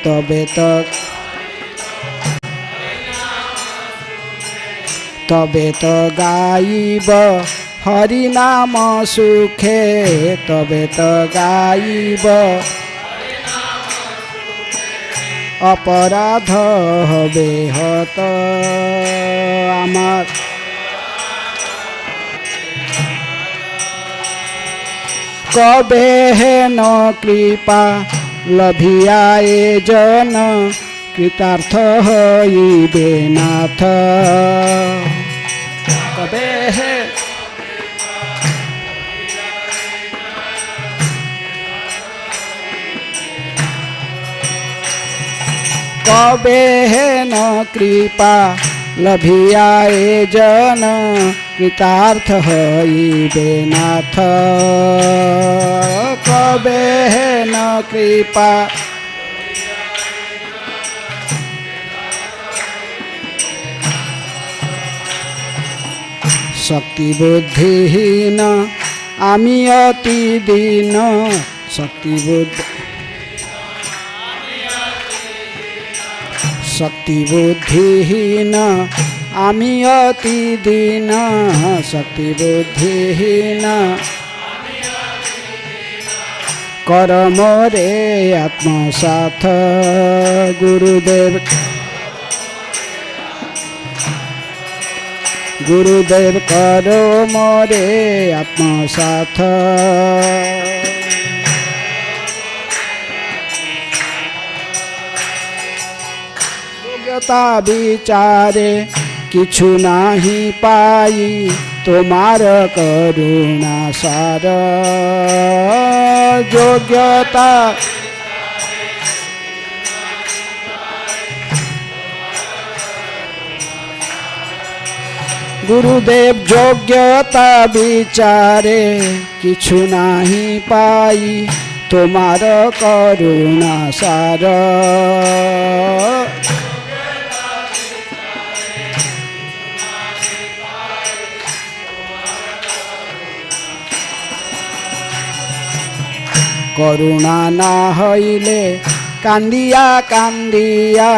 तबे तो गाइब हरि नाम सुखे, तबे तो गाइब अपराध हबे हत आमार। कबे हेन कृपा लभिया ए जन, कृतार्थ हइबे नाथ। कबे हे कबे हेन कृपा लभिया ए जन, कृतार्थ हइबे नाथ। कबे हेन कृपा शक्ति बुद्धिहीन आमी अति दीन, शक्ति बुद्धिहीन आमी अति दीन, शक्ति बुद्धिहीन कर मोरे आत्मसाथ। गुरुदेव गुरुदेव करो मोरे आत्मसाथ। योग्यता विचारे किछु नाही पाई, तोमार करुणा सार। योग्यता गुरुदेव योग्यता विचारे किछु नाही पाई, तोमार करुणा सार। करुणा ना हइले कांदिया कांदिया,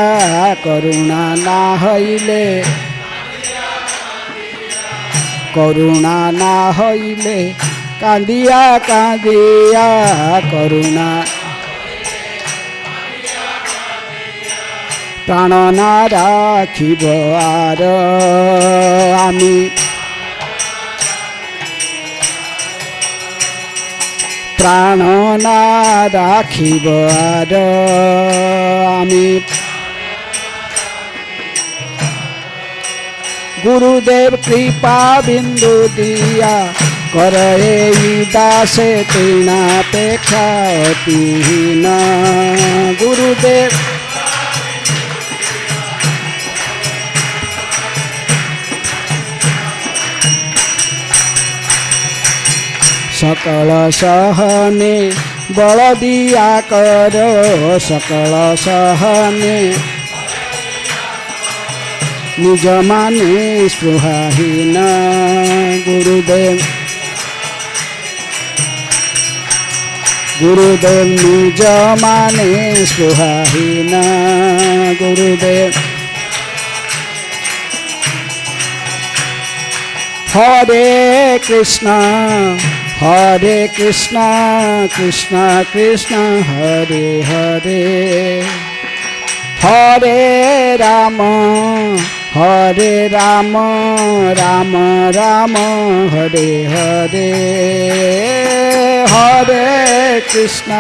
करुणा ना हइले करुणा ना हइले कांदिया कांदिया, करुणा प्राण ना राखिब आर आमी। प्राण ना राखिब आर आमी। गुरुदेव कृपा बिंदु दिया करे दासे तृणापेक्षा अतिहीन। गुरुदेव सकल सहने बल दिया करो, सकल सहने निज माने स्पृहाहीन। गुरुदेव गुरुदेव निज माने स्पृहाहीन। गुरुदेव हरे कृष्ण कृष्ण कृष्ण हरे हरे, हरे राम राम राम हरे हरे, हरे कृष्ण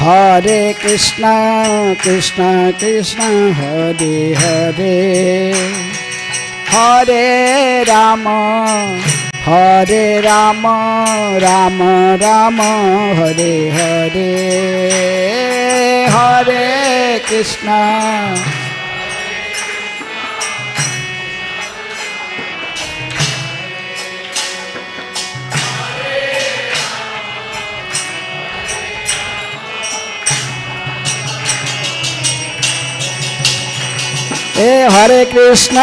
हरे कृष्ण कृष्ण कृष्ण हरे हरे, हरे राम राम राम हरे हरे, हरे कृष्ण हे हरे कृष्ण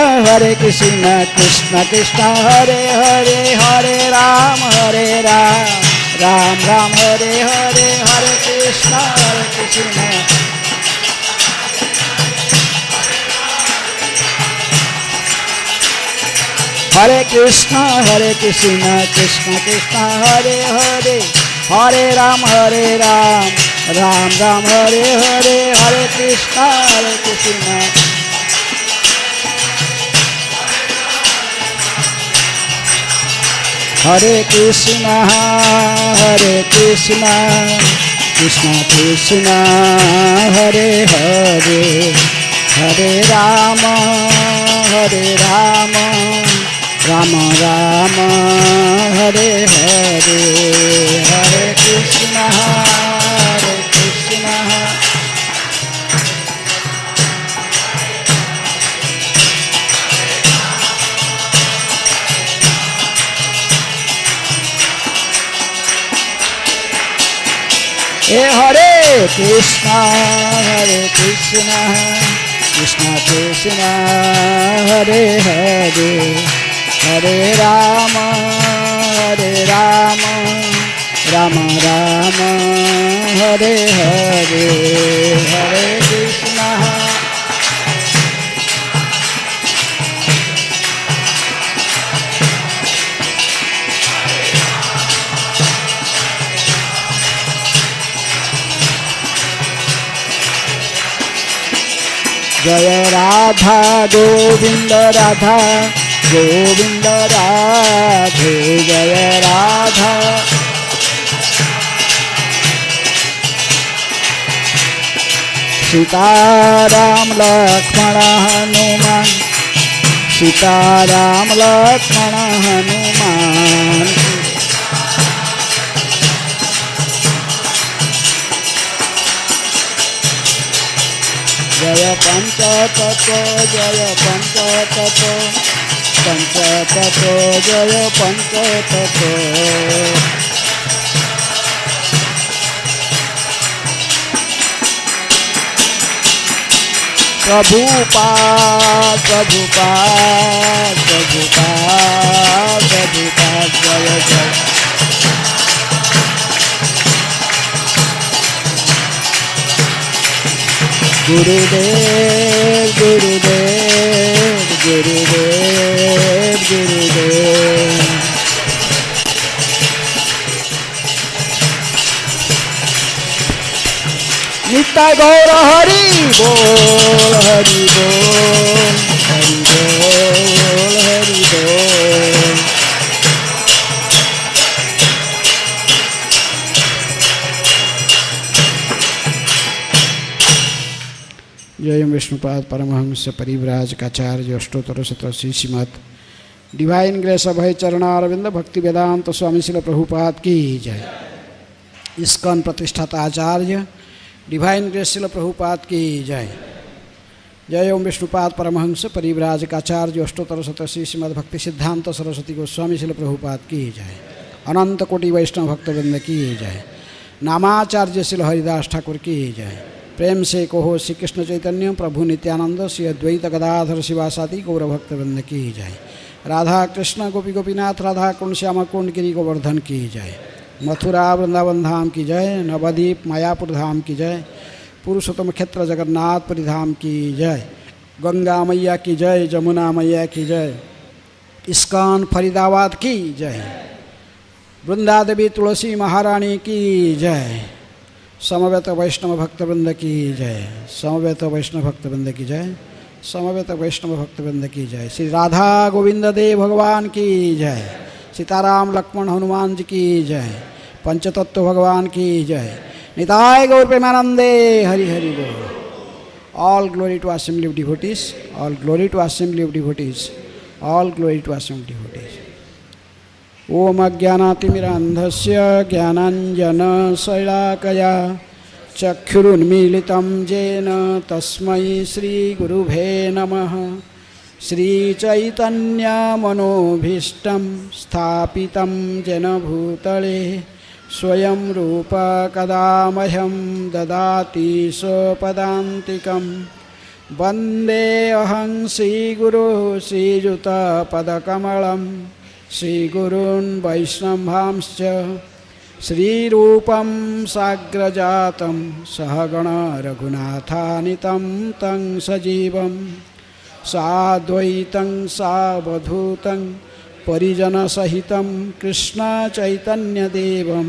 कृष्ण कृष्ण हरे हरे हरे राम राम राम हरे हरे हरे कृष्ण हरे कृष्ण कृष्ण कृष्ण हरे हरे हरे राम राम राम हरे हरे हरे कृष्ण हरे कृष्ण कृष्ण कृष्ण हरे हरे हरे राम राम राम हरे हरे हरे कृष्ण हरे कृष्ण कृष्ण कृष्ण हरे हरे हरे राम राम राम हरे हरे हरे कृष्ण जय राधा गोविंद राधा गोविंद राधे जय राधा सीताराम लक्ष्मण हनुमान सीताराम लक्ष्मण हनुमान जय पंचतत्व जय पंचतत्व जय पंचतत्व प्रभुपाद जय जय गुरुदेव गुरुदेव गुरुदेव गुरुदेव नित्य गौर हरि बोल हरि बोल हरि बोल हरि बोल जय विष्णुपाद परमहंस परिव्राज काचार्य अष्टोत्तर शतशी श्रीमद डिवाइन ग्रेस अभय चरणारविंद भक्ति वेदांत स्वामी श्रील प्रभुपाद की जय। इस्कॉन प्रतिष्ठाता आचार्य डिवाइन ग्रेस श्रील प्रभुपाद की जय। जय ओम विष्णुपाद परमहंस परिव्राज काचार्य अष्टोत्तर शतशी श्रीमद भक्ति सिद्धांत सरस्वती गोस्वामी श्रील प्रभुपाद की जय। अनंत कोटि वैष्णव भक्तवृंद की जय। नामाचार्य श्री हरिदास ठाकुर की जय। प्रेम से कहो श्री कृष्ण चैतन्य प्रभु नित्यानंद श्री अद्वैत गदाधर शिवासादि गौर भक्तवृंद की जय। राधा कृष्ण गोपी गोपीनाथ राधा कुंड श्यामा कुंड गिरी गोवर्धन की जय। मथुरा वृंदावन धाम की जय। नवद्वीप मायापुर धाम की जय। पुरुषोत्तम क्षेत्र जगन्नाथपुरी धाम की जय। गंगा मैया की जय। जमुना मैया की जय। इस्कॉन फरीदाबाद की जय। वृंदा देवी तुलसी महारानी की जय। समवेत वैष्णव भक्तवृंद की जय। समवेत वैष्णव भक्तवृंद की जय। समवेत वैष्णव भक्तवृंद की जय। श्री राधा गोविंद देव भगवान की जय। सीताराम लक्ष्मण हनुमान जी की जय। पंचतत्व भगवान की जय। निताय गौर प्रेमानंदे हरि हरि बोल। All glory to assembly of devotees. All glory to assembly of devotees. All glory to assembly of devotees. ओम अज्ञानातिमिरान्धस्य ज्ञानाञ्जनशलाकया चक्षुरुन्मीलितं येन तस्मै श्रीगुरुभे नमः। श्रीचैतन्यमनोभीष्टं स्थापितं येन भूतले स्वयं रूप कदा मह्यं ददाति स्वपदान्तिकं वन्देऽहं श्रीगुरो श्रीयुतपदकमलं श्रीगुरून् वैष्णवांश्च श्रीरूपं साग्रजातं सहगण रघुनाथानितं तं सजीवं साद्वैतं सावधूतं परिजनसहितं कृष्णचैतन्यदेवं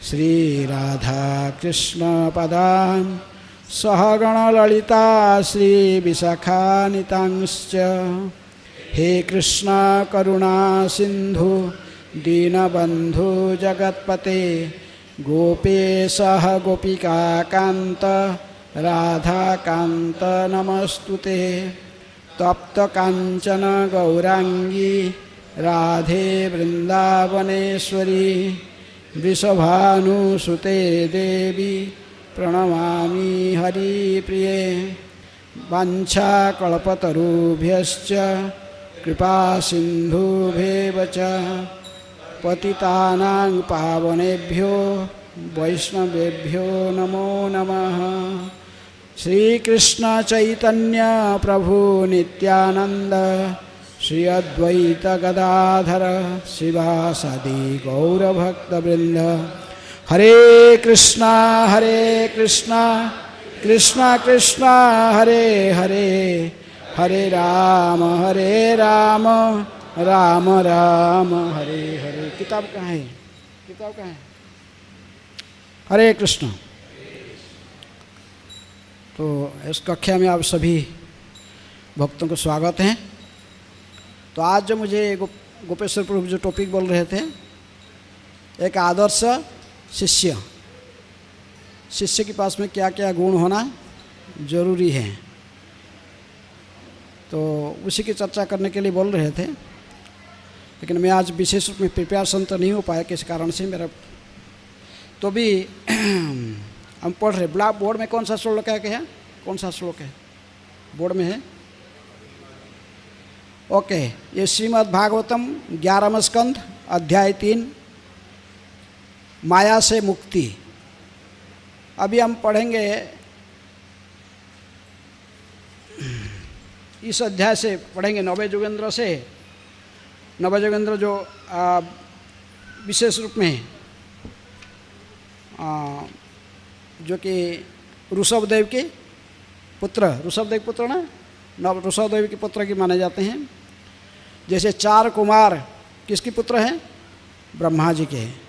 श्रीराधाकृष्णपदान् सहगण ललिता श्रीविशाखानितांश्च हे कृष्ण करुणा सिंधु दीनबंधु जगत्पते गोपेशः गोपिकाकान्त राधाकान्त नमस्तुते तप्त कांचन गौरांगी राधे वृंदावनेश्वरी वृषभानुसुते देवी प्रणमामि हरिप्रिये वाञ्छाकल्पतरुभ्यश्च कृपा सिन्धुभ्येव च पतितानां पावनेभ्यो वैष्णवेभ्यो नमो नमः। श्रीकृष्ण चैतन्य प्रभु नित्यानंद श्री अद्वैत गदाधर शिवासादि गौरभक्तवृंद हरे कृष्णा कृष्णा कृष्णा हरे हरे हरे राम राम राम हरे हरे। किताब कहाँ है? हरे कृष्ण। तो इस कक्षा में आप सभी भक्तों को स्वागत है। तो आज जो मुझे गोपेश्वर प्रभु जो टॉपिक बोल रहे थे, एक आदर्श शिष्य के पास में क्या क्या गुण होना जरूरी है, तो उसी की चर्चा करने के लिए बोल रहे थे। लेकिन मैं आज विशेष रूप में प्रिपरेशन तो नहीं हो पाया किस कारण से मेरा, तो भी हम पढ़ रहे। ब्लैक बोर्ड में कौन सा श्लोक है? कौन सा श्लोक है बोर्ड में है? ओके, ये श्रीमद् भागवतम 11वां स्कंध अध्याय 3 माया से मुक्ति। अभी हम पढ़ेंगे इस अध्याय से, पढ़ेंगे नवे जोगेंद्र से। नवे जोगेंद्र जो विशेष रूप में जो कि ऋषभदेव के पुत्र, ऋषभदेव पुत्र ना, ऋषभदेव के पुत्र की माने जाते हैं। जैसे 4 कुमार किसके पुत्र हैं? ब्रह्मा जी के।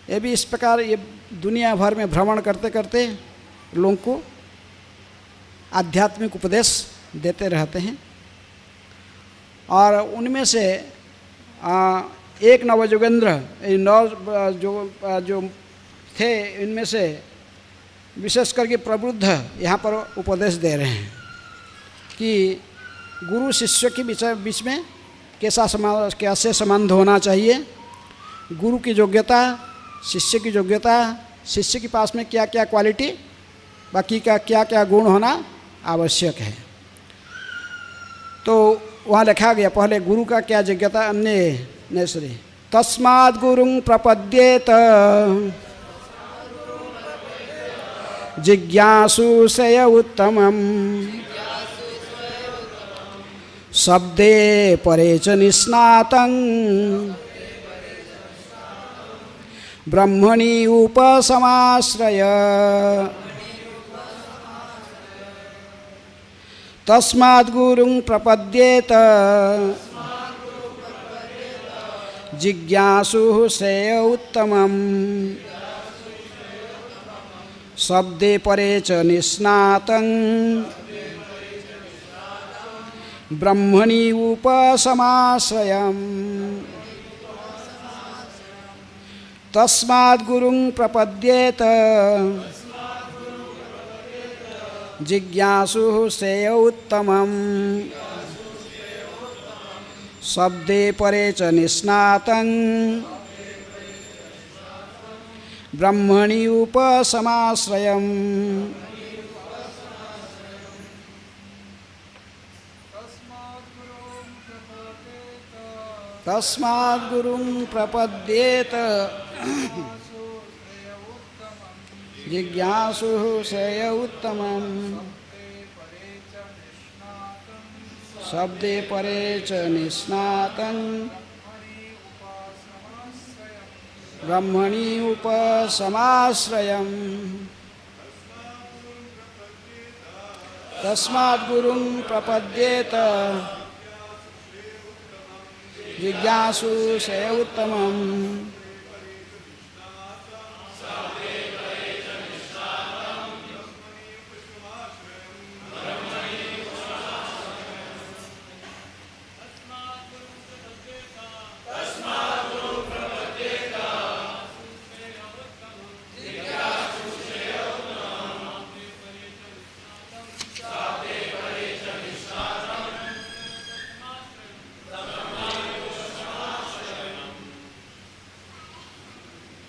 ये भी इस प्रकार ये दुनिया भर में भ्रमण करते करते लोगों को आध्यात्मिक उपदेश देते रहते हैं। और उनमें से एक नवजोगेंद्र जो थे, इनमें से विशेष करके प्रबुद्ध यहाँ पर उपदेश दे रहे हैं कि गुरु शिष्य के बीच में कैसे संबंध होना चाहिए, गुरु की योग्यता, शिष्य की योग्यता, शिष्य के पास में क्या क्या क्वालिटी, बाकी का क्या क्या गुण होना आवश्यक है। तो वहाँ लिखा गया पहले गुरु का क्या योग्यता। हमने नेसरी तस्माद् गुरुं प्रपद्येत जिज्ञासु सय उत्तमम् शब्दे परे च निष्णातं ब्रह्मणि उपसमाश्रय तस्माद् गुरुं प्रपद्येत जिज्ञासु श्रेय उत्तमम् शब्दे परे च निष्णातं ब्रह्मणि उपसमाश्रयम् तस्माद् गुरुं प्रपद्येत जिज्ञासु श्रेय उत्तमम् शब्दे परे च निष्णातं ब्रह्मणि उपसमाश्रयम्। तस्माद् गुरुं प्रपद्येत जिज्ञासु श्रेय उत्तमम् शब्दे परे च निष्णातं ब्रह्मणि उपसमाश्रयम् तस्मात् गुरुं प्रपद्येत जिज्ञासु से उत्तमम्।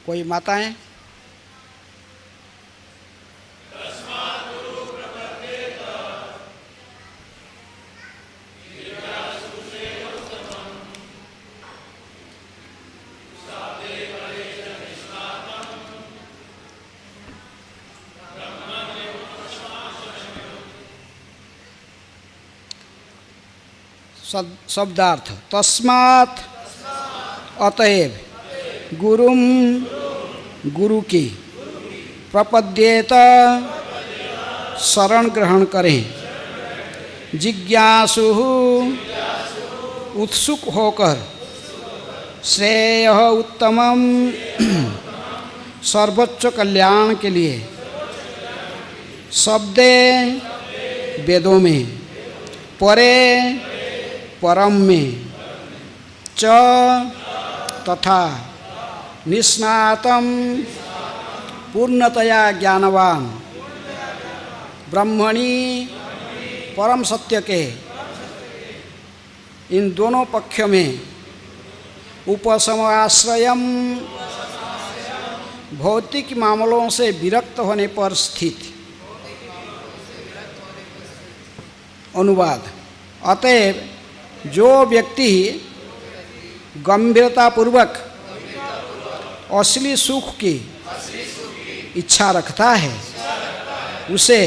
कोई माताएं? शब्दार्थ तस्मात् अतएव गुरुम गुरु की प्रपद्येत शरण ग्रहण करें, जिज्ञासु उत्सुक होकर, श्रेय उत्तमम सर्वोच्च कल्याण के लिए, शब्दे वेदों में, परे परम में, च तथा निष्णातम पूर्णतया ज्ञानवान, ब्रह्मणि परम सत्य के इन दोनों पक्षों में उपसमाश्रयम भौतिक मामलों से विरक्त होने पर स्थित। अनुवाद। अतएव जो व्यक्ति गंभीरतापूर्वक असली सुख की इच्छा रखता है, उसे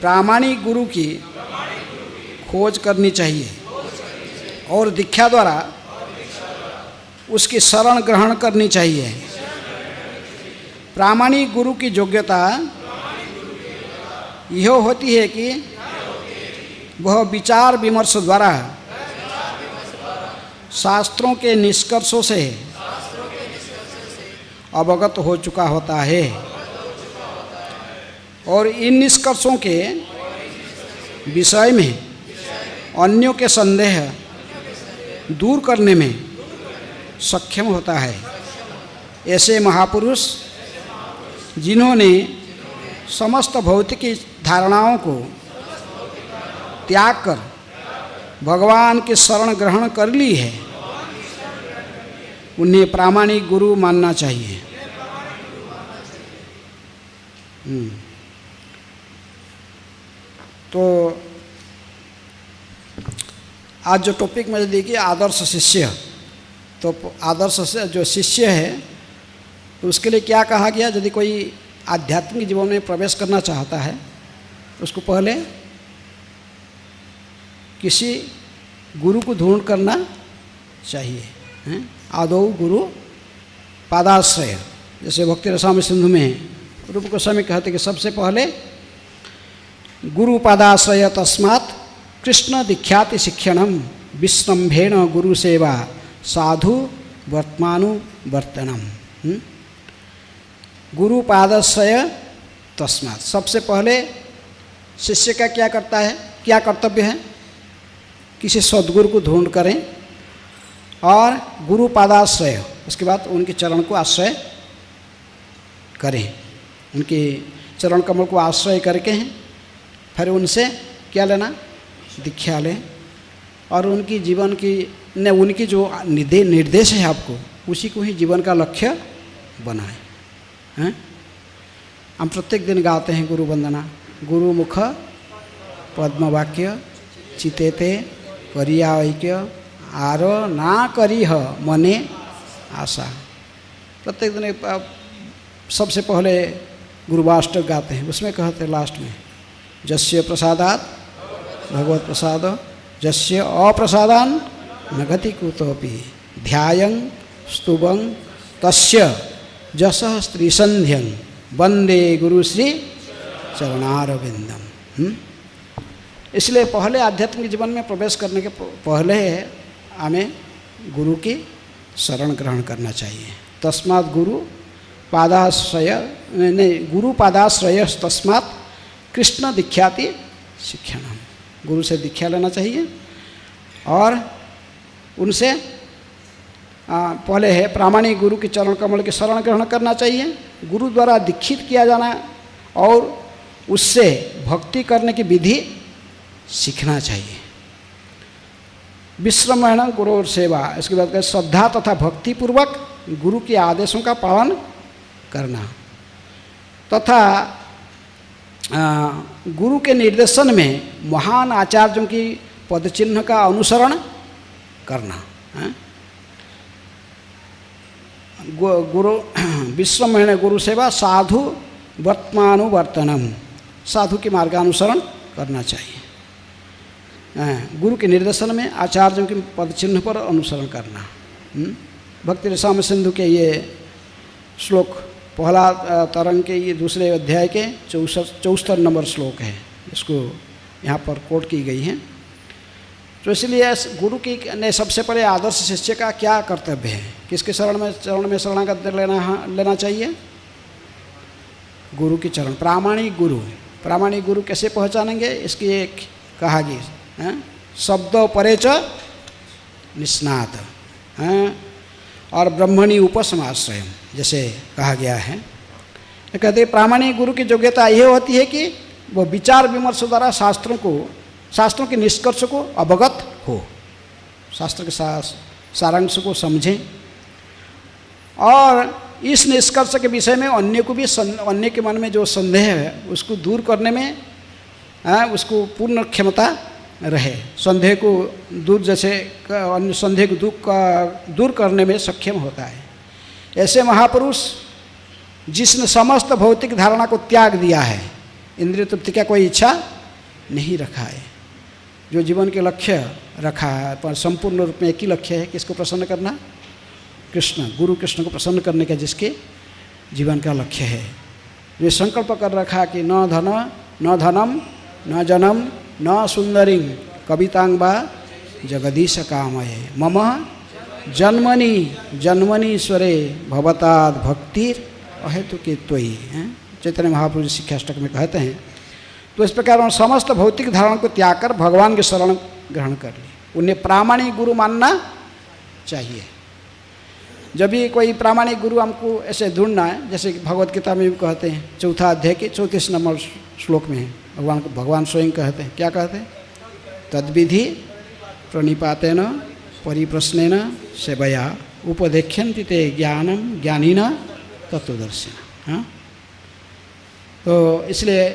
प्रामाणिक गुरु की खोज करनी चाहिए और दीक्षा द्वारा उसकी शरण ग्रहण करनी चाहिए। प्रामाणिक गुरु की योग्यता यह होती है कि वह विचार विमर्श द्वारा शास्त्रों के निष्कर्षों से अवगत हो चुका होता है और इन निष्कर्षों के विषय में अन्यों के संदेह दूर करने में सक्षम होता है। ऐसे महापुरुष जिन्होंने समस्त भौतिक धारणाओं को त्याग कर भगवान की शरण ग्रहण कर ली है, उन्हें प्रामाणिक गुरु मानना चाहिए। तो आज जो टॉपिक मुझे देखिए आदर्श शिष्य, तो आदर्श से जो शिष्य है तो उसके लिए क्या कहा गया? यदि कोई आध्यात्मिक जीवन में प्रवेश करना चाहता है तो उसको पहले किसी गुरु को ढूंढ करना चाहिए। आदौ गुरु पादाश्रय, जैसे भक्ति रसामृत सिंधु में रूप गोस्वामी कहते कि सबसे पहले गुरु पादाश्रय तस्मात् कृष्ण दीख्याति शिक्षणम विश्रम्भेण गुरु सेवा साधु वर्तमानुवर्तनम। गुरु पादाश्रय तस्मात्, सबसे पहले शिष्य का क्या करता है, क्या कर्तव्य है? किसी सद्गुरु को ढूंढ करें और गुरु पादाश्रय, उसके बाद उनके चरण को आश्रय करें, उनके चरण कमल को आश्रय करके हैं, फिर उनसे क्या लेना? दीक्षा लें और उनकी जीवन की ने उनकी जो निर्देश है आपको, उसी को ही जीवन का लक्ष्य बनाएं। हैं? हम प्रत्येक दिन गाते हैं गुरु वंदना, गुरु मुख पद्मवाक्य चितेते करिया ऐक्य आरो ना करीह मने आशा। प्रत्येक दिन सबसे पहले गुरुवाष्टक गाते हैं, उसमें कहते हैं लास्ट में, जस्य प्रसादात भगवत प्रसाद जस्य अप्रसादान न गति कुतोपि ध्यायं स्तुवं तस्य जसः स्त्रीसंध्यं वंदे गुरु श्री चरणारविंदम। इसलिए पहले आध्यात्मिक जीवन में प्रवेश करने के पहले हमें गुरु की शरण ग्रहण करना चाहिए। तस्मात् गुरु पादाश्रय नहीं, गुरु पादाश्रय तस्मात् कृष्ण दीक्षाति शिक्षणम। गुरु से दीक्षा लेना चाहिए और उनसे पहले है प्रामाणिक गुरु के चरण कमल की शरण ग्रहण करना चाहिए। गुरु द्वारा दीक्षित किया जाना और उससे भक्ति करने की विधि सीखना चाहिए। विश्रमण गुरु और सेवा, इसके बाद श्रद्धा तथा भक्ति पूर्वक गुरु के आदेशों का पालन करना तथा गुरु के निर्देशन में महान आचार्यों की पदचिन्ह का अनुसरण करना। गुरु विश्रमण गुरु सेवा साधु वर्तमानुवर्तनम, साधु के मार्गानुसरण करना चाहिए। गुरु के निर्देशन में आचार्यों के पदचिन्ह पर अनुसरण करना। भक्ति रसायन सिंधु के ये श्लोक पहला तरंग के ये दूसरे अध्याय के 64 नंबर श्लोक है, इसको यहाँ पर कोट की गई है। तो इसलिए गुरु की ने सबसे पहले आदर्श शिष्य का क्या कर्तव्य है, किसके चरण में शरणागत लेना चाहिए? गुरु के चरण। प्रामाणिक गुरु कैसे पहचानेंगे? इसकी एक कहा गई शब्द परेच निस्नात और ब्रह्मणी उपसमाश्रय, जैसे कहा गया है। कहते हैं प्रामाणिक गुरु की योग्यता ये होती है कि वह विचार विमर्श द्वारा शास्त्रों के निष्कर्ष को अवगत हो, शास्त्र के सारांश को समझें और इस निष्कर्ष के विषय में अन्य के मन में जो संदेह है उसको दूर करने में उसको पूर्ण क्षमता रहे। संदेह को दूर, जैसे अन्य संदेह को दूर करने में सक्षम होता है। ऐसे महापुरुष जिसने समस्त भौतिक धारणा को त्याग दिया है, इंद्रिय तृप्ति का कोई इच्छा नहीं रखा है, जो जीवन के लक्ष्य रखा है पर संपूर्ण रूप में एक ही लक्ष्य है, किसको प्रसन्न करना? कृष्ण, गुरु कृष्ण को प्रसन्न करने का जिसके जीवन का लक्ष्य है। जो संकल्प कर रखा कि न धनम न जनम न सुंदरिं कवितांग वा जगदीश कामये मम जन्मनीश्वरे भवताद भक्तिर अहेतुके त्वयि। चैतन्य महाप्रभु शिक्षाष्टक में कहते हैं। तो इस प्रकार समस्त भौतिक धारणा को त्याग कर भगवान के शरण ग्रहण कर ली। उन्हें प्रामाणिक गुरु मानना चाहिए। जब भी कोई प्रामाणिक गुरु हमको ऐसे ढूंढना है, जैसे भगवत गीता में भी कहते हैं 4 अध्याय के 34 नंबर श्लोक में है, भगवान स्वयं कहते हैं, क्या कहते हैं? तद्विधि प्रणिपातेन परिप्रश्नेन सेवया उपदेक्ष्यन्ति ते ज्ञानम ज्ञानिन तत्वदर्शिनः। हाँ, तो इसलिए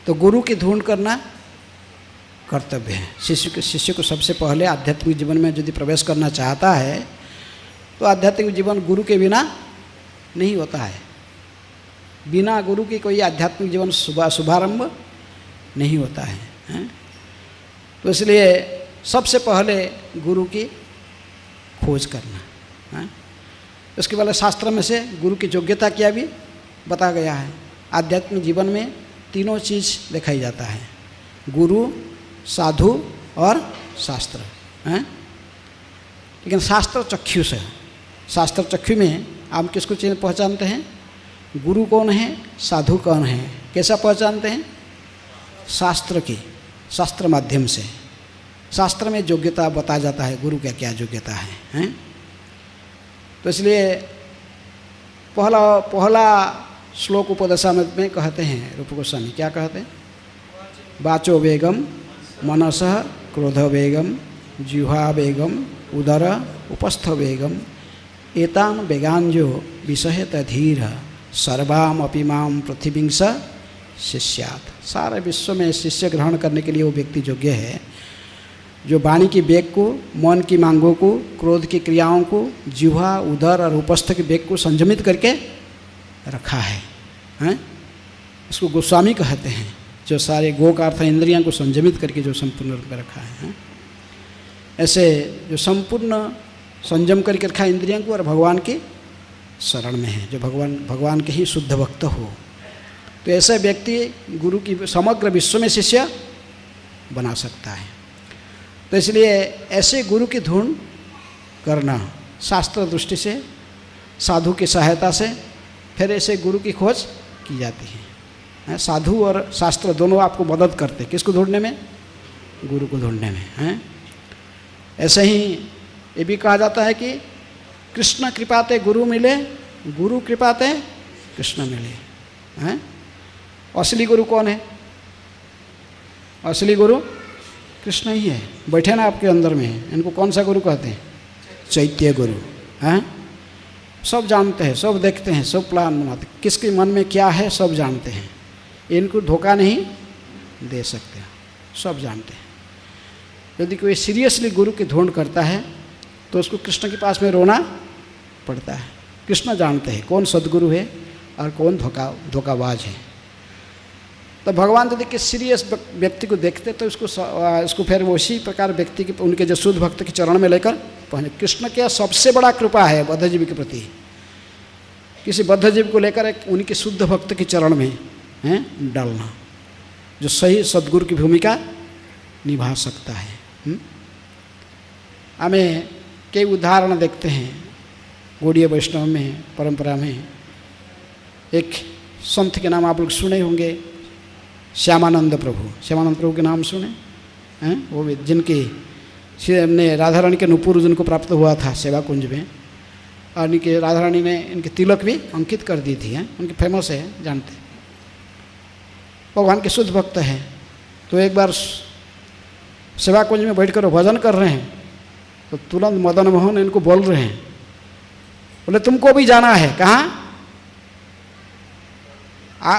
तो गुरु की ढूंढ करना कर्तव्य है। शिष्य को सबसे पहले आध्यात्मिक जीवन में यदि प्रवेश करना चाहता है तो आध्यात्मिक जीवन गुरु के बिना नहीं होता है। बिना गुरु की कोई आध्यात्मिक जीवन शुभारंभ नहीं होता है। तो इसलिए सबसे पहले गुरु की खोज करना। उसके बाद शास्त्र में से गुरु की योग्यता क्या भी बता गया है। आध्यात्मिक जीवन में तीनों चीज़ दिखाई जाता है, गुरु, साधु और शास्त्र। लेकिन शास्त्र चक्षु से, शास्त्र चक्षु में आप किसको पहचानते हैं? गुरु कौन है, साधु कौन है, कैसा पहचानते हैं? शास्त्र माध्यम से। शास्त्र में योग्यता बताया जाता है गुरु का क्या योग्यता है। तो इसलिए पहला श्लोक उपदेशामृत में कहते हैं रूप गोस्वामी, क्या कहते हैं? वाचो वेगम मनसः क्रोध वेगम जिह्वा वेगम उदर उपस्थ वेगम एतान वेगांजो विषयत धीर सर्वाम अपि माम पृथ्वींस शिष्यात्। सारे विश्व में शिष्य ग्रहण करने के लिए वो व्यक्ति योग्य है जो वाणी की वेग को, मन की मांगों को, क्रोध की क्रियाओं को, जिह्वा, उदर और उपस्थ के वेग को संयमित करके रखा है। उसको गोस्वामी कहते हैं। जो सारे गो का अर्थ इंद्रियां को संयमित करके जो संपूर्ण रूप में रखा है। ऐसे जो संपूर्ण संयम करके रखा है इंद्रियों को और भगवान की शरण में है, जो भगवान के ही शुद्ध भक्त हो, तो ऐसा व्यक्ति गुरु की समग्र विश्व में शिष्य बना सकता है। तो इसलिए ऐसे गुरु की ढूंढ करना शास्त्र दृष्टि से, साधु की सहायता से, फिर ऐसे गुरु की खोज की जाती है। साधु और शास्त्र दोनों आपको मदद करते हैं किसको ढूंढने में? गुरु को ढूंढने में हैं। ऐसे ही ये भी कहा जाता है कि कृष्ण कृपाते गुरु मिले, गुरु कृपाते कृष्ण मिले हैं। असली गुरु कौन है? असली गुरु कृष्ण ही है, बैठे ना आपके अंदर में। इनको कौन सा गुरु कहते हैं? चैत्य गुरु हैं। सब जानते हैं, सब देखते हैं, सब प्लान बनाते हैं, किसके मन में क्या है सब जानते हैं। इनको धोखा नहीं दे सकते, सब जानते हैं। यदि कोई सीरियसली गुरु की ढूंढ करता है तो उसको कृष्ण के पास में रोना पड़ता है। कृष्ण जानते हैं कौन सदगुरु है और कौन धोखाबाज है। तो भगवान यदि किसी सीरियस व्यक्ति को देखते तो इसको फिर उसी प्रकार व्यक्ति के उनके जो शुद्ध भक्त के चरण में लेकर पहुँचे। कृष्ण के सबसे बड़ा कृपा है बद्धजीवी के प्रति। किसी बद्धजीव को लेकर एक उनके शुद्ध भक्त के चरण में डालना, जो सही सदगुरु की भूमिका निभा सकता है। हमें कई उदाहरण देखते हैं गौड़ीय वैष्णव में, परंपरा में। एक संत के नाम आप लोग सुने होंगे, श्यामानंद प्रभु। श्यामानंद प्रभु के नाम सुने हैं? वो भी जिनकी ने राधा रानी के नुपुर जिनको प्राप्त हुआ था सेवा कुंज में, और इनके राधा रानी ने इनके तिलक भी अंकित कर दी थी। उनकी फेमस है, जानते, भगवान के शुद्ध भक्त हैं। तो एक बार सेवा कुंज में बैठकर भजन कर रहे हैं तो तुरंत मदन मोहन इनको बोल रहे हैं, बोले तुमको भी जाना है। कहाँ?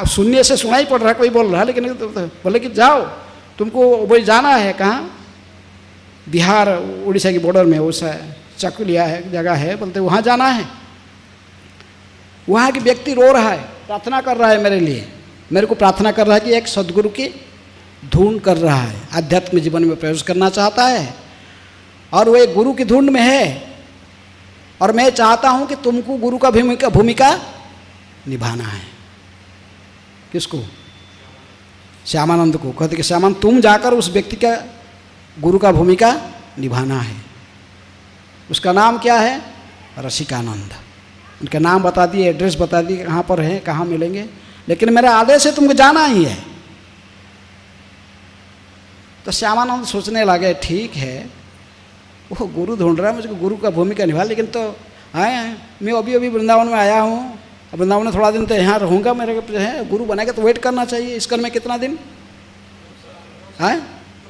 सुनने से सुनाई पड़ रहा है, कोई बोल रहा है, लेकिन बोले कि जाओ तुमको वही जाना है। कहाँ? बिहार उड़ीसा की बॉर्डर में उस चकुलिया है जगह है, बोलते वहाँ जाना है। वहाँ के व्यक्ति रो रहा है, प्रार्थना कर रहा है मेरे लिए, मेरे को प्रार्थना कर रहा है कि एक सदगुरु की ढूंढ कर रहा है, आध्यात्म जीवन में प्रवेश करना चाहता है और वो एक गुरु की ढूंढ में है। और मैं चाहता हूँ कि तुमको गुरु का भूमिका निभाना है। किसको? श्यामानंद को। कहते कि श्यामानंद तुम जाकर उस व्यक्ति का गुरु का भूमिका निभाना है। उसका नाम क्या है? रसिकानंद। उनका नाम बता दिए, एड्रेस बता दिए, कहाँ पर है, कहाँ मिलेंगे, लेकिन मेरा आदेश है तुमको जाना ही है। तो श्यामानंद सोचने लगे ठीक है, वो गुरु ढूंढ रहा है, मुझको गुरु का भूमिका निभा, लेकिन तो आए मैं अभी वृंदावन में आया हूँ, वृंदावन में थोड़ा दिन तो यहाँ रहूँगा, मेरे जो है गुरु बनेगा तो वेट करना चाहिए। इसकर में कितना दिन है?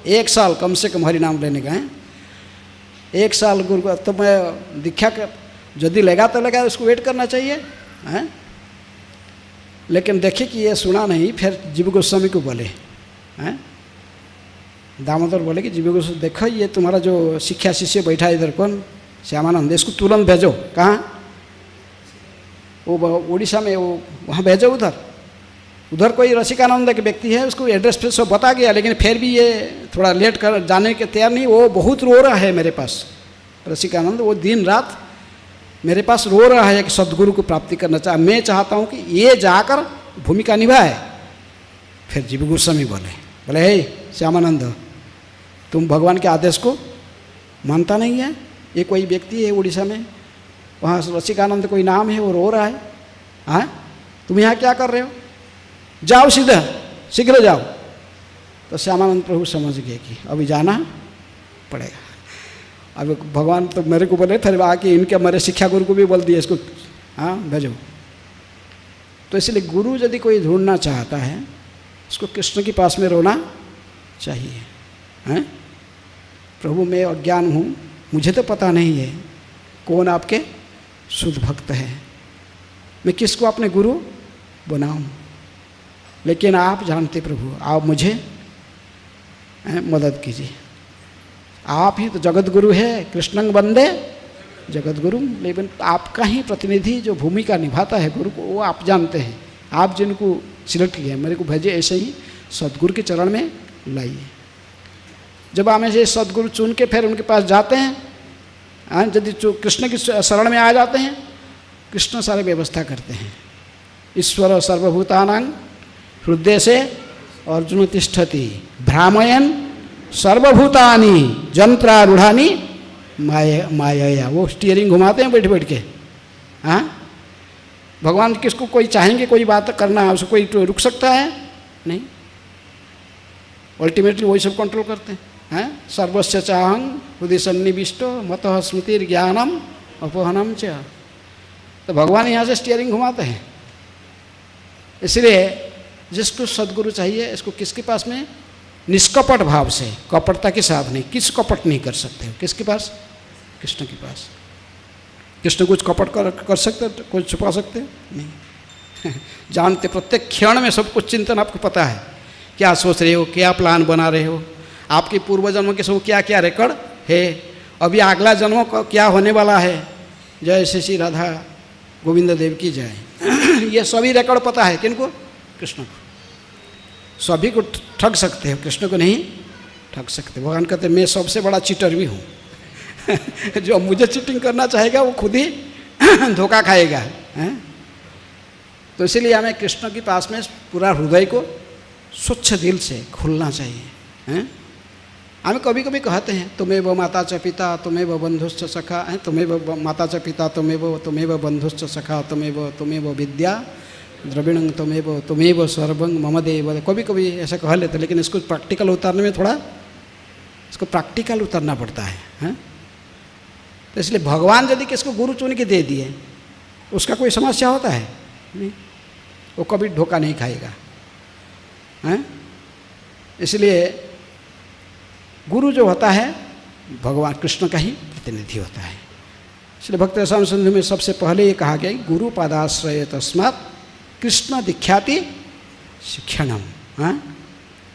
1 साल कम से कम हरि नाम लेने का है। 1 साल गुरु का, तो मैं दीक्षा का यदि लेगा तो लेगा, उसको वेट करना चाहिए हैं। लेकिन देखे कि ये सुना नहीं, फिर जीव गोस्वामी को बोले हैं, दामोदर बोले कि जीव गोस्वामी देखो ये तुम्हारा जो शिक्षा शिष्य बैठा है इधर, कौन? श्यामानंद, इसको तुरंत भेजो। कहाँ? वो उड़ीसा में, वो वहाँ भेजो। उधर कोई रसिकानंद के व्यक्ति है, उसको एड्रेस पे सब बता गया, लेकिन फिर भी ये थोड़ा लेट कर जाने के तैयार नहीं। वो बहुत रो रहा है मेरे पास, रसिकानंद, वो दिन रात मेरे पास रो रहा है कि सदगुरु को प्राप्ति करना चाह, मैं चाहता हूँ कि ये जाकर भूमिका निभाए। फिर जीव गोस्वामी बोले हे श्यामानंद, तुम भगवान के आदेश को मानता नहीं है। ये कोई व्यक्ति है उड़ीसा में, वहाँ रसिकानंद कोई नाम है, वो रो रहा है। हाँ, तुम यहाँ क्या कर रहे हो? जाओ सीधा, शीघ्र जाओ। तो श्यामानंद प्रभु समझ गए कि अभी जाना पड़ेगा। अब भगवान तो मेरे को बोले, फिर आके इनके हमारे शिक्षा गुरु को भी बोल दिया इसको हाँ भेजो। तो इसलिए गुरु यदि कोई ढूंढना चाहता है, उसको कृष्ण के पास में रोना चाहिए। हैं? प्रभु मैं अज्ञान हूँ, मुझे तो पता नहीं है कौन आपके शुद्ध भक्त है, मैं किसको अपने गुरु बनाऊं, लेकिन आप जानते प्रभु, आप मुझे मदद कीजिए। आप ही तो जगत गुरु है, कृष्णं वंदे जगत गुरु। लेकिन आपका ही प्रतिनिधि जो भूमिका निभाता है गुरु को, वो आप जानते हैं। आप जिनको सिलेक्ट किए, मेरे को भेजे ऐसे ही सदगुरु के चरण में लाइए। जब हम ऐसे सदगुरु चुन के फिर उनके पास जाते हैं, यदि कृष्ण की शरण में आ जाते हैं, कृष्ण सारी व्यवस्था करते हैं। ईश्वर सर्वभूतानां हृदय से अर्जुन तिष्ठति भ्रामयन सर्वभूतानि जंत्रारूढ़ानि माया। वो स्टीयरिंग घुमाते हैं बैठ बैठ के। हाँ, भगवान किसको कोई चाहेंगे कोई बात करना है, उसको कोई रुक सकता है नहीं। अल्टीमेटली वही सब कंट्रोल करते हैं। सर्वस्य चाहं हृदय सन्निविष्टो मतः स्मृतिर ज्ञानम अपहनम च। तो भगवान यहाँ से स्टीयरिंग घुमाते हैं। इसलिए जिसको सदगुरु चाहिए, इसको किसके पास में? निष्कपट भाव से, कपटता के साथ नहीं। किस कपट नहीं कर सकते हो? किसके पास? कृष्ण के पास। कृष्ण कुछ कपट कर सकते, कुछ छुपा सकते नहीं। जानते, प्रत्येक क्षण में सब कुछ चिंतन आपको पता है। क्या सोच रहे हो, क्या प्लान बना रहे हो, आपके पूर्व जन्मों के सब क्या क्या रिकॉर्ड है, अभी अगला जन्मों का क्या होने वाला है। जय श्री राधा गोविंद देव की जय। ये सभी रिकॉर्ड पता है किनको? कृष्ण को। सभी को ठग सकते हो, कृष्ण को नहीं ठग सकते। भगवान कहते मैं सबसे बड़ा चीटर भी हूँ। जो मुझे चीटिंग करना चाहेगा वो खुद ही धोखा खाएगा। तो इसीलिए हमें कृष्ण के पास में पूरा हृदय को स्वच्छ दिल से खुलना चाहिए। हमें कभी कभी कहते हैं तुम्हें वो माता च पिता, तुम्हें वो बंधुश्च सखा, तुम्हें वो माता च पिता, तुम्हें वो बंधुश्च सखा, तुम्हें वो विद्या द्रविणं, तुम्हें वो सर्वं मम देव। कभी कभी ऐसा कह लेते, लेकिन इसको प्रैक्टिकल उतारने में थोड़ा इसको प्रैक्टिकल उतरना पड़ता है। तो इसलिए भगवान यदि किसको गुरु चुन के दे दिए, उसका कोई समस्या होता है नहीं, वो कभी धोखा नहीं खाएगा। इसलिए गुरु जो होता है भगवान कृष्ण का ही प्रतिनिधि होता है। इसलिए भक्त रसायन सिंधु में सबसे पहले ये कहा गया गुरु पादाश्रय तस्मात् कृष्ण दीक्षाति शिक्षणम।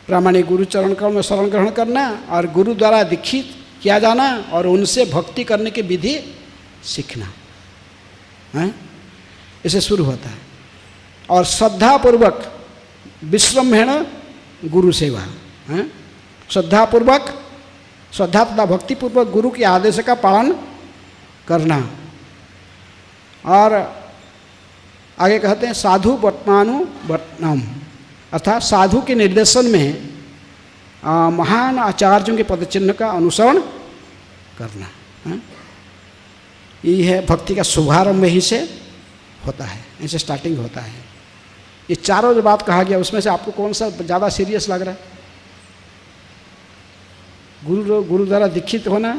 प्रामाणिक गुरु चरण कमल में शरण ग्रहण करना और गुरु द्वारा दीक्षित किया जाना और उनसे भक्ति करने की विधि सीखना, इसे शुरू होता है। और श्रद्धापूर्वक विश्रम्भेण गुरु सेवा, श्रद्धापूर्वक, श्रद्धा तथा भक्तिपूर्वक गुरु के आदेश का पालन करना। और आगे कहते हैं साधु वर्तमानुवर्तनम, अर्थात साधु के निर्देशन में महान आचार्यों के पदचिन्ह का अनुसरण करना। ये है भक्ति का शुभारंभ ही से होता है, ऐसे स्टार्टिंग होता है। ये चारों जो बात कहा गया उसमें से आपको कौन सा ज़्यादा सीरियस लग रहा है? गुरु द्वारा दीक्षित होना,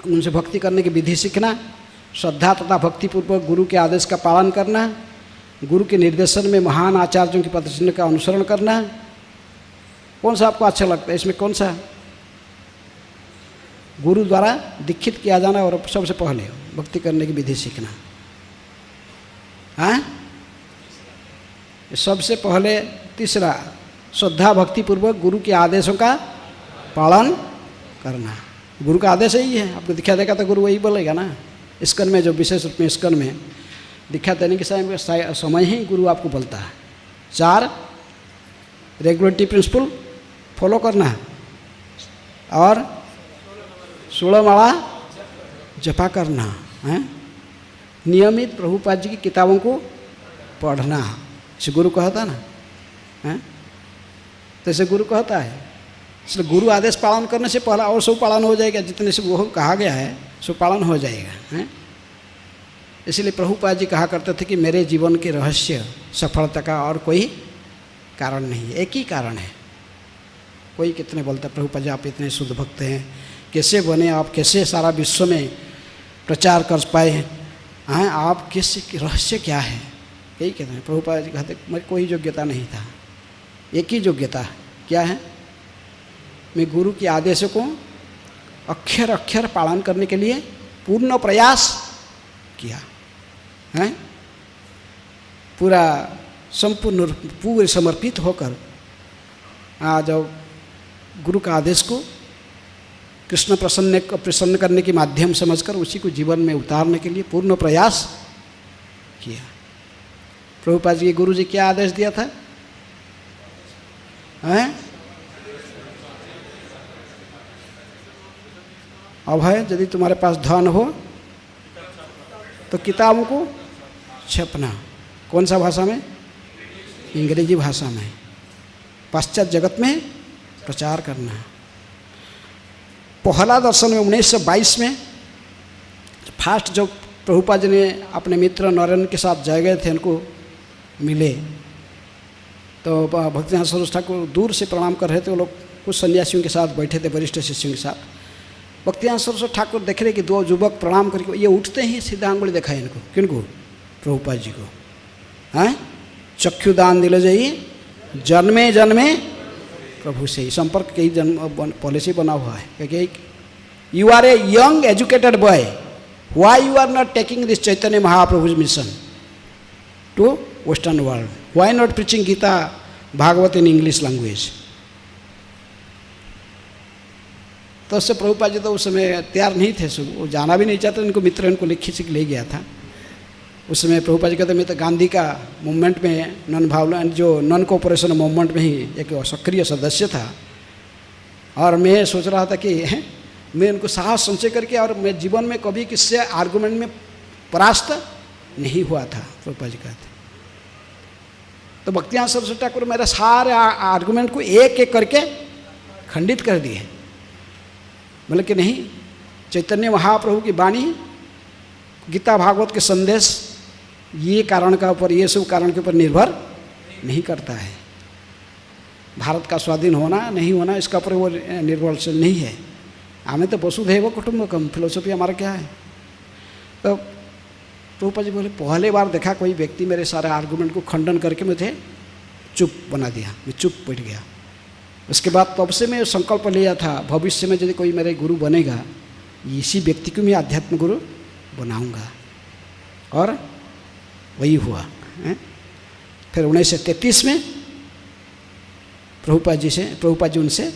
उनसे भक्ति करने की विधि सीखना, श्रद्धा तथा भक्तिपूर्वक गुरु के आदेश का पालन करना, गुरु के निर्देशन में महान आचार्यों के पदचिन्ह का अनुसरण करना, कौन सा आपको अच्छा लगता है इसमें? कौन सा? गुरु द्वारा दीक्षित किया जाना और सबसे पहले भक्ति करने की विधि सीखना। हाँ, सबसे पहले तीसरा श्रद्धा भक्तिपूर्वक गुरु के आदेशों का पालन करना। गुरु का आदेश यही है, आपको दीक्षा देगा तो गुरु वही बोलेगा ना। इस्कन में जो विशेष रूप में इस्कन में दीक्षा देने के समय ही गुरु आपको बोलता है 4 रेगुलेटरी प्रिंसिपल फॉलो करना और 16 माला जपा करना है, नियमित प्रभुपाद जी की किताबों को पढ़ना, इसे गुरु कहता ना है। तो इसे गुरु कहता है। इसलिए गुरु आदेश पालन करने से पहला और सब पालन हो जाएगा, जितने से वो कहा गया है सो पालन हो जाएगा है। इसलिए प्रभुपाद जी कहा करते थे कि मेरे जीवन के रहस्य सफलता का और कोई कारण नहीं है, एक ही कारण है। कोई कितने बोलता प्रभुपाद जी आप इतने शुद्ध भक्त हैं, कैसे बने आप, कैसे सारा विश्व में प्रचार कर पाए हैं, आप किस रहस्य क्या है? यही कहते हैं प्रभुपाद जी। कहते मेरी कोई योग्यता नहीं था, एक ही योग्यता क्या है, मैं गुरु के आदेशों को अक्षर अक्षर पालन करने के लिए पूर्ण प्रयास किया है, पूरा संपूर्ण पूरे समर्पित होकर आज गुरु का आदेश को कृष्ण प्रसन्न करने के माध्यम समझकर उसी को जीवन में उतारने के लिए पूर्ण प्रयास किया। प्रभुपाद जी गुरु जी क्या आदेश दिया था? हैं? अब है, यदि तुम्हारे पास धन हो तो किताबों को छपना। कौन सा भाषा में? अंग्रेजी भाषा में। पाश्चात्य जगत में प्रचार करना। पहला दर्शन में 1922 में फास्ट जो प्रभुपाद जी ने अपने मित्र नरेंद्र के साथ जय गए थे, उनको मिले तो भक्तिनाथ सरोज ठाकुर दूर से प्रणाम कर रहे थे। वो लोग कुछ सन्यासियों के साथ बैठे थे, वरिष्ठ शिष्यों के साथ। भक्तिनाथ सरोज ठाकुर देख रहे कि दो युवक प्रणाम करके ये उठते ही सीधा आंगुली दिखाए इनको। किनको? प्रभुपाद जी को। हैं? चक्षुदान दिले जाइए, जन्मे जन्मे प्रभु से ही संपर्क कई जन्म पॉलिसी बना हुआ है। क्योंकि you are a young educated boy, why you are not taking this Chaitanya महाप्रभुज mission to western world? Why not preaching Gita Bhagavat in English language? तो उससे प्रभुपाद जी तो उस समय तैयार नहीं थे, वो जाना भी नहीं चाहते। उनको मित्र उनको लिखी से ले गया था। उस समय प्रभुपाद जी कहते मैं तो गांधी का मूवमेंट में नन भावना जो नन कोऑपरेशन मूवमेंट में ही एक सक्रिय सदस्य था, और मैं सोच रहा था कि मैं उनको साहस संचय करके, और मैं जीवन में कभी किससे आर्गुमेंट में परास्त नहीं हुआ था। प्रभुपाद जी कहते तो भक्तिनाथ सरस्वती ठाकुर मेरे सारे आर्गुमेंट को एक एक करके खंडित कर दिए। मतलब कि नहीं, चैतन्य महाप्रभु की वाणी, गीता भागवत के संदेश ये कारण का ऊपर, ये सब कारण के ऊपर निर्भर नहीं करता है। भारत का स्वाधीन होना नहीं होना इसका ऊपर वो निर्भरशील नहीं है। हमें तो वसुधैव कुटुंबकम फिलोसफी हमारा क्या है। तो प्रभुपाद जी बोले पहले बार देखा कोई व्यक्ति मेरे सारे आर्गुमेंट को खंडन करके मुझे चुप बना दिया। मैं चुप बैठ गया। उसके बाद तब से मैं संकल्प लिया था, भविष्य में यदि कोई मेरे गुरु बनेगा, इसी व्यक्ति को मैं आध्यात्म गुरु बनाऊंगा। और वही हुआ है। फिर 1933 में प्रभुपाद जी उनसे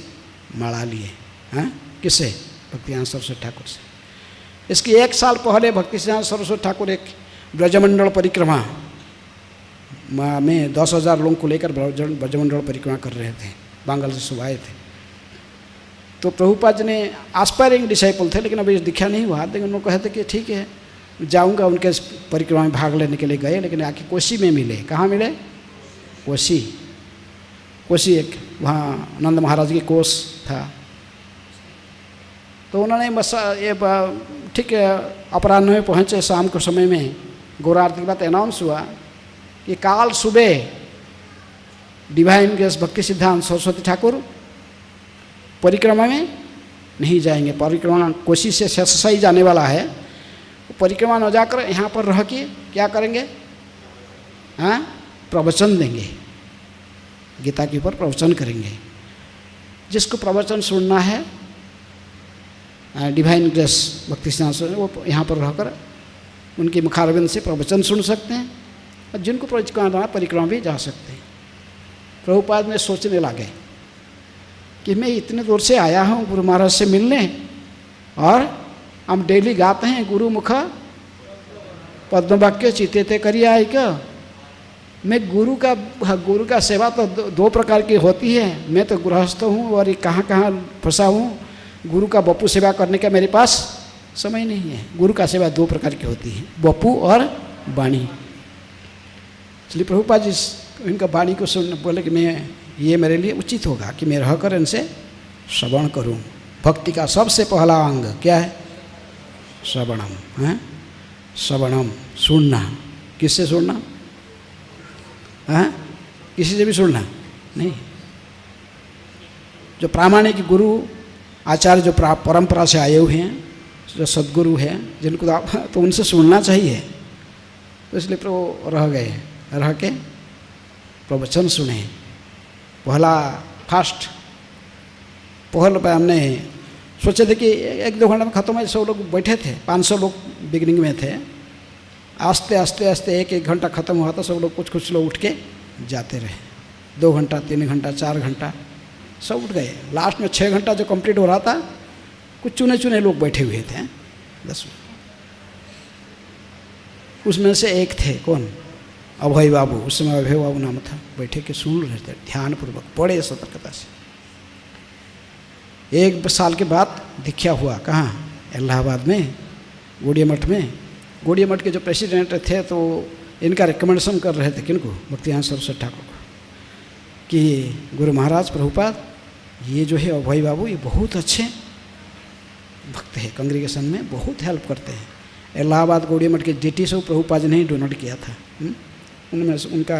मड़ा लिए। हैं? किससे? भक्तिनाथ सरस्वती ठाकुर से। इसके एक साल पहले भक्तिनाथ सरस्वती ठाकुर एक ब्रजमंडल परिक्रमा में 10,000 लोगों को लेकर ब्रजमंडल परिक्रमा कर रहे थे। बांगल से सुबह आए थे। तो प्रभुपाद जी ने आस्पायरिंग डिसाइपल थे, लेकिन अभी दीक्षा नहीं हुआ। लेकिन उन्होंने कहा था कि ठीक है जाऊंगा, उनके परिक्रमा में भाग लेने के लिए गए। लेकिन आके कोसी में मिले। कहाँ मिले? कोसी एक वहाँ नंद महाराज की कोस था। तो उन्होंने ये ठीक है अपराह्न में पहुँचे। शाम के समय में गौर आरती के बाद अनाउंस हुआ कि काल सुबह डिवाइन ग्रेस भक्ति सिद्धांत सरस्वती ठाकुर परिक्रमा में नहीं जाएंगे। परिक्रमा कोसी से शेषशाही जाने वाला है। परिक्रमा न जाकर यहाँ पर रह के क्या करेंगे? हाँ, प्रवचन देंगे, गीता के ऊपर प्रवचन करेंगे। जिसको प्रवचन सुनना है डिवाइन ग्रेस भक्ति सिद्धांत वो यहाँ पर रहकर उनके मुखारविंद से प्रवचन सुन सकते हैं, और जिनको परिक्रमा भी जा सकते हैं। प्रभुपाद में सोचने लगे कि मैं इतने दूर से आया हूँ गुरु महाराज से मिलने, और हम डेली गाते हैं गुरु मुख पद्म वाक्य चिते ते करिए आई क्या। मैं गुरु का सेवा तो दो प्रकार की होती है। मैं तो गृहस्थ हूँ और कहाँ फंसा हूँ। गुरु का बपू सेवा करने का मेरे पास समय नहीं है। गुरु का सेवा दो प्रकार की होती है, बपू और वाणी। इसलिए प्रभुपाद जी इनका वाणी को सुन बोले कि मैं ये मेरे लिए उचित होगा कि मैं रहकर इनसे श्रवण करूं। भक्ति का सबसे पहला अंग क्या है? श्रवणम है। श्रवणम सुनना। किससे सुनना? है किसी से भी सुनना नहीं। जो प्रामाणिक गुरु आचार्य जो परंपरा से आए हुए हैं, जो सद्गुरु हैं, जिनको तो उनसे सुनना चाहिए। तो इसलिए प्रभु रह के प्रवचन सुने। पहल पर हमने सोचे थे कि 1-2 घंटे में ख़त्म है। 100 लोग बैठे थे, 500 लोग बिगनिंग में थे। आस्ते आस्ते 1-1 घंटा ख़त्म हुआ था। सब लोग कुछ लोग उठ के जाते रहे। 2 घंटा, 3 घंटा, 4 घंटा सब उठ गए। लास्ट में 6 घंटा जो कंप्लीट हो रहा था, कुछ चुने लोग बैठे हुए थे 10। उसमें से एक थे कौन? अभय बाबू, उस समय अभय बाबू नाम था, बैठे के सुन रहे थे ध्यानपूर्वक बड़े सतर्कता से। 1 साल के बाद दीक्षा हुआ, कहाँ? इलाहाबाद में गौड़िया मठ में। गौड़िया मठ के जो प्रेसिडेंट थे तो इनका रिकमेंडेशन कर रहे थे, किनको? भक्तिवेदांत सरस्वती ठाकुर को, कि गुरु महाराज प्रभुपाद ये जो है अभय बाबू ये बहुत अच्छे भक्त है, कांग्रेगेशन में बहुत हेल्प करते हैं। इलाहाबाद गौड़िया मठ के DT से प्रभुपाद ने ही डोनेट किया था। उनमें उनका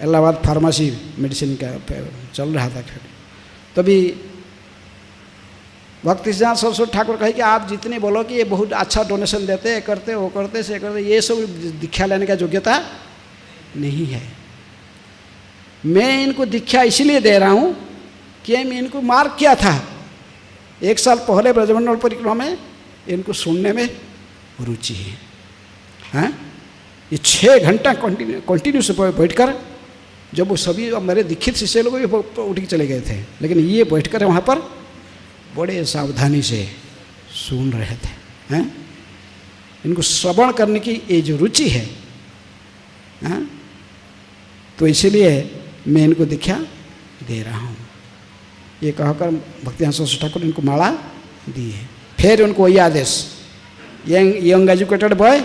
इलाहाबाद फार्मेसी मेडिसिन का चल रहा था। तभी भक्तिवेदांत सरस्वती ठाकुर कहे कि आप जितने बोलो कि ये बहुत अच्छा डोनेशन देते हैं, करते वो करते से करते, ये सब दीक्षा लेने का योग्यता नहीं है। मैं इनको दीक्षा इसलिए दे रहा हूँ कि मैं इनको मार्क किया था 1 साल पहले ब्रजमंडल परिक्रमा में, इनको सुनने में रुचि है। हाँ, ये 6 घंटा कंटिन्यूस बैठकर, जब वो सभी मेरे दीक्षित शिष्य लोग भी उठ के चले गए थे, लेकिन ये बैठकर वहाँ पर बड़े सावधानी से सुन रहे थे। हैं, इनको श्रवण करने की ये जो रुचि है, हैं? तो इसीलिए मैं इनको दीक्षा दे रहा हूँ। ये कहकर भक्तिवेदांत सरस्वती ठाकुर इनको माला दी है। फिर उनको वही आदेश, young educated boy,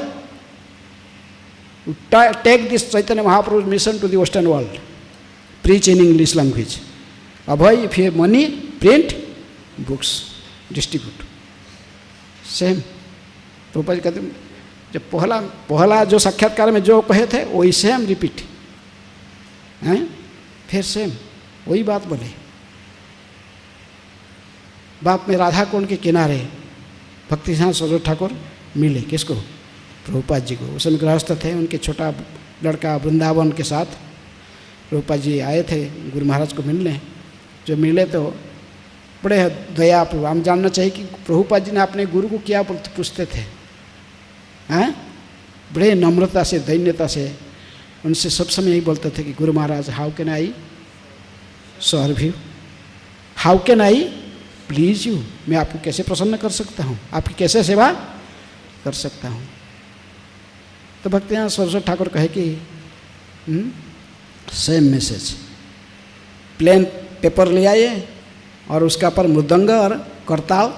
take this Chaitanya Mahaprabhu mission to the western world, preach in English language. Abhay if you money print books distribute. Same Prabhupada ji कहते जब पहला जो साक्षात्कार में जो कहे थे वही सेम रिपीट हैं, फिर सेम वही बात बोले। बाप में राधा कुंड के किनारे भक्तिवेदांत सरस्वती ठाकुर मिले, किसको? प्रभुपाद जी को। उस समय गृहस्थ थे, उनके छोटा लड़का वृंदावन के साथ प्रभुपाद जी आए थे गुरु महाराज को मिलने। जो मिले तो बड़े दया, हम जानना चाहिए कि प्रभुपाद जी ने अपने गुरु को क्या पूछते थे। हैं, बड़े नम्रता से, दैन्यता से उनसे सब समय यही बोलते थे कि Guru Maharaj how can I serve you, how can I please you, मैं आपको कैसे प्रसन्न कर सकता हूँ, आपकी कैसे सेवा कर सकता हूँ। तो भक्तिवेदांत सरस्वती ठाकुर कहे कि सेम मैसेज, प्लेन पेपर ले आइए और उसका पर मृदंग और करताल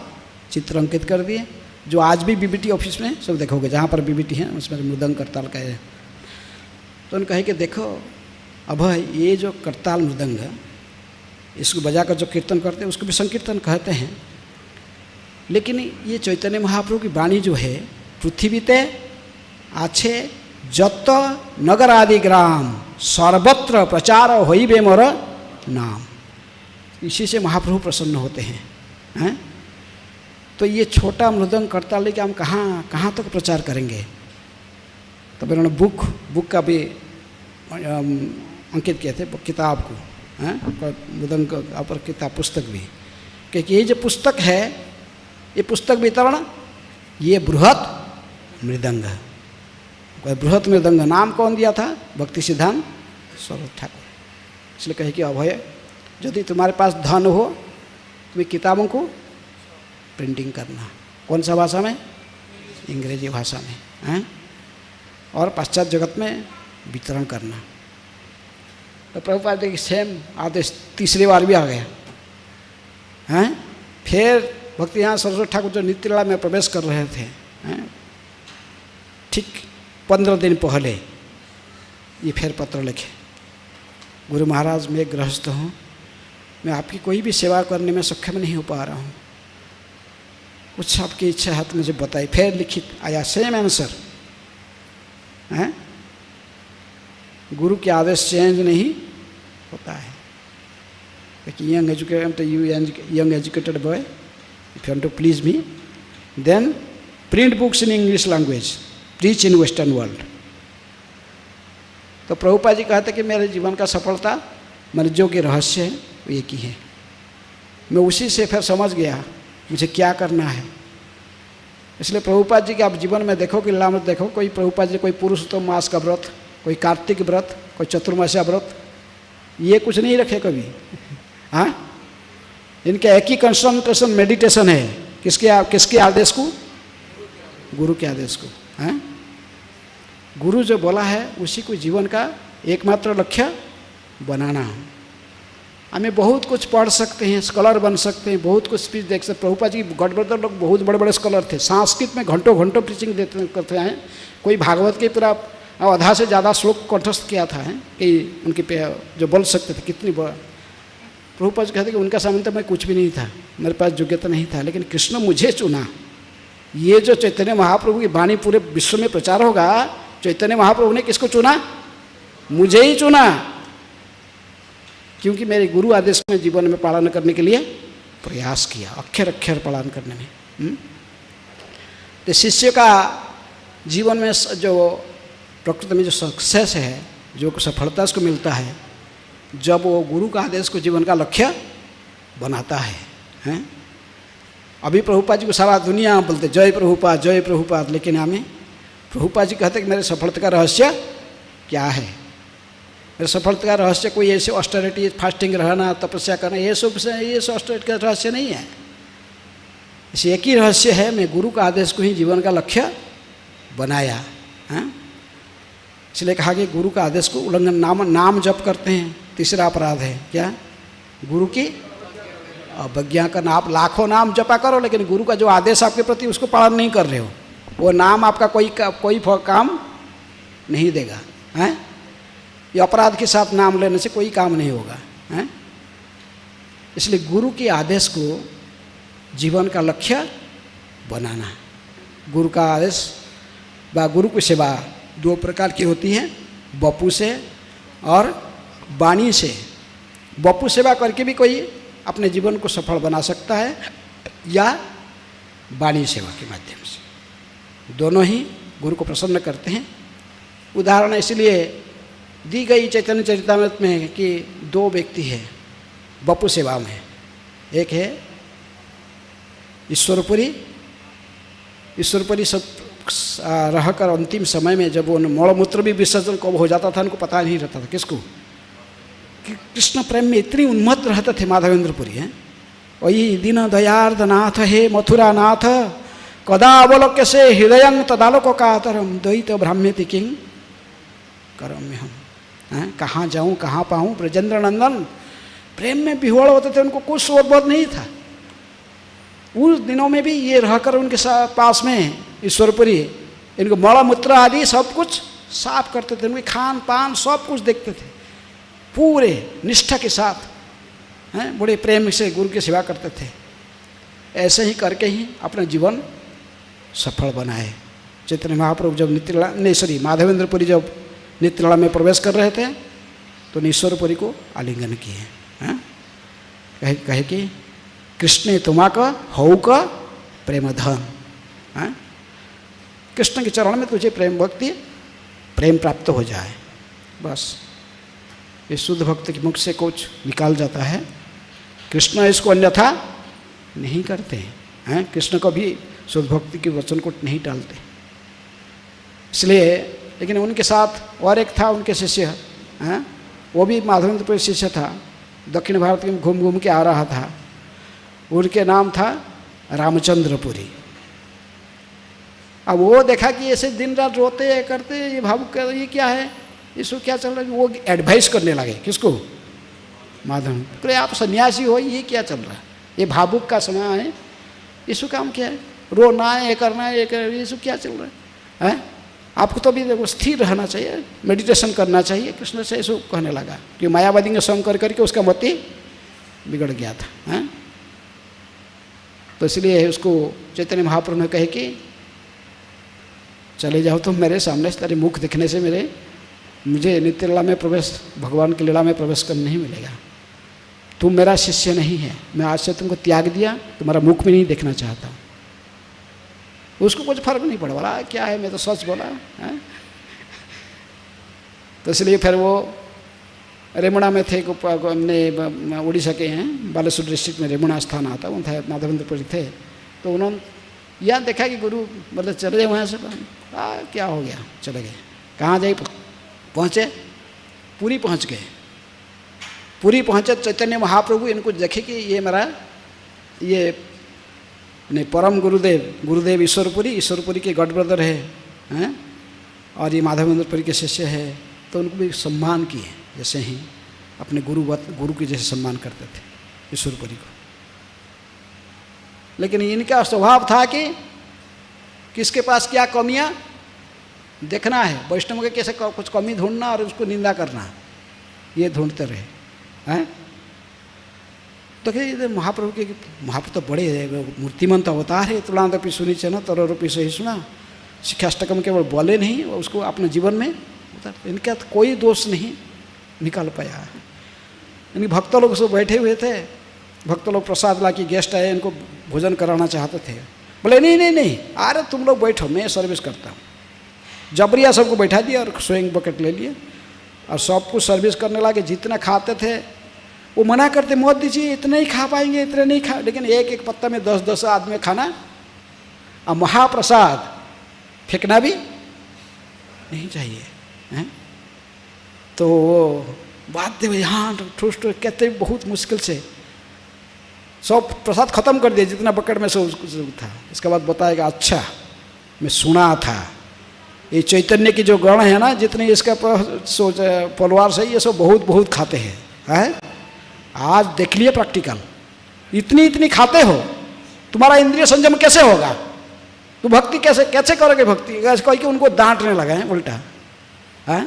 चित्र अंकित कर दिए, जो आज भी BBT ऑफिस में सब देखोगे, जहाँ पर BBT है उसमें मृदंग करताल का है। तो उन्होंने कहे कि देखो अभय, ये जो करताल मृदंग है, इसको बजाकर जो कीर्तन करते हैं उसको भी संकीर्तन कहते हैं, लेकिन ये चैतन्य महाप्रभु की वाणी जो है, पृथ्वीते आछे जत नगर आदि ग्राम सर्वत्र प्रचार होइबे मोर नाम, इसी से महाप्रभु प्रसन्न होते हैं। तो ये छोटा मृदंग करताल लेके हम कहाँ तक प्रचार करेंगे? तो उन्होंने बुक का भी अंकित किए थे, किताब को, मृदंग का ऊपर किताब, पुस्तक भी, क्योंकि ये जो पुस्तक है, ये पुस्तक वितरण, ये बृहत मृदंग। बृहत मृदंग नाम कौन दिया था? भक्ति सिद्धांत सरस्वती ठाकुर। इसलिए कहे कि अभय, यदि तुम्हारे पास धन हो, तुम्हें किताबों को प्रिंटिंग करना, कौन सा भाषा में? अंग्रेजी भाषा में, हैं, और पाश्चात्य जगत में वितरण करना। तो प्रभुपाद जी सेम आदेश 3री बार भी आ गया। हैं, फिर भक्तिवेदांत सरस्वती ठाकुर जो नित्यलीला में प्रवेश कर रहे थे, हैं, ठीक 15 दिन पहले ये फिर पत्र लिखे, गुरु महाराज मैं गृहस्थ हूँ, मैं आपकी कोई भी सेवा करने में सक्षम नहीं हो पा रहा हूँ, कुछ आपकी इच्छा है तो मुझे बताइए। फिर लिखित आया सेम आंसर, हैं, गुरु के आदेश चेंज नहीं होता है। Young educated boy, if you want to please me, then print books in English language, preach in western world. तो प्रभुपाद जी कहते कि मेरे जीवन का सफलता, मेरे जो कि रहस्य है वो एक ही है। मैं उसी से फिर समझ गया मुझे क्या करना है। इसलिए प्रभुपाद जी के आप जीवन में देखो कि लामत देखो, कोई प्रभुपाद जी कोई पुरुषोत्तम मास का व्रत, कोई कार्तिक व्रत, कोई चतुर्मास्या व्रत, ये कुछ नहीं रखे कभी। हाँ, इनके एक ही कंसंट्रेशन मेडिटेशन है, किसके आदेश को? गुरु के आदेश को। हैं, गुरु जो बोला है उसी को जीवन का एकमात्र लक्ष्य बनाना। हमें बहुत कुछ पढ़ सकते हैं, स्कॉलर बन सकते हैं, बहुत कुछ स्पीच देख सकते। प्रभुपाद जी गढ़बर्दर लोग बहुत बड़े बड़े स्कॉलर थे, संस्कृत में घंटों घंटों टीचिंग देते करते हैं। कोई भागवत के पूरा आधा से ज़्यादा श्लोक कंठस्थ किया था कि उनके पे जो बोल सकते थे। कितनी बड़ा प्रभुपाद जी कहते कि उनका सामने तो मैं कुछ भी नहीं था, मेरे पास योग्यता नहीं था, लेकिन कृष्ण मुझे चुना। ये जो चैतन्य महाप्रभु की वाणी पूरे विश्व में प्रचार होगा, चैतन्य महाप्रभु ने किसको चुना? मुझे ही चुना, क्योंकि मेरे गुरु आदेश में जीवन में पालन करने के लिए प्रयास किया, अक्षर अक्षर पालन करने में। तो शिष्य का जीवन में जो प्रकृति में जो सक्सेस है, जो सफलता उसको मिलता है जब वो गुरु का आदेश को जीवन का लक्ष्य बनाता है। अभी प्रभुपाद जी को सारा दुनिया बोलते जय प्रभुपाद जय प्रभुपाद, लेकिन हमें प्रभुपाद जी कहते कि मेरे सफलता का रहस्य क्या है? मेरे सफलता का रहस्य कोई ऐसे ऑस्टेरिटी, फास्टिंग रहना, तपस्या करना, ये सब ऑस्टेरिटी का रहस्य नहीं है। इसे एक ही रहस्य है, मैं गुरु का आदेश को ही जीवन का लक्ष्य बनाया। इसलिए कहा कि गुरु का आदेश को उल्लंघन, नाम जप करते हैं, तीसरा अपराध है क्या? गुरु की अवज्ञा करना। आप लाखों नाम जपा करो, लेकिन गुरु का जो आदेश आपके प्रति उसको पालन नहीं कर रहे हो, वो नाम आपका कोई काम नहीं देगा। हैं? ये अपराध के साथ नाम लेने से कोई काम नहीं होगा। हैं? इसलिए गुरु के आदेश को जीवन का लक्ष्य बनाना। गुरु का आदेश व गुरु की सेवा दो प्रकार की होती है, बपू से और वाणी से। बपू सेवा करके भी कोई अपने जीवन को सफल बना सकता है, या वाणी सेवा के माध्यम से। दोनों ही गुरु को प्रसन्न करते हैं। उदाहरण इसलिए दी गई चैतन्य चरितामृत में कि दो व्यक्ति हैं बपू सेवा में। एक है ईश्वरपुरी। ईश्वरपुरी सब रहकर अंतिम समय में जब वो मलमूत्र भी विसर्जन कब हो जाता था उनको पता नहीं रहता था। किसको? कृष्ण प्रेम में इतनी उन्मत्त रहते थे माधवेंद्रपुरी हैं। वही दीन दयार्द नाथ हे मथुरा नाथ, कदा अवलोक्य से हृदय तदालोक कातरम द्वैत ब्राह्म्यति किंग करम में हम। कहाँ जाऊँ कहाँ पाऊँ? ब्रजेंद्र नंदन प्रेम में विह्वल होते थे, उनको कुछ शोधबोध नहीं था। उस दिनों में भी ये रहकर उनके पास में ईश्वरपुरी इनको मलमूत्र आदि सब कुछ साफ करते थे, उनके खान पान सब कुछ देखते थे, पूरे निष्ठा के साथ हैं, बड़े प्रेम से गुरु की सेवा करते थे। ऐसे ही करके ही अपना जीवन सफल बनाए। चैतन्य महाप्रभु जब माधवेंद्रपुरी जब नित्यलीला में प्रवेश कर रहे थे तो ईश्वरपुरी को आलिंगन किए। कहे कि कृष्ण तुम्हाका हऊ का प्रेम धन। कृष्ण के चरण में तुझे प्रेम भक्ति प्रेम प्राप्त हो जाए, बस ये शुद्ध भक्त के मुख से कुछ निकाल जाता है। कृष्ण इसको अन्यथा नहीं करते हैं। कृष्ण कभी शुद्ध भक्ति के वचन को नहीं टालते। इसलिए लेकिन उनके साथ और एक था उनके शिष्य, वो भी माधवेंद्रपुरी शिष्य था, दक्षिण भारत में घूम घूम के आ रहा था। उनके नाम था रामचंद्रपुरी। अब वो देखा कि ऐसे दिन रात रोते हैं करते, ये भावुक कर, ये क्या है, इसको क्या चल रहा है? वो एडवाइस करने लगे। किसको? माधव। बोले आप सन्यासी हो, ये क्या चल रहा है? ये भावुक का समय है, इसको काम क्या है? रोना है, ये करना है, ये सब क्या चल रहा है? आपको तो भी देखो स्थिर रहना चाहिए, मेडिटेशन करना चाहिए। कृष्ण से ऐसा कहने लगा कि मायावादी के संग कर करके उसका मति बिगड़ गया था। तो इसलिए उसको चैतन्य महाप्रभु ने कहे कि चले जाओ तुम मेरे सामने से, तेरे मुख दिखने से मुझे नित्य लीला में प्रवेश, भगवान की लीला में प्रवेश करने नहीं मिलेगा। तुम मेरा शिष्य नहीं है, मैं आज से तुमको त्याग दिया, तुम्हारा मुख भी नहीं देखना चाहता हूँ। उसको कुछ फर्क नहीं पड़ा, बोला क्या है, मैं तो सच बोला है। तो इसलिए फिर वो रेमुणा में थे, हमने उड़ीसा के हैं, बालेश्वर डिस्ट्रिक्ट में रेमुणा स्थान आता, वो था माधवेंद्रपुरी थे। तो उन्होंने यहाँ देखा कि गुरु मतलब चले गए वहाँ से, क्या हो गया, चले गए। कहाँ जाए पहुँचे? पुरी पहुँच गए। पुरी पहुँचे चैतन्य महाप्रभु इनको देखे कि ये मेरा ये नहीं परम गुरुदेव ईश्वरपुरी के गॉड ब्रदर है। और ये माधवेंद्रपुरी के शिष्य है, तो उनको भी सम्मान किए जैसे ही अपने गुरु के जैसे सम्मान करते थे ईश्वरपुरी को। लेकिन इनका स्वभाव था कि किसके पास क्या कमियां देखना है, वैष्णव के कैसे कुछ कमी ढूंढना और उसको निंदा करना, ये ढूंढते रहे हैं। तो क्या महाप्रभु के, महाप्रभु तो बड़े मूर्तिमंत अवतार है, तुलांतपि सुनी न तरोरूपी से ही सुना, शिक्षाष्टकम केवल बोले नहीं, उसको अपने जीवन में उतार। इनका तो कोई दोष नहीं निकाल पाया। यानी भक्त लोग सब बैठे हुए थे, भक्त लोग प्रसाद ला के गेस्ट आए, इनको भोजन कराना चाहते थे। बोले नहीं नहीं नहीं, अरे तुम लोग बैठो, मैं सर्विस करता हूँ। जबरिया सबको बैठा दिया और स्वयं बकेट ले लिए और सब कुछ सर्विस करने लगे। जितना खाते थे वो मना करते, मत दीजिए, इतने ही खा पाएंगे, इतने नहीं खा। लेकिन एक एक पत्ता में 10-10 आदमी खाना और महाप्रसाद फेंकना भी नहीं चाहिए हैं? तो बात दे हाँ ठूस कहते बहुत मुश्किल से सब प्रसाद खत्म कर दिया जितना बकेट में से था। इसके बाद बताएगा, अच्छा मैं सुना था ये चैतन्य की जो गण है ना, जितने इसका परिवार से, ये सब बहुत बहुत खाते हैं। आज देख लिए प्रैक्टिकल, इतनी इतनी खाते हो, तुम्हारा इंद्रिय संयम कैसे होगा, तो भक्ति कैसे कैसे करोगे भक्ति, कोई कि उनको डांटने लगा है उल्टा। है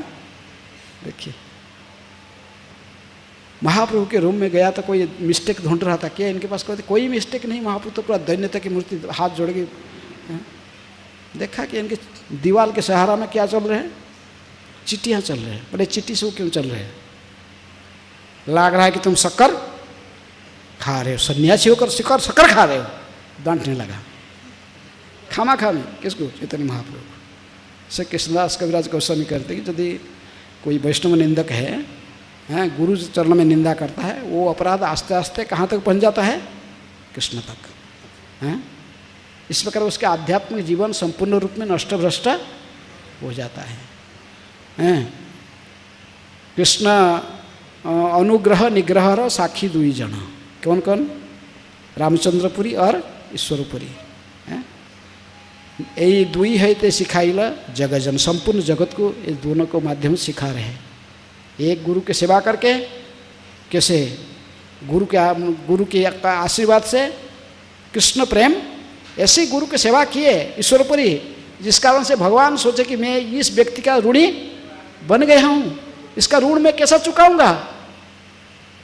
देखिए, महाप्रभु के रूम में गया तो कोई मिस्टेक ढूंढ रहा था क्या इनके पास, कोई मिस्टेक नहीं। महाप्रभु तो पूरा दैन्यता की मूर्ति हाथ जोड़ के देखा कि इनके दीवार के सहारा में क्या चल रहे हैं, चिट्ठियाँ चल रहे हैं। बोले चिट्ठी से वो क्यों चल रहे हैं, लग रहा है कि तुम शक्कर खा रहे हो, सन्यासी होकर शक्कर खा रहे हो। डांटने लगा खामा खामी किसको, चैतन्य महाप्रभु को। से कृष्णदास कविराज गोस्वामी करते कि यदि कोई वैष्णव निंदक है, गुरु चरण में निंदा करता है, वो अपराध आस्ते आस्ते कहाँ तक पहुँच जाता है, कृष्ण तक। हैं इस प्रकार उसके आध्यात्मिक जीवन संपूर्ण रूप में नष्ट भ्रष्ट हो जाता है। कृष्ण अनुग्रह निग्रह साक्षी दुई जन, कौन कौन, रामचंद्रपुरी और ईश्वरपुरी। यही दुई है ते सिखाइला जगजन, संपूर्ण जगत को इस दोनों को माध्यम सिखा रहे हैं। एक गुरु की सेवा करके कैसे गुरु के आशीर्वाद से कृष्ण प्रेम, ऐसे गुरु की सेवा किए ईश्वरपुरी, जिस कारण से भगवान सोचे कि मैं इस व्यक्ति का ऋणी बन गया हूँ, इसका ऋण मैं कैसा चुकाऊंगा,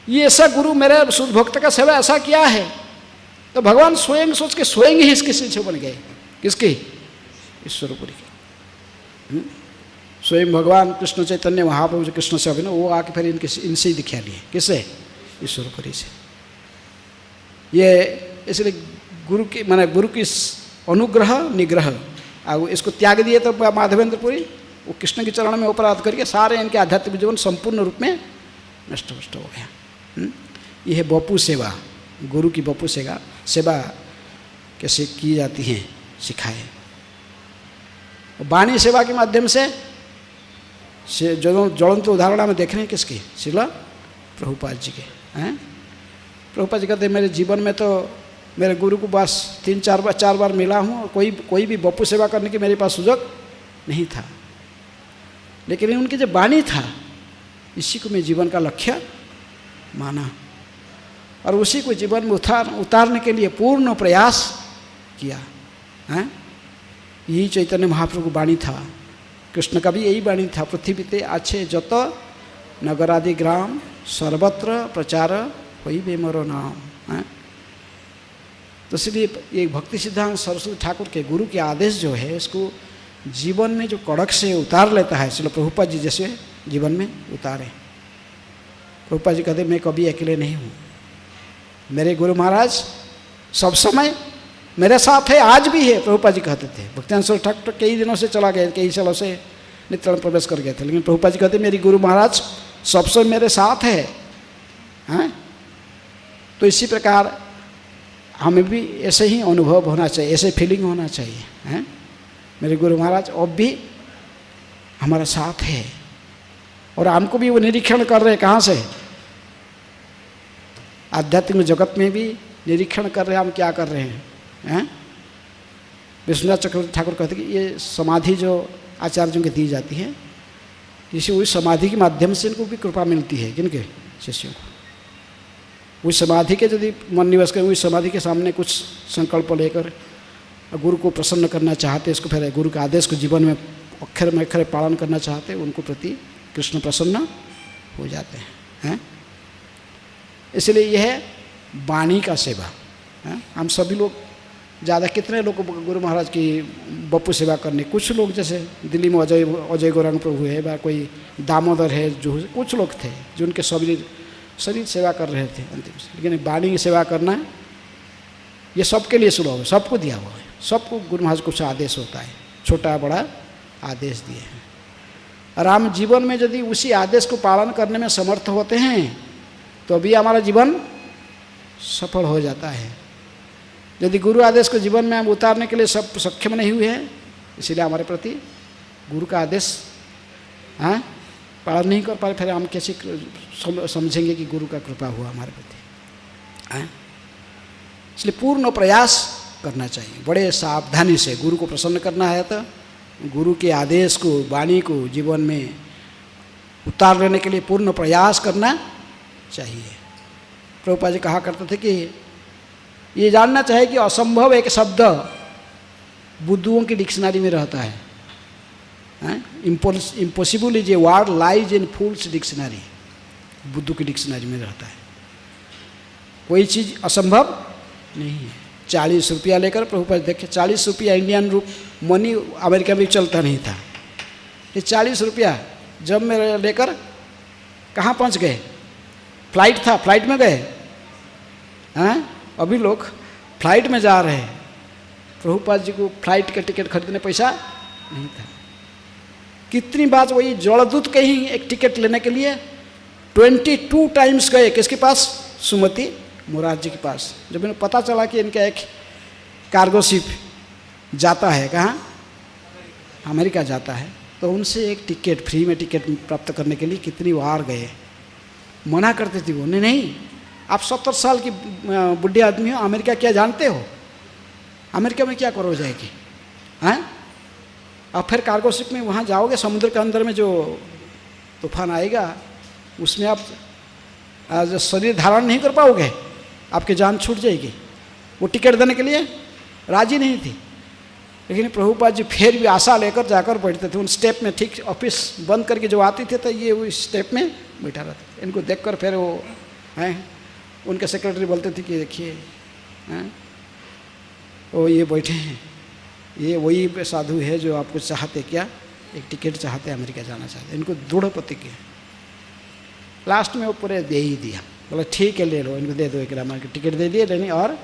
ये ऐसा गुरु मेरे शुद्ध भक्त का सेवा ऐसा किया है। तो भगवान स्वयं सोच के स्वयं ही इसके शिष्य बन गए, किसके, ईश्वरपुरी के। स्वयं भगवान कृष्ण चैतन्य महाप्रभु जो कृष्ण से अभिनव, वो आके फिर इनसे ही दिखा लिए, किससे, ईश्वरपुरी से। ये इसलिए गुरु की माने गुरु की अनुग्रह निग्रह, और इसको त्याग दिए तो माधवेंद्रपुरी वो कृष्ण के चरण में अपराध करके सारे इनके आध्यात्मिक जीवन संपूर्ण रूप में नष्ट भ्रष्ट हो गया। यह है बपू सेवा, गुरु की बपू सेवा कैसे की जाती है सिखाए। वाणी सेवा के माध्यम से जो ज्वलंत उदाहरण में देख रहे हैं किसके, श्रील प्रभुपाद जी के। प्रभुपाद जी कहते मेरे जीवन में तो मेरे गुरु को बस 3-4 बार मिला हूँ, और कोई भी बपू सेवा करने की मेरे पास सुजोग नहीं था, लेकिन उनकी जो वाणी था इसी को मैं जीवन का लक्ष्य माना और उसी को जीवन में उतारने के लिए पूर्ण प्रयास किया। यही चैतन्य महाप्रभु को वाणी था, कृष्ण का भी यही वाणी था, पृथ्वी ते अच्छे जत नगरादि ग्राम सर्वत्र प्रचार वही बे मरो नाम। तो इसलिए ये भक्ति सिद्धांत सरस्वती ठाकुर के गुरु के आदेश जो है, इसको जीवन में जो कड़क से उतार लेता है, इसलिए प्रभुपाद जी जैसे जीवन में उतारे। प्रभुपाद जी कहते मैं कभी अकेले नहीं हूँ, मेरे गुरु महाराज सब समय मेरे साथ है, आज भी है। प्रभुपाद जी कहते थे, भक्तिनाथ सरस्वती ठाकुर कई दिनों से चला गए, कई सालों से नित्यानंद प्रवेश कर गए थे, लेकिन प्रभुपाद जी कहते मेरी गुरु महाराज सब समय मेरे साथ है। तो इसी प्रकार हमें भी ऐसे ही अनुभव होना चाहिए, ऐसे फीलिंग होना चाहिए। मेरे गुरु महाराज अब भी हमारा साथ है और हमको भी वो निरीक्षण कर रहे हैं, कहाँ से, आध्यात्मिक जगत में भी निरीक्षण कर रहे हैं हम क्या कर रहे हैं। विश्वनाथ चक्रवर्ती ठाकुर कहते कि ये समाधि जो आचार्यों की दी जाती है, जिससे उस समाधि के माध्यम से इनको भी कृपा मिलती है। किनके? शिष्यों को। उस समाधि के यदि मन निवास करें, उस समाधि के सामने कुछ संकल्प लेकर गुरु को प्रसन्न करना चाहते, इसको फिर गुरु के आदेश को जीवन में अक्षर में अक्षर पालन करना चाहते, उनको प्रति कृष्ण प्रसन्न हो जाते हैं। इसलिए यह है वाणी का सेवा। हम सभी लोग ज़्यादा कितने लोग गुरु महाराज की बप्पू सेवा करने, कुछ लोग जैसे दिल्ली में अजय गौरांग प्रभु है, या कोई दामोदर है, जो कुछ लोग थे जो उनके शरीर सेवा कर रहे थे अंतिम से। लेकिन वाणी की सेवा करना ये सबके लिए सुलभ है, सबको दिया हुआ है, सबको गुरु महाराज कुछ आदेश होता है, छोटा बड़ा आदेश दिए हैं। और हम जीवन में यदि उसी आदेश को पालन करने में समर्थ होते हैं तो अभी हमारा जीवन सफल हो जाता है। यदि गुरु आदेश को जीवन में हम उतारने के लिए सब सक्षम नहीं हुए हैं, इसीलिए हमारे प्रति गुरु का आदेश पालन नहीं कर पाए, फिर हम कैसे समझेंगे कि गुरु का कृपा हुआ हमारे प्रति। इसलिए पूर्ण प्रयास करना चाहिए, बड़े सावधानी से। गुरु को प्रसन्न करना है तो गुरु के आदेश को, वाणी को जीवन में उतार लेने के लिए पूर्ण प्रयास करना चाहिए। प्रभुपाद जी कहा करते थे कि ये जानना चाहिए कि असंभव एक शब्द बुद्धुओं की डिक्शनरी में रहता है। Impossible is a word lies in fools dictionary, बुद्धू की डिक्शनरी में रहता है। कोई चीज़ असंभव नहीं है। 40 रुपया लेकर प्रभुपाद देखे, 40 रुपया इंडियन मनी अमेरिका में चलता नहीं था। ये 40 रुपया जब मेरे लेकर कहाँ पहुँच गए? फ्लाइट था, फ्लाइट में गए। अभी लोग फ्लाइट में जा रहे हैं, प्रभुपाद जी को फ्लाइट का टिकट खरीदने पैसा नहीं था। कितनी बात वही जड़दूत के ही एक टिकट लेने के लिए 22 टाइम्स गए। किसके पास? सुमति मुराद जी के पास। जब इन्हें पता चला कि इनका एक कार्गो शिप जाता है, कहाँ? अमेरिका जाता है, तो उनसे एक टिकट फ्री में टिकट प्राप्त करने के लिए कितनी बार गए। मना करते थे वो, नहीं आप 70 साल की बुढ़े आदमी हो, अमेरिका क्या जानते हो? अमेरिका में क्या करो जाएगी? अब फिर कार्गो शिप में वहाँ जाओगे, समुद्र के अंदर में जो तूफान आएगा उसमें आप शरीर धारण नहीं कर पाओगे, आपकी जान छूट जाएगी। वो टिकट देने के लिए राजी नहीं थी। लेकिन प्रभुपाद जी फिर भी आशा लेकर जाकर बैठते थे उन स्टेप में। ठीक ऑफिस बंद करके जो आते थे तो ये उस स्टेप में बैठा रहता था। इनको देखकर फिर वो उनके सेक्रेटरी बोलते थे कि देखिए वो ये बैठे हैं, ये वही साधु है जो आपको चाहते क्या, एक टिकट चाहते, अमेरिका जाना चाहते। इनको दृढ़ प्रतिज्ञा। लास्ट में वो पूरे दे ही दिया, बोला ठीक है ले लो, इनको दे दो एक रामा की टिकट दे दिए लेने, और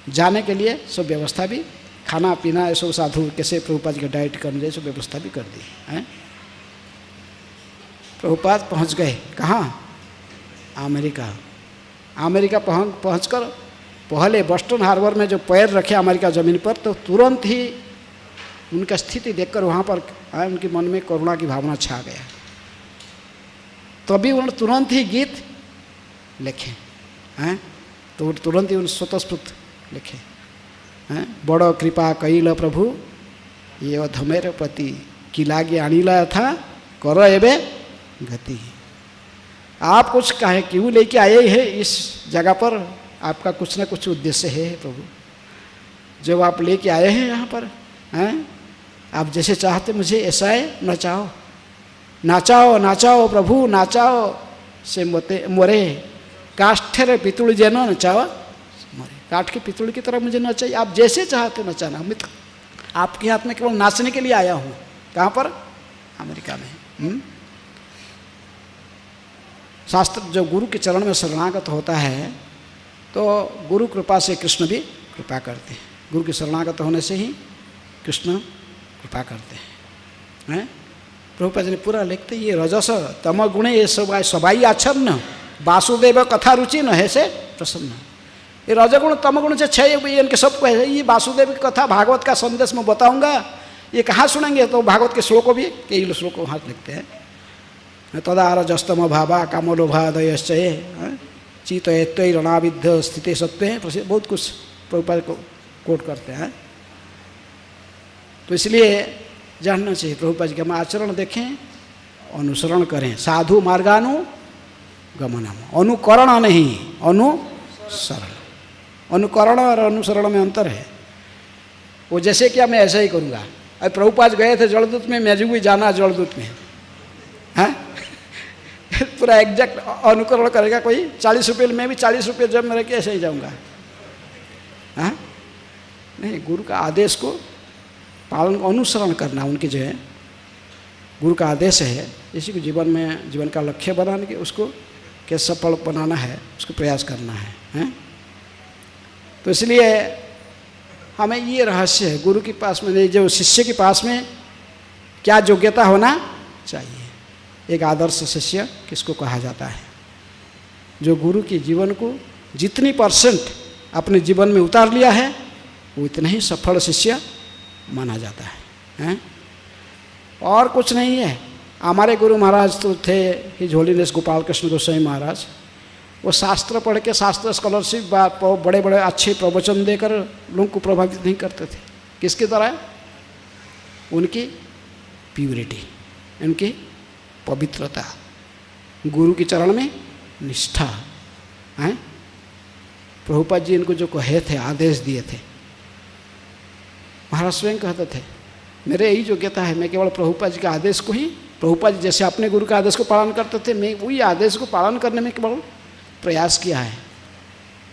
जाने के लिए सब व्यवस्था भी, खाना पीना ये सब साधु कैसे प्रभुपाद का डाइट करने सब व्यवस्था भी कर दी है। प्रभुपाद पहुंच गए कहाँ? अमेरिका। अमेरिका पहुंचकर पहले बोस्टन हार्बर में जो पैर रखे अमेरिका ज़मीन पर, तो तुरंत ही उनका स्थिति देखकर वहाँ पर उनके मन में करुणा की भावना छा गया। तभी उन्होंने तुरंत ही गीत लिखे हैं, तो तुरंत ही उन्होंने स्वतःस्फूर्त लिखे हैं। बड़ कृपा कैल प्रभु ये अधमेर पति कि लागे आनीला था कर एबे गति। आप कुछ कहे क्यों लेके आए हैं इस जगह पर? आपका कुछ ना कुछ उद्देश्य है प्रभु, जब आप लेके आए हैं यहाँ पर हैं। आप जैसे चाहते मुझे ऐसा है नचाओ, नाचाओ नाचाओ प्रभु नाचाओ से मोरे काष्ठेर पितुल जेन नचाओ मोरे। काठ के पितुल की तरह मुझे नचाइए, आप जैसे चाहते नचाना। मैं तो आपके हाथ में केवल नाचने के लिए आया हूँ। कहाँ पर? अमेरिका में। शास्त्र जो गुरु के चरण में शरणागत होता है तो गुरु कृपा से कृष्ण भी कृपा करते हैं। गुरु के शरणागत होने से ही कृष्ण कृपा करते हैं। प्रभुपाद जी ने पूरा लिखते ये रजस तम गुणे ये सबाई आच्छन्न वासुदेव कथा रुचि न है से प्रसन्न। ये रजगुण तम गुण से छः इनके सबको है। ये वासुदेव की कथा भागवत का संदेश में बताऊंगा, ये कहाँ सुनेंगे? तो भागवत के श्लोकों भी कई श्लोकों हाथ लिखते हैं। तदा रजस्तम भावा कामलोभादयश्चये चित रणाविद्ध स्थिति सत्व है, बहुत कुछ प्रभुपाद को कोट करते हैं। तो इसलिए जानना चाहिए प्रभुपाद जी का हम आचरण देखें, अनुसरण करें। साधु मार्गानुगमनम, अनुकरण नहीं, अनुसरण। अनुकरण और अनुसरण में अंतर है। वो जैसे क्या मैं ऐसा ही करूँगा। अब प्रभुपाद गए थे जलदूत में, मैं भी जाना जलदूत में, हाँ पूरा एग्जैक्ट अनुकरण करेगा कोई? 40 रुपये में भी 40 रुपये जब मेरे के ऐसे ही जाऊँगा, हाँ नहीं। गुरु का आदेश को पालन, अनुसरण करना, उनके जो है गुरु का आदेश है, इसी को जीवन में, जीवन का लक्ष्य बनाने के, उसको कैसे सफल बनाना है, उसको प्रयास करना है, हैं? तो इसलिए हमें ये रहस्य है गुरु के पास में, जो शिष्य के पास में क्या योग्यता होना चाहिए। एक आदर्श शिष्य किसको कहा जाता है? जो गुरु के जीवन को जितनी % अपने जीवन में उतार लिया है, वो इतना ही सफल शिष्य माना जाता है, हैं? और कुछ नहीं है। हमारे गुरु महाराज तो थे हिज होलीनेस गोपाल कृष्ण गोस्वामी महाराज। वो शास्त्र पढ़ के, शास्त्र स्कॉलरशिप, बड़े बड़े अच्छे प्रवचन देकर लोगों को प्रभावित नहीं करते थे। किसकी तरह? उनकी प्यूरिटी, उनकी पवित्रता, गुरु के चरण में निष्ठा, हैं? प्रभुपाद जी इनको जो कहे थे, आदेश दिए थे, महाराज स्वयं कहते थे मेरे यही योग्यता है, मैं केवल प्रभुपाद जी के आदेश को ही, प्रभुपाद जी जैसे अपने गुरु के आदेश को पालन करते थे, मैं वही आदेश को पालन करने में केवल प्रयास किया है।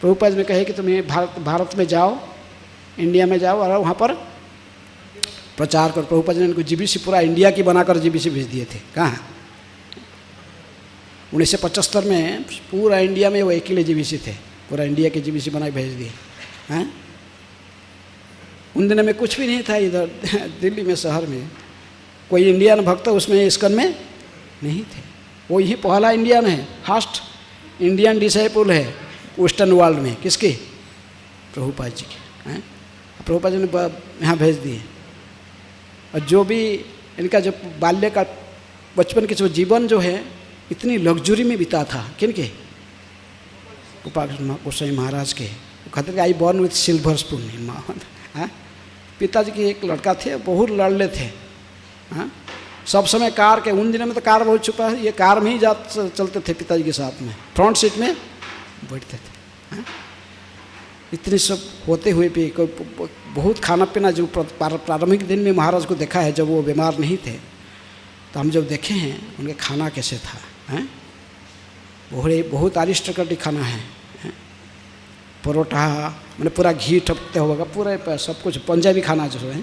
प्रभुपाद जी ने कहे कि तुम्हें भारत में जाओ, इंडिया में जाओ और वहाँ पर प्रचार करो। प्रभुपाद जी ने इनको GBC पूरा इंडिया की बनाकर GBC भेज दिए थे। कहाँ? 1975 में पूरा इंडिया में वो अकेले GBC थे, पूरा इंडिया के GBC बना भेज दिए, हैं? उन दिनों में कुछ भी नहीं था इधर दिल्ली में, शहर में कोई इंडियन भक्त उसमें इस्कॉन में नहीं थे। वो यही पहला इंडियन है, फर्स्ट इंडियन डिसाइपल है वेस्टर्न वर्ल्ड में। किसके? प्रभुपाद जी के, हैं? प्रभुपाद जी ने यहाँ भेज दिए। और जो भी इनका जो बाल्य का, बचपन के जो जीवन जो है इतनी लग्जरी में बीता था, किनके? गोपाल गोस्वामी महाराज के। कहते थे I born with silver spoon in mouth. पिताजी के एक लड़का थे, बहुत लड़ले थे, हाँ? सब समय कार के, उन दिनों में तो कार बहुत छुपा है, ये कार में ही चलते थे पिताजी के साथ में, फ्रंट सीट में बैठते थे, हाँ? इतने सब होते हुए भी कोई बहुत खाना पीना, जो प्रारंभिक दिन में महाराज को देखा है जब वो बीमार नहीं थे, तो हम जब देखे हैं उनके खाना कैसे था, हैं? बहुत अरिस्टोक्रेटिक खाना है, परोठा मैंने पूरा घी टपकते होगा, पूरा सब कुछ पंजाबी खाना जो है,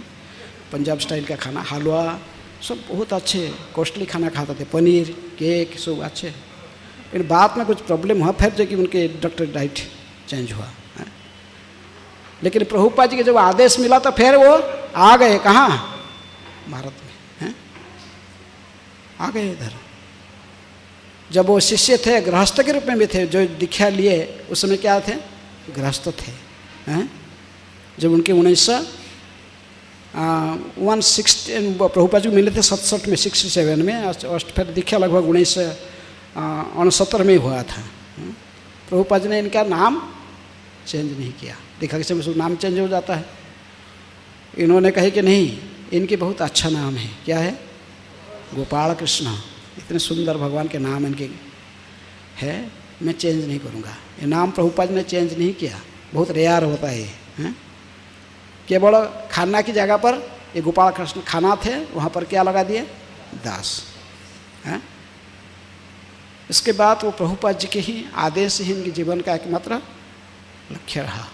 पंजाब स्टाइल का खाना, हलवा सब बहुत अच्छे कॉस्टली खाना खाते थे, पनीर, केक सब अच्छे। लेकिन बाद में कुछ प्रॉब्लम हुआ, फिर जो कि उनके डॉक्टर डाइट चेंज हुआ, है? लेकिन प्रभुपाद जी के जब आदेश मिला तो फिर वो आ गए कहाँ? भारत में, हैं? आ गए इधर। जब वो शिष्य थे, गृहस्थ के रूप में भी थे, जो दीक्षा लिए उस समय क्या थे? गृहस्थ थे, हैं? जब उनके 1916 प्रभुपाद जी मिले थे 67 में, 67 में, और फिर दीक्षा लगभग 1969 में हुआ था। प्रभुपाद जी ने इनका नाम चेंज नहीं किया। दीक्षा के समय नाम चेंज हो जाता है। इन्होंने कहे कि नहीं, इनके बहुत अच्छा नाम है, क्या है? गोपाल कृष्ण। इतने सुंदर भगवान के नाम इनके है, मैं चेंज नहीं करूँगा। ये नाम प्रभुपाद जी ने चेंज नहीं किया, बहुत रेयर होता है ये, हैं? केवल खाना की जगह पर ये गोपाल कृष्ण खाना थे, वहाँ पर क्या लगा दिए? दास, हैं? इसके बाद वो प्रभुपाद जी के ही आदेश ही इनके जीवन का एकमात्र लक्ष्य रहा।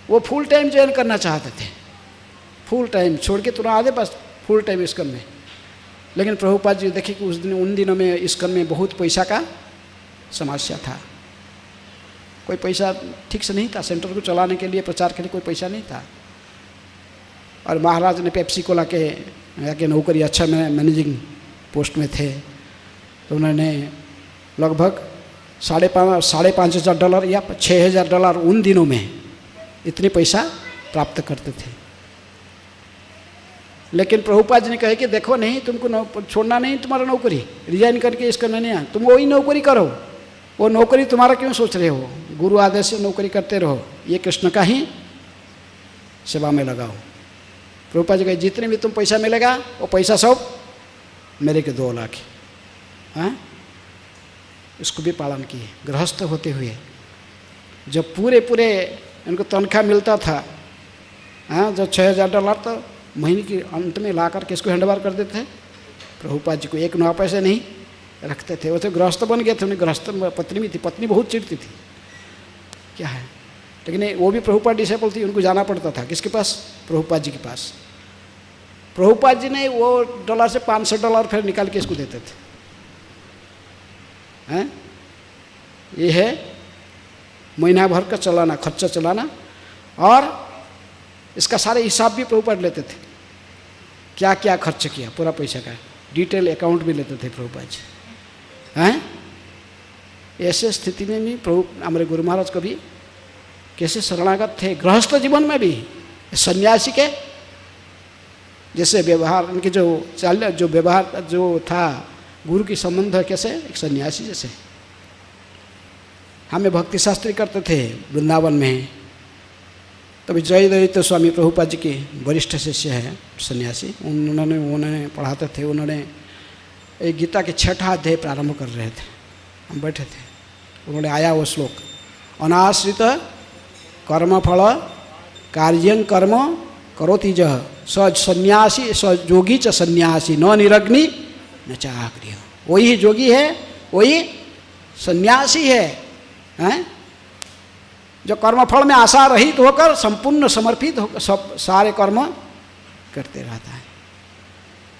वो फुल टाइम ज्वाइन करना चाहते थे, फुल टाइम छोड़ के तुरंत आधे बस फुल टाइम इस्कॉन में। लेकिन प्रभुपाद जी देखे कि उन दिनों में इस्कॉन में बहुत पैसा का समस्या था, कोई पैसा ठीक से नहीं था, सेंटर को चलाने के लिए, प्रचार के लिए कोई पैसा नहीं था। और महाराज ने पेप्सी को लाके नौकरी, अच्छा मैनेजिंग पोस्ट में थे, तो उन्होंने लगभग $5,500 या $6,000 उन दिनों में इतने पैसा प्राप्त करते थे। लेकिन प्रभुपाद जी ने कहे कि देखो नहीं, तुमको छोड़ना नहीं, तुम्हारा नौकरी रिजाइन करके इसका नहीं है, तुम वही नौकरी करो, वो नौकरी तुम्हारा क्यों सोच रहे हो? गुरु आदेश से नौकरी करते रहो, ये कृष्ण का ही सेवा में लगाओ। प्रभुपाद जी कहे जितने भी तुम पैसा मिलेगा वो पैसा सब मेरे के 2 लाख हैं। इसको भी पालन किए गृहस्थ होते हुए। जब पूरे इनको तनख्वाह मिलता था, हाँ, जब $6000 तो महीने के अंत में ला करके इसको हैंडओवर कर देते थे प्रभुपाद जी को। 1 नया पैसे नहीं रखते थे। वो तो गृहस्थ बन गए थे, उन्हें गृहस्थ पत्नी भी थी, पत्नी बहुत चिढ़ती थी क्या है, लेकिन वो भी प्रभुपाद डिसेबल थी, उनको जाना पड़ता था किसके पास, प्रभुपाद जी के पास। प्रभुपाद जी ने वो डॉलर से $500 फिर निकाल के इसको देते थे। हैं, ये है महीना भर का चलाना, खर्चा चलाना, और इसका सारे हिसाब भी प्रभुपाद लेते थे, क्या क्या खर्च किया पूरा पैसा का डिटेल अकाउंट भी लेते थे प्रभुपाद जी। हैं, ऐसे स्थिति में भी प्रभु हमारे गुरु महाराज कभी कैसे शरणागत थे, गृहस्थ जीवन में भी सन्यासी के जैसे व्यवहार, उनके जो व्यवहार जो था गुरु की संबंध कैसे एक सन्यासी जैसे। हमें भक्ति शास्त्री करते थे वृंदावन में, तभी जयदत्त स्वामी प्रभुपाद जी के वरिष्ठ शिष्य है सन्यासी, उन्होंने पढ़ाते थे। उन्होंने एक गीता के 6ठा अध्याय प्रारंभ कर रहे थे, हम बैठे थे, उन्होंने आया वो श्लोक, अनाश्रित कर्मफल कार्यं कर्म करोति जह स सन्यासी स जोगी च सन्यासी न निरग्नि न चागृह। वही जोगी है, वही सन्यासी है, हैं? जो कर्मफल में आशा रहित होकर संपूर्ण समर्पित होकर सब सारे कर्म करते रहता है।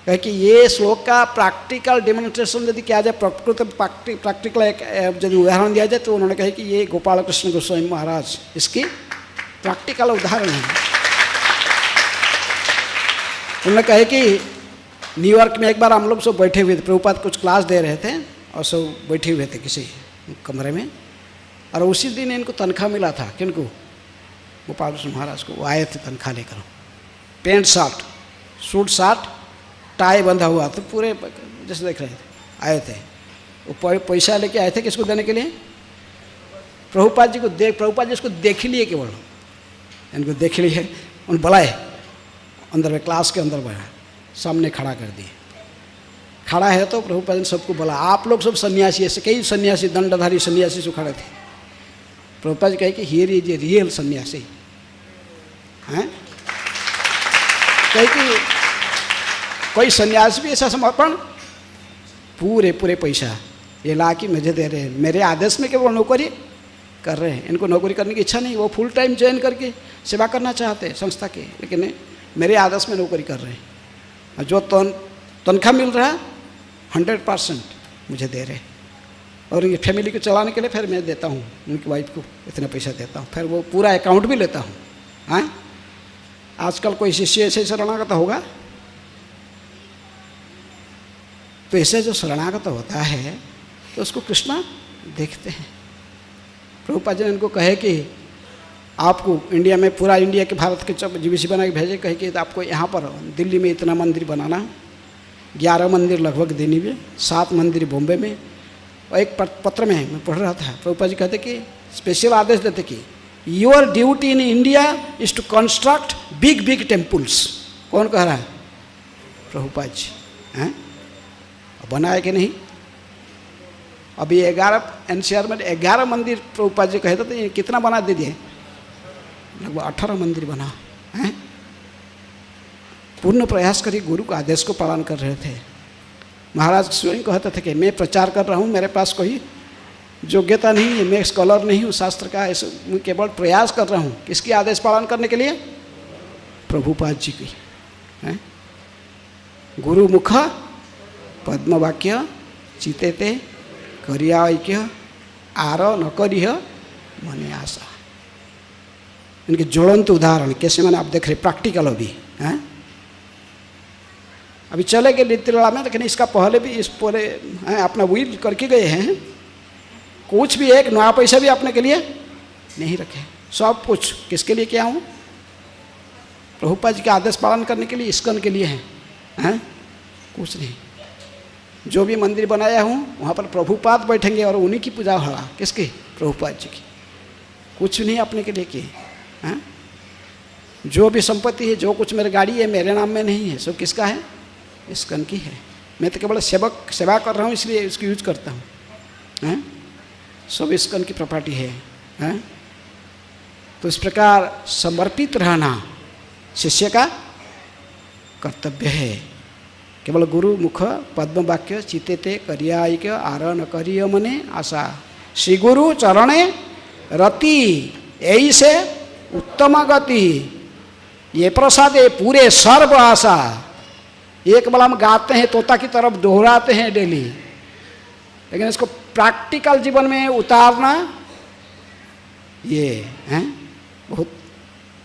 कहे कि ये श्लोक का प्रैक्टिकल डेमोन्स्ट्रेशन यदि किया जाए, प्रैक्टिकल एक यदि उदाहरण दिया जाए, तो उन्होंने कहा कि ये गोपाल कृष्ण गोस्वामी महाराज इसकी प्रैक्टिकल उदाहरण है। उन्होंने कहे कि न्यूयॉर्क में एक बार हम लोग सब बैठे हुए थे, प्रभुपाद कुछ क्लास दे रहे थे और सब बैठे हुए थे किसी कमरे में, और उसी दिन इनको तनख्वाह मिला था। किनको, गोपाल कृष्ण महाराज को। वो आए थे तनख्वाह लेकर, pant shirt, suit shirt, tie बंधा हुआ, तो पूरे जैसे देख रहे थे आए थे। वो पैसा लेके आए थे किसको देने के लिए, प्रभुपाद जी को। प्रभुपाद जी इसको देख लिए, केवल इनको देख लिए, उन बुलाए अंदर में, क्लास के अंदर बढ़ा, सामने खड़ा कर दिए। खड़ा है तो प्रभुपाद ने सबको बोला, आप लोग सब सन्यासी, ऐसे कई सन्यासी दंडधारी सन्यासी जो खड़े थे। प्रभुपाद जी कहे कि हियर इज ए रियल सन्यासी हैं। कहे कि कोई सन्यासी भी ऐसा समर्पण, पूरे पैसा ये ला के मुझे दे रहे हैं, मेरे आदेश में केवल नौकरी कर रहे हैं। इनको नौकरी करने की इच्छा नहीं, वो फुल टाइम ज्वाइन करके सेवा करना चाहते हैं संस्था के, लेकिन मेरे आदेश में नौकरी कर रहे हैं। जो तनख्वाह मिल रहा है 100% मुझे दे रहे हैं, और ये फैमिली को चलाने के लिए फिर मैं देता हूँ, उनकी वाइफ को इतना पैसा देता हूँ, फिर वो पूरा अकाउंट भी लेता हूँ। हाँ, आजकल कोई शिष्य ऐसे शरणागत होगा, तो ऐसे जो शरणागत होता है तो उसको कृष्णा देखते हैं। प्रभुपाद जी ने इनको कहे कि आपको इंडिया में, पूरा इंडिया के भारत के जीबीसी बना के भेजे, कहे कि आपको यहाँ पर दिल्ली में इतना मंदिर बनाना, 11 मंदिर लगभग दिल्ली में, 7 मंदिर बॉम्बे में। और एक पत्र में मैं पढ़ रहा था, प्रभुपाद जी कहते कि स्पेशल आदेश देते कि your duty in India is to construct big temples. कौन कह रहा है, प्रभुपाद जी हैं। बनाए कि नहीं, अभी 11 NCR में 11 मंदिर प्रभुपाद जी कहते थे, कितना बना दे दिए, लगभग 18 मंदिर बना है। पूर्ण प्रयास करिए, गुरु का आदेश को पालन कर रहे थे। महाराज स्वयं कहते थे कि मैं प्रचार कर रहा हूँ, मेरे पास कोई योग्यता नहीं है, मैं स्कॉलर नहीं हूँ शास्त्र का, ऐसे मैं केवल प्रयास कर रहा हूँ किसकी आदेश पालन करने के लिए, प्रभुपाद जी की है। गुरु मुख पद्म वाक्य चितेते करिया ऐक्य आर न करिह मने आशा। इनके ज्वलंत उदाहरण कैसे मैंने आप देख रहे, प्रैक्टिकल अभी हैं। अभी चले गए लिट्टिला में, लेकिन इसका पहले भी इस पूरे अपना विल करके गए हैं। कुछ भी एक नया पैसा भी अपने के लिए नहीं रखे, सब कुछ किसके लिए किया हूँ, प्रभुपाद जी के आदेश पालन करने के लिए, इस्कन के लिए हैं। कुछ नहीं, जो भी मंदिर बनाया हूँ वहाँ पर प्रभुपाद बैठेंगे और उन्हीं की पूजा होगा, किसकी, प्रभुपाद जी की। कुछ नहीं अपने के लिए किए हैं। जो भी संपत्ति है, जो कुछ मेरी गाड़ी है, मेरे नाम में नहीं है, सब किसका है? इस्कॉन की है। मैं तो केवल सेवा कर रहा हूँ, इसलिए इसकी यूज करता हूँ, हैं? सब इस्कॉन की प्रॉपर्टी है, हैं? तो इस प्रकार समर्पित रहना शिष्य का कर्तव्य है। केवल गुरु मुख पद्म वाक्य चिते ते करियायिक आर न करिय मने आशा, श्री गुरु चरणे रति यही से उत्तम गति, ये प्रसाद ये पूरे सर्व आशा। एक बार हम गाते हैं, तोता की तरफ दोहराते हैं डेली, लेकिन इसको प्रैक्टिकल जीवन में उतारना ये हैं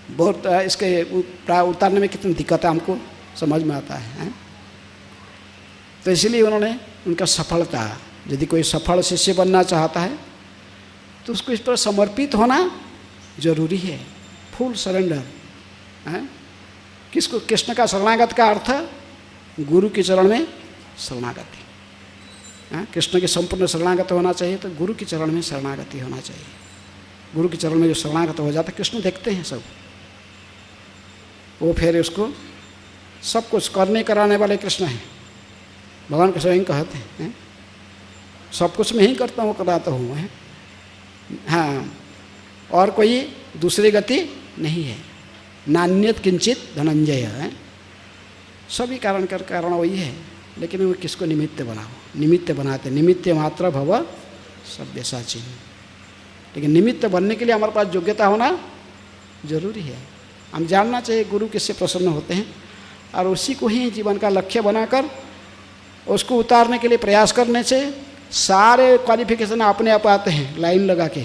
बहुत इसके उतारने में कितनी दिक्कत है हमको समझ में आता है। तो इसलिए उन्होंने उनका सफलता, यदि कोई सफल शिष्य बनना चाहता है तो उसको इस पर समर्पित होना जरूरी है, फुल सरेंडर। किसको? कृष्ण का शरणागत का अर्थ गुरु के चरण में शरणागति। कृष्ण के संपूर्ण शरणागत होना चाहिए तो गुरु के चरण में शरणागति होना चाहिए। गुरु के चरण में जो शरणागत हो जाता है, कृष्ण देखते हैं सब, वो फिर उसको सब कुछ करने कराने वाले कृष्ण हैं। भगवान के स्वयं कहते हैं सब कुछ मैं ही करता हूँ, कराता हूँ, हाँ, और कोई दूसरी गति नहीं है। नान्यत किंचित धनंजय है, सभी कारण वही है, लेकिन वो किसको निमित्त बनाओ? निमित्त बनाते, निमित्त मात्र भव सव्यसाची। लेकिन निमित्त बनने के लिए हमारे पास योग्यता होना जरूरी है। हम जानना चाहिए गुरु किससे प्रसन्न होते हैं, और उसी को ही जीवन का लक्ष्य बनाकर उसको उतारने के लिए प्रयास करने से सारे क्वालिफिकेशन अपने आप आते हैं लाइन लगा के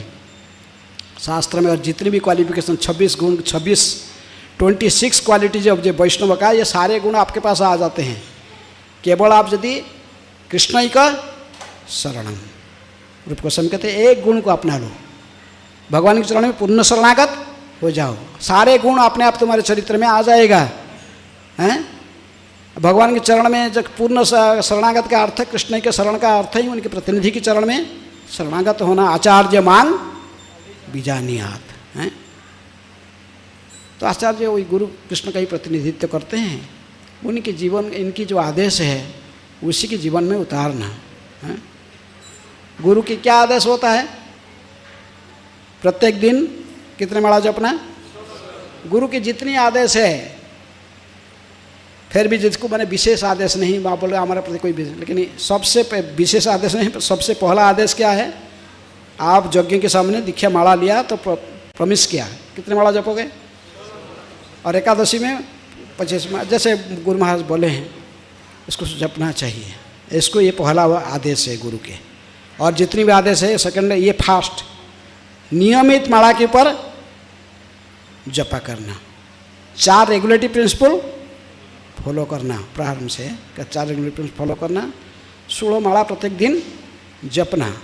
शास्त्र में। और जितनी भी क्वालिफिकेशन 26 गुण 26 क्वालिटीज ऑफ जो वैष्णव का, ये सारे गुण आपके पास आ जाते हैं, केवल आप यदि कृष्ण ही का शरणम रूप को कहते हैं, एक गुण को अपना लो, भगवान के चरण में पूर्ण शरणागत हो जाओ, सारे गुण अपने आप तुम्हारे चरित्र में आ जाएगा, हैं? भगवान के चरण में जब पूर्ण शरणागत का अर्थ है, कृष्ण के शरण का अर्थ ही उनके प्रतिनिधि के चरण में शरणागत होना। आचार्य मान बीजानियात, हैं? तो आचार्य वही गुरु कृष्ण का ही प्रतिनिधित्व करते हैं। उनके जीवन, इनकी जो आदेश है उसी के जीवन में उतारना है। गुरु की क्या आदेश होता है? प्रत्येक दिन कितने माला जपना? गुरु की जितनी आदेश है, फिर भी जिसको मैंने विशेष आदेश नहीं, वहाँ बोले हमारे प्रति कोई विशेष, लेकिन सबसे विशेष आदेश नहीं, सबसे पहला आदेश क्या है? आप यज्ञ के सामने दीक्षा माला लिया तो प्रमिस किया, कितने माला जपोगे? और एकादशी में 25 माला, जैसे गुरु महाराज बोले हैं इसको जपना चाहिए। इसको ये पहला आदेश है गुरु के। और जितनी भी आदेश है, सेकंड ये फास्ट नियमित माला के ऊपर जपा करना, 4 रेगुलेटरी प्रिंसिपल फॉलो करना, प्रारंभ से 4 रेगुलेटरी प्रिंसिपल फॉलो करना, 16 माला प्रत्येक दिन जपना।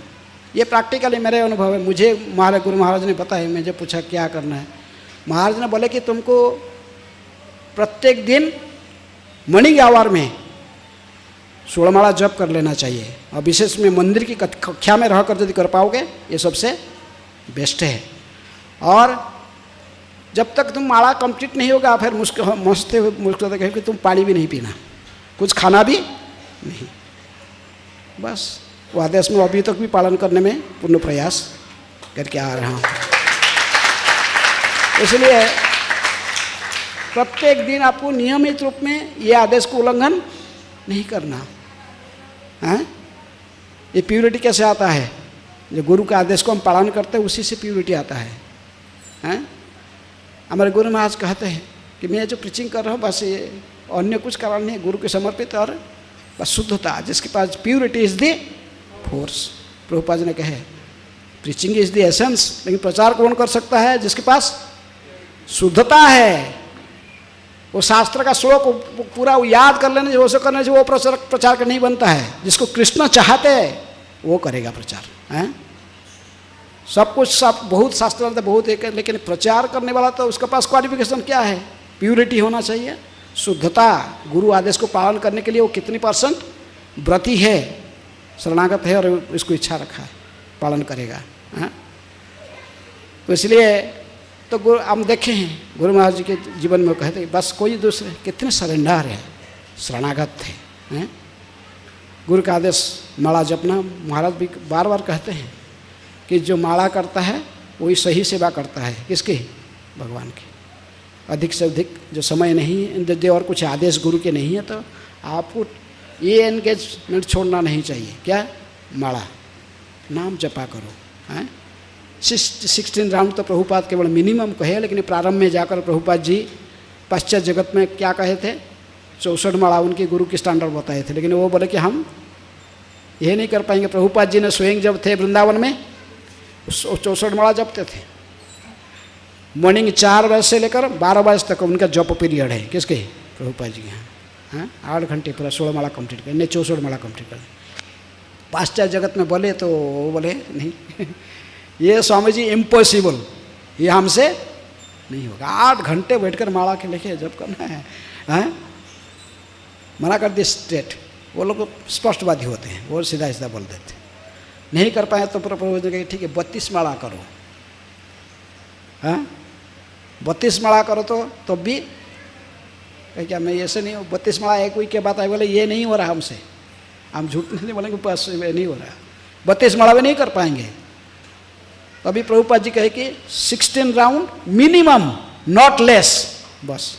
ये प्रैक्टिकली मेरे अनुभव है, मुझे हमारे गुरु महाराज ने बताया। मुझे पूछा क्या करना है, महाराज ने बोले कि तुमको प्रत्येक दिन मॉर्निंग आवर में 16 माला जप कर लेना चाहिए, और विशेष में मंदिर की कक्षा में रहकर यदि कर पाओगे ये सबसे बेस्ट है। और जब तक तुम माला कंप्लीट नहीं होगा, फिर मुश्किल कि तुम पानी भी नहीं पीना, कुछ खाना भी नहीं। बस वो आदेश में अभी तक भी पालन करने में पूर्ण प्रयास करके आ रहा हूँ। इसलिए प्रत्येक दिन आपको नियमित रूप में ये आदेश को उल्लंघन नहीं करना है। ये प्यूरिटी कैसे आता है? जो गुरु के आदेश को हम पालन करते हैं उसी से प्यूरिटी आता है, हैं? हमारे गुरु महाराज कहते हैं कि मैं जो प्रीचिंग कर रहा हूँ बस ये अन्य कुछ कारण नहीं, गुरु के समर्पित और बस शुद्धता, जिसके पास purity is the force. Prabhupada ji ने कहे प्रीचिंग इज द एसेंस, लेकिन प्रचार कौन कर सकता है? जिसके पास शुद्धता है। वो शास्त्र का श्लोक पूरा याद कर लेने वो करने से वो प्रचार का नहीं बनता है। जिसको कृष्ण चाहते हैं वो करेगा प्रचार, हैं? सब कुछ सब बहुत शास्त्र बहुत एक है, लेकिन प्रचार करने वाला तो उसके पास क्वालिफिकेशन क्या है? प्यूरिटी होना चाहिए, शुद्धता। गुरु आदेश को पालन करने के लिए वो कितनी % व्रती है, शरणागत है, और इसको इच्छा रखा है पालन करेगा, हैं? तो इसलिए तो गुरु हम देखे हैं गुरु महाराज जी के जीवन में कहते बस कोई दूसरे कितने सरेंडर है, शरणागत थे हैं। गुरु का आदेश माला जपना, महाराज भी बार बार कहते हैं कि जो माला करता है वही सही सेवा करता है। किसकी? भगवान की। अधिक से अधिक जो समय नहीं यदि और कुछ आदेश गुरु के नहीं है तो आपको ये एंगेजमेंट छोड़ना नहीं चाहिए। क्या? माला, नाम जपा करो हैं। 16 राउंड तो प्रभुपाद केवल मिनिमम कहे, लेकिन प्रारंभ में जाकर प्रभुपाद जी पाश्चात्य जगत में क्या कहे थे? 64 माला उनके गुरु की स्टैंडर्ड बताए थे, लेकिन वो बोले कि हम ये नहीं कर पाएंगे। प्रभुपाद जी ने स्वयं जब थे वृंदावन में 64 माला जपते थे। मॉर्निंग 4 बजे से लेकर 12 बजे तक उनका जप पीरियड है। किसके? प्रभुपाद जी के यहाँ। 8 घंटे पूरा 16 माला कंप्लीट करें, नहीं 64 माला कंप्लीट करें। पाश्चात्य जगत में बोले तो बोले नहीं ये स्वामी जी इम्पॉसिबल, ये हमसे नहीं होगा। 8 घंटे बैठकर माला के लेके जब करना है, हैं? मना कर दी स्ट्रेट। वो लोग स्पष्टवादी होते हैं, वो सीधा सीधा बोल देते। नहीं कर पाए तो प्रभु जी कहे ठीक है 32 माला करो, हाँ 32 माला करो तो भी क्या मैं ऐसे नहीं 32 माला एक वीक के बाद आए बोले ये नहीं हो रहा हमसे, हम झूठ नहीं बोलेंगे बस नहीं हो रहा, 32 माला भी नहीं कर पाएंगे। तो अभी प्रभुपाद जी कहे कि 16 राउंड मिनिमम, नॉट लेस, बस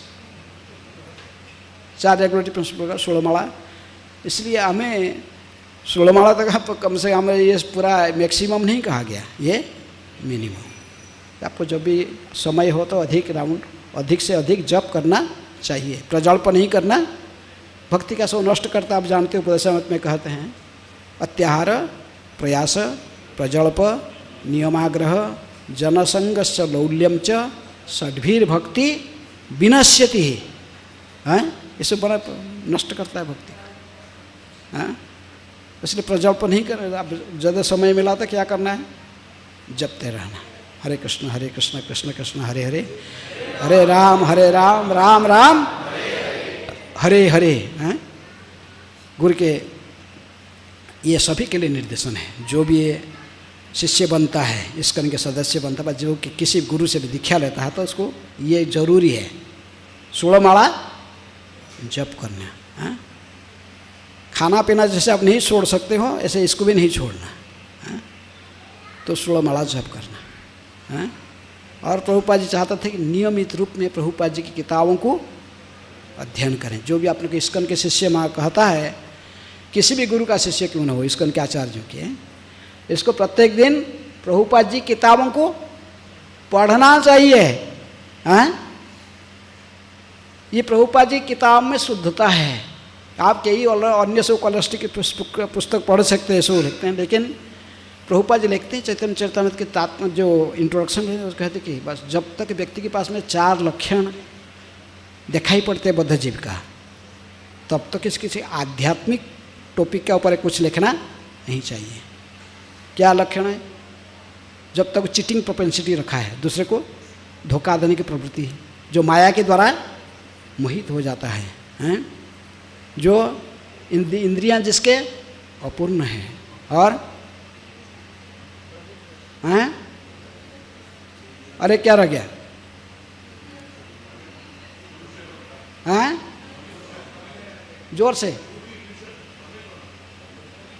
4 रेगुलेटरी प्रिंसिपल का 16 माला। इसलिए हमें 16 माला तक कम से कम ये पूरा मैक्सिमम नहीं कहा गया, ये मिनिमम। आपको जब भी समय हो तो अधिक राउंड, अधिक से अधिक जप करना चाहिए। प्रजल्प नहीं करना, भक्ति का सब नष्ट करता। आप जानते हो उपदेशामृत में कहते हैं अत्याहार प्रयास प्रजल्प नियमाग्रह जनसंगस्य लौल्यम च षड्भीर भक्ति विनश्यति है। इसे बड़ा नष्ट करता है भक्ति। हाँ, इसलिए प्रजल्प नहीं कर। अब ज़्यादा समय मिला तो क्या करना है? जपते रहना। हरे कृष्ण कृष्ण कृष्ण हरे हरे, हरे राम राम राम हरे हरे। हैं? गुरु के ये सभी के लिए निर्देशन है। जो भी ये शिष्य बनता है, इस्कॉन के सदस्य बनता है, जो कि किसी गुरु से भी दीक्षा लेता है तो उसको ये जरूरी है 16 माला जप करना। हाँ? खाना पीना जैसे आप नहीं छोड़ सकते हो ऐसे इसको भी नहीं छोड़ना। हाँ? तो 16 माला जप करना। हाँ? और प्रभुपाद जी चाहते थे कि नियमित रूप में प्रभुपाद जी की किताबों को अध्ययन करें। जो भी आपने इस्कॉन के शिष्य माँ कहता है, किसी भी गुरु का शिष्य क्यों न हो, इस्कॉन के आचार्यों के, इसको प्रत्येक दिन प्रभुपाद जी किताबों को पढ़ना चाहिए। हाँ? ये प्रभुपाद जी किताब में शुद्धता है। आप कई अन्य से कॉलेस्टिक पुस्तक पढ़ सकते हैं, सो लिखते हैं, लेकिन प्रभुपाद जी लिखते हैं चैतन्य चरितामृत के तात्पर्य जो इंट्रोडक्शन है, उसको कहते कि बस जब तक व्यक्ति के पास में 4 लक्षण दिखाई पड़ते बद्ध जीव का, तब तक किसी आध्यात्मिक टॉपिक के ऊपर कुछ लिखना नहीं चाहिए। क्या लक्षण है? जब तक चीटिंग प्रोपेंसिटी रखा है, दूसरे को धोखा देने की प्रवृत्ति, जो माया के द्वारा मोहित हो जाता है, हैं? जो इंद्रियां जिसके अपूर्ण हैं, और हैं? अरे क्या रह गया? हैं? जोर से।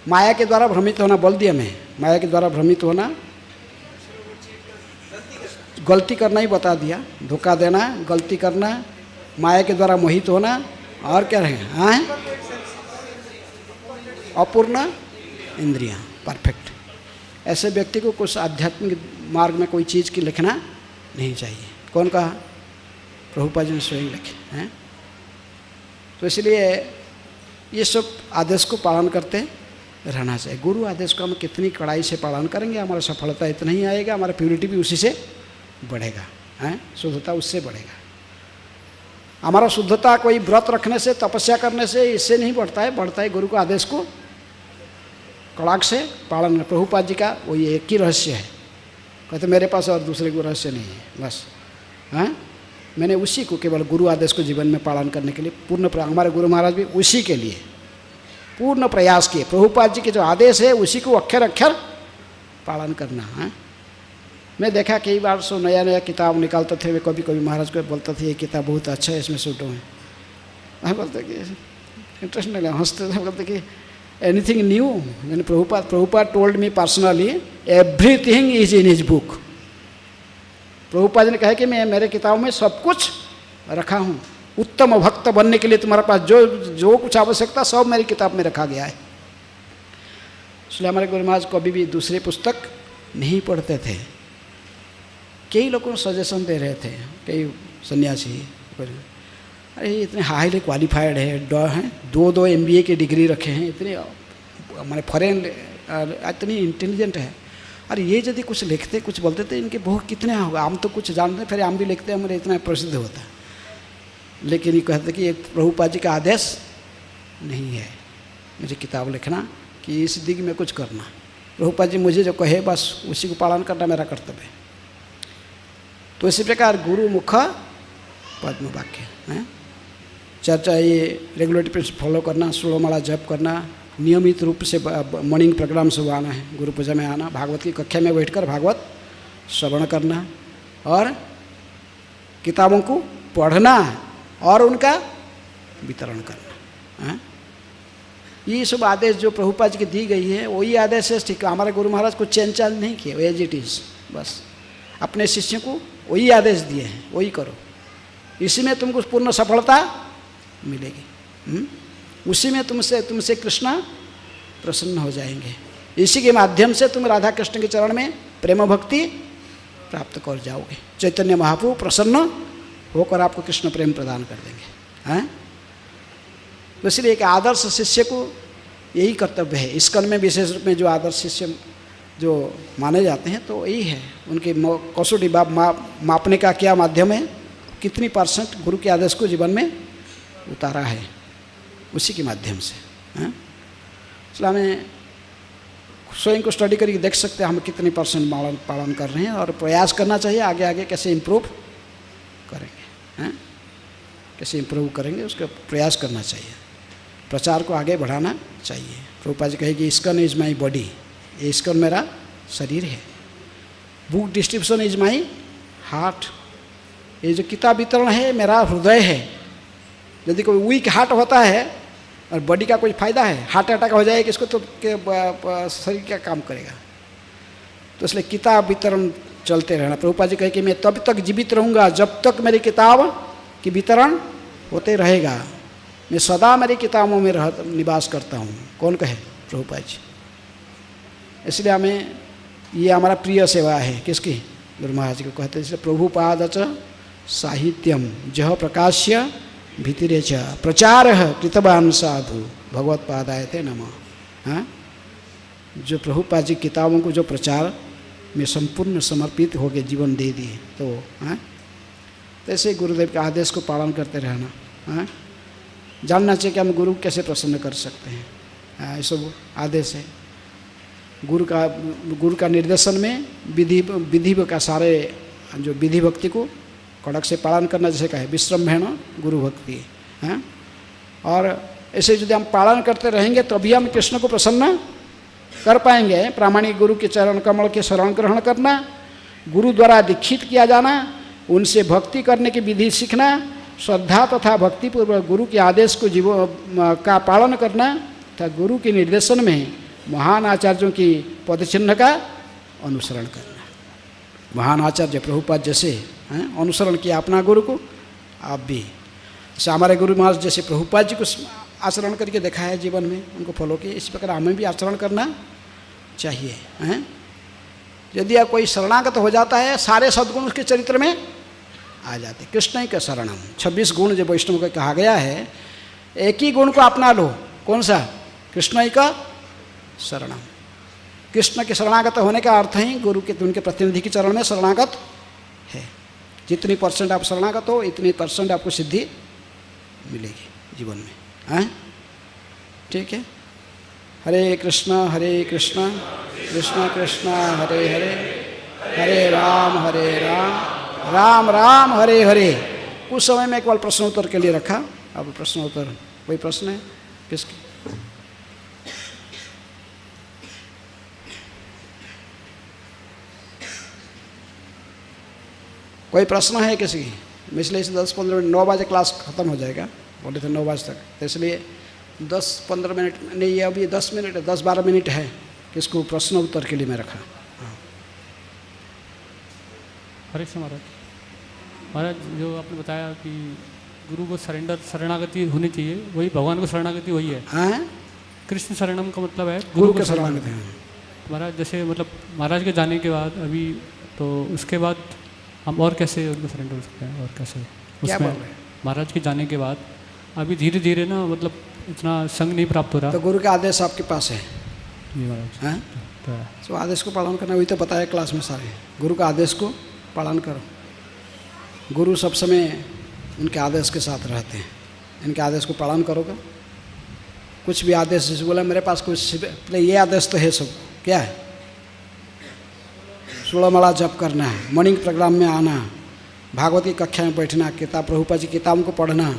माया के द्वारा भ्रमित होना बोल दिया मैं। माया के द्वारा भ्रमित होना, गलती करना ही बता दिया। धोखा देना, गलती करना, माया के द्वारा मोहित होना, और क्या रहेगा? हाँ, अपूर्ण इंद्रियां। परफेक्ट। ऐसे व्यक्ति को कुछ आध्यात्मिक मार्ग में कोई चीज़ की लिखना नहीं चाहिए। कौन कहा? प्रभुपाद जी ने स्वयं लिखे हैं। तो इसलिए ये सब आदेश को पालन करते रहना चाहिए। गुरु आदेश को हम कितनी कड़ाई से पालन करेंगे, हमारा सफलता इतना ही आएगा, हमारा प्योरिटी भी उसी से बढ़ेगा, हैं? शुद्धता उससे बढ़ेगा। हमारा शुद्धता कोई व्रत रखने से, तपस्या करने से, इससे नहीं बढ़ता है। बढ़ता है गुरु के आदेश को कड़ाक से पालन। प्रभुपाद जी का वो ये एक ही रहस्य है। कहते मेरे पास और दूसरे को रहस्य नहीं है, बस। हैं? मैंने उसी को केवल गुरु आदेश को जीवन में पालन करने के लिए पूर्ण, हमारे गुरु महाराज भी उसी के लिए पूर्ण प्रयास किए। प्रभुपाद जी के जो आदेश है उसी को अक्षर अक्षर पालन करना है। मैं देखा कई बार सो नया नया किताब निकालते थे, वे कभी कभी महाराज को बोलता था ये किताब बहुत अच्छा है, इसमें सूटो है। मैं बोलते कि इंटरेस्ट नहीं लगा, हंसते थे, बोलते कि एनीथिंग न्यू। मैंने Prabhupada told me personally everything is in his book. Prabhupada ने कहा कि मैं मेरे किताबों में सब कुछ रखा हूँ। उत्तम भक्त बनने के लिए तुम्हारे पास जो जो कुछ आवश्यकता सब मेरी किताब में रखा गया है। इसलिए हमारे गुरु महाराज कभी भी दूसरी पुस्तक नहीं पढ़ते थे। कई लोगों को सजेशन दे रहे थे, कई सन्यासी, अरे इतने हाईली क्वालिफाइड है, दो MBA की डिग्री रखे हैं, इतने हमारे फॉरेन इतनी इंटेलिजेंट है, अरे ये यदि कुछ लिखते कुछ बोलते थे इनके बहुत कितने होगा, हम तो कुछ जानते फिर हम भी लिखते हैं, हमारे इतना प्रसिद्ध होता। लेकिन ये कहते कि एक प्रभुपाद जी का आदेश नहीं है मुझे किताब लिखना कि इस दिग में कुछ करना। प्रभुपाद जी मुझे जो कहे बस उसी को पालन करना मेरा कर्तव्य है। तो इसी प्रकार गुरु मुख पद्म वाक्य है। चर्चा ये रेगुलेटरी प्रिंसिपल फॉलो करना, षोलमाला जप करना, नियमित रूप से मॉर्निंग प्रोग्राम से आना है, गुरु पूजा में आना, भागवत की कक्षा में बैठकर भागवत श्रवण करना और किताबों को पढ़ना और उनका वितरण करना है। ये सब आदेश जो प्रभुपाद जी की दी गई है वही आदेश है। ठीक है, हमारे गुरु महाराज को चेंज चांज नहीं किए, एज इट इज़, बस अपने शिष्यों को वही आदेश दिए हैं, वही करो, इसी में तुमको पूर्ण सफलता मिलेगी। उसी में तुमसे कृष्ण प्रसन्न हो जाएंगे। इसी के माध्यम से तुम राधा कृष्ण के चरण में प्रेम भक्ति प्राप्त कर जाओगे। चैतन्य महाप्रभु प्रसन्न होकर आपको कृष्ण प्रेम प्रदान कर देंगे। हैं? तो इसलिए एक आदर्श शिष्य को यही कर्तव्य है। इस्कॉन में विशेष रूप में जो आदर्श शिष्य जो माने जाते हैं तो यही है, उनके कसौटी मापने का क्या माध्यम है, कितनी % गुरु के आदेश को जीवन में उतारा है, उसी के माध्यम से। हैं? इसलिए हमें स्वयं को स्टडी करके देख सकते हैं हम कितनी % पालन कर रहे हैं और प्रयास करना चाहिए आगे आगे कैसे इम्प्रूव करेंगे। हैं? कैसे इम्प्रूव करेंगे उसका प्रयास करना चाहिए, प्रचार को आगे बढ़ाना चाहिए। प्रभुपाद जी कहेगी इस्कॉन इज माई बॉडी, ये इस्कॉन मेरा शरीर है। Book distribution is my heart, ये जो किताब वितरण है मेरा हृदय है। यदि कोई वीक हार्ट होता है और बॉडी का कोई फायदा है, हार्ट अटैक हो जाएगा इसको तो शरीर क्या काम करेगा। तो इसलिए किताब वितरण चलते रहना। प्रभुपाद जी कहे कि मैं तब तक जीवित रहूँगा जब तक मेरी किताब की वितरण होते रहेगा। मैं सदा मेरी किताबों में निवास करता हूँ। कौन कहे? प्रभुपाद जी। इसलिए हमें ये हमारा प्रिय सेवा है। किसकी? गुरु महाराज जी को कहते हैं। इसलिए प्रभुपाद च साहित्यम जह प्रकाश्य भीतिरे च प्रचार कृतवान साधु भगवत्पादाय ते नमः। हाँ, जो प्रभुपाद जी किताबों को जो प्रचार में संपूर्ण समर्पित हो गए, जीवन दे दिए, तो हाँ तो ऐसे गुरुदेव के आदेश को पालन करते रहना। हाँ, जानना चाहिए कि हम गुरु कैसे प्रसन्न कर सकते हैं। हाँ, ये सब आदेश है गुरु का निर्देशन में। विधि का सारे जो विधि भक्ति को कड़क से पालन करना, जैसे कहे विश्रम्भेण गुरु भक्ति। हैं? और ऐसे यदि हम पालन करते रहेंगे तभी हम कृष्ण को प्रसन्न कर पाएंगे। प्रामाणिक गुरु के चरण कमल के शरण ग्रहण करना, गुरु द्वारा दीक्षित किया जाना, उनसे भक्ति करने की विधि सीखना, श्रद्धा तथा भक्तिपूर्वक गुरु के आदेश को का पालन करना तथा गुरु के निर्देशन में महान आचार्यों की पदचिन्ह का अनुसरण करना। महान आचार्य प्रभुपाद जैसे अनुसरण किया अपना गुरु को, आप भी जैसे हमारे गुरु महाराज जैसे प्रभुपाद जी को आचरण करके देखा है जीवन में, उनको फॉलो किया, इस प्रकार हमें भी आचरण करना चाहिए। हैं? यदि आप कोई शरणागत हो जाता है सारे सद्गुण उसके चरित्र में आ जाते। कृष्ण ही का शरणम, 26 गुण जो वैष्णव को कहा गया है, एक ही गुण को अपना लो। कौन सा? कृष्ण ही का शरणम। कृष्ण के शरणागत होने का अर्थ ही गुरु के उनके प्रतिनिधि के चरण में शरणागत है। जितनी % आप शरणागत हो इतनी % आपको सिद्धि मिलेगी जीवन में। हैं? ठीक है। हरे कृष्ण कृष्ण कृष्ण हरे हरे, हरे राम राम राम हरे हरे। कुछ समय में केवल प्रश्नोत्तर के लिए रखा। अब प्रश्नोत्तर, कोई प्रश्न है किसके? कोई प्रश्न है किसी की? मैं इसलिए 10-15 मिनट, 9 बजे क्लास ख़त्म हो जाएगा, बोले थे 9 बजे तक, तो इसलिए 10-15 मिनट नहीं, ये अभी 10 मिनट 10-12 मिनट है कि इसको प्रश्न उत्तर के लिए मैं रखा। हरे कृष्ण महाराज। महाराज जो आपने बताया कि गुरु को सरेंडर शरणागति होनी चाहिए, वही भगवान को शरणागति वही है। हाँ, कृष्ण शरणम का मतलब है गुरु को शरणागति। महाराज जैसे मतलब महाराज के जाने के बाद अभी तो उसके बाद हम और कैसे उनको सरेंडर हो सकते हैं, और कैसे उसमें महाराज के जाने के बाद अभी धीरे धीरे ना मतलब इतना संग नहीं प्राप्त हो रहा। तो गुरु का आदेश आपके पास है जी महाराज। हाँ, तो आदेश को पालन करना, वही तो बताया क्लास में सारे, गुरु का आदेश को पालन करो। गुरु सब समय उनके आदेश के साथ रहते हैं, इनके आदेश को पालन करोगे। कुछ भी आदेश जैसे बोला मेरे पास कुछ ये आदेश तो है, सब क्या है, 16 माला जप करना है, मॉर्निंग प्रोग्राम में आना, भागवत की कक्षा में बैठना, किताब प्रभुपाद जी किताबों को पढ़ना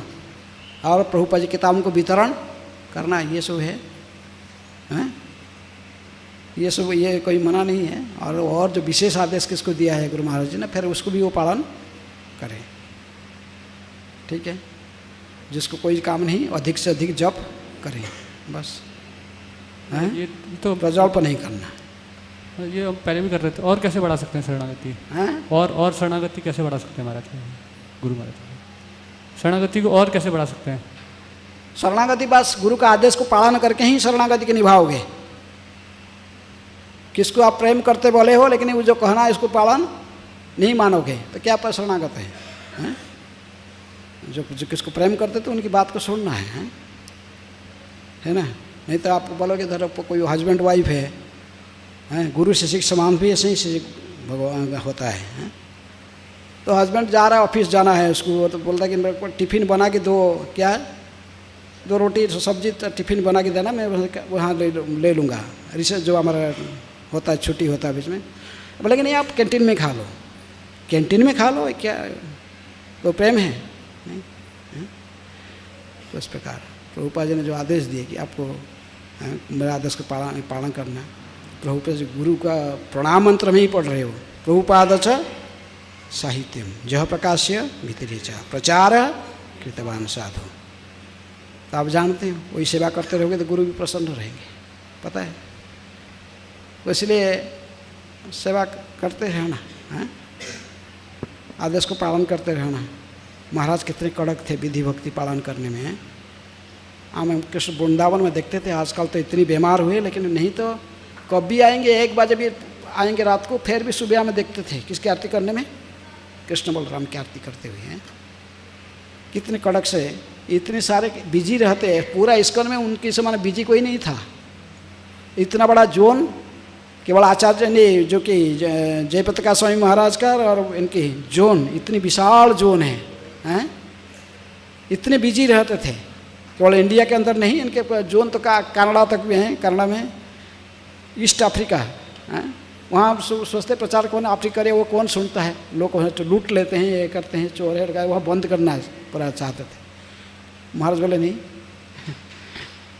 और प्रभुपाद जी किताबों को वितरण करना, ये सब है, हैं? ये सब, ये कोई मना नहीं है। और जो विशेष आदेश किसको दिया है गुरु महाराज जी ने, फिर उसको भी वो पालन करें, ठीक है। जिसको कोई काम नहीं, अधिक से अधिक जप करें बस, हैं? ये तो प्रज्वल्प नहीं करना। ये हम पहले भी कर रहे थे। और कैसे बढ़ा सकते हैं शरणागति? हैं? और शरणागति कैसे बढ़ा सकते हैं महाराज, गुरु महाराज? शरणागति को और कैसे बढ़ा सकते हैं? शरणागति बस गुरु का आदेश को पालन करके ही शरणागति के निभाओगे। किसको आप प्रेम करते बोले हो, लेकिन वो जो कहना है इसको पालन नहीं मानोगे तो क्या पर शरणागत है, हैं? जो किसको प्रेम करते तो उनकी बात को सुनना है ना। नहीं तो आप बोलोगे धरो कोई हस्बैंड वाइफ है, गुरु शिष्य समान भी ऐसे ही भगवान होता है। तो हस्बैंड जा रहा है ऑफिस जाना है उसको, तो बोलता है कि मेरे को टिफ़िन बना के दो, क्या 2 रोटी सब्जी टिफ़िन बना के देना, मैं वहाँ ले लूँगा। रिसेस जो हमारा होता है, छुट्टी होता है बीच में, बोले कि नहीं आप कैंटीन में खा लो, कैंटीन में खा लो, क्या तो प्रेम है नहीं? तो इस प्रकार प्रभुपाद जी ने जो आदेश दिए कि आपको मेरा आदेश का पालन करना। प्रभुपाद जी गुरु का प्रणाम मंत्र में ही पढ़ रहे हो, प्रभुपाद च साहित्यम जह प्रकाश्य भीतरी च प्रचार कृतवान साधु। तो आप जानते हो, वही सेवा करते रहोगे तो गुरु भी प्रसन्न रहेंगे, पता है। तो इसलिए सेवा करते रहना, आदेश को पालन करते रहना। महाराज कितने कड़क थे विधि भक्ति पालन करने में। हम कृष्ण वृंदावन में देखते थे, आजकल तो इतनी बीमार हुए, लेकिन नहीं तो कब भी आएंगे, 1 बजे भी आएंगे रात को, फिर भी सुबह में देखते थे किसकी आरती करने में, कृष्ण बलराम की आरती करते हुए हैं। कितने कड़क से, इतने सारे बिजी रहते हैं पूरा इस्कॉन में, उनके समान बिजी कोई नहीं था। इतना बड़ा जोन केवल आचार्य ने, जो कि जयप्रकाश स्वामी महाराज का और इनकी जोन, इतनी विशाल जोन है, हैं? इतने बिजी रहते थे, केवल इंडिया के अंदर नहीं, इनके जोन तो कनाडा तक भी हैं। कनाडा में ईस्ट अफ्रीका है, वहाँ सोचते प्रचार कौन अफ्रीका करे, वो कौन सुनता है, लोग तो लूट लेते हैं, ये करते हैं, चोर है, वहाँ बंद करना पूरा चाहते थे। महाराज बोले नहीं,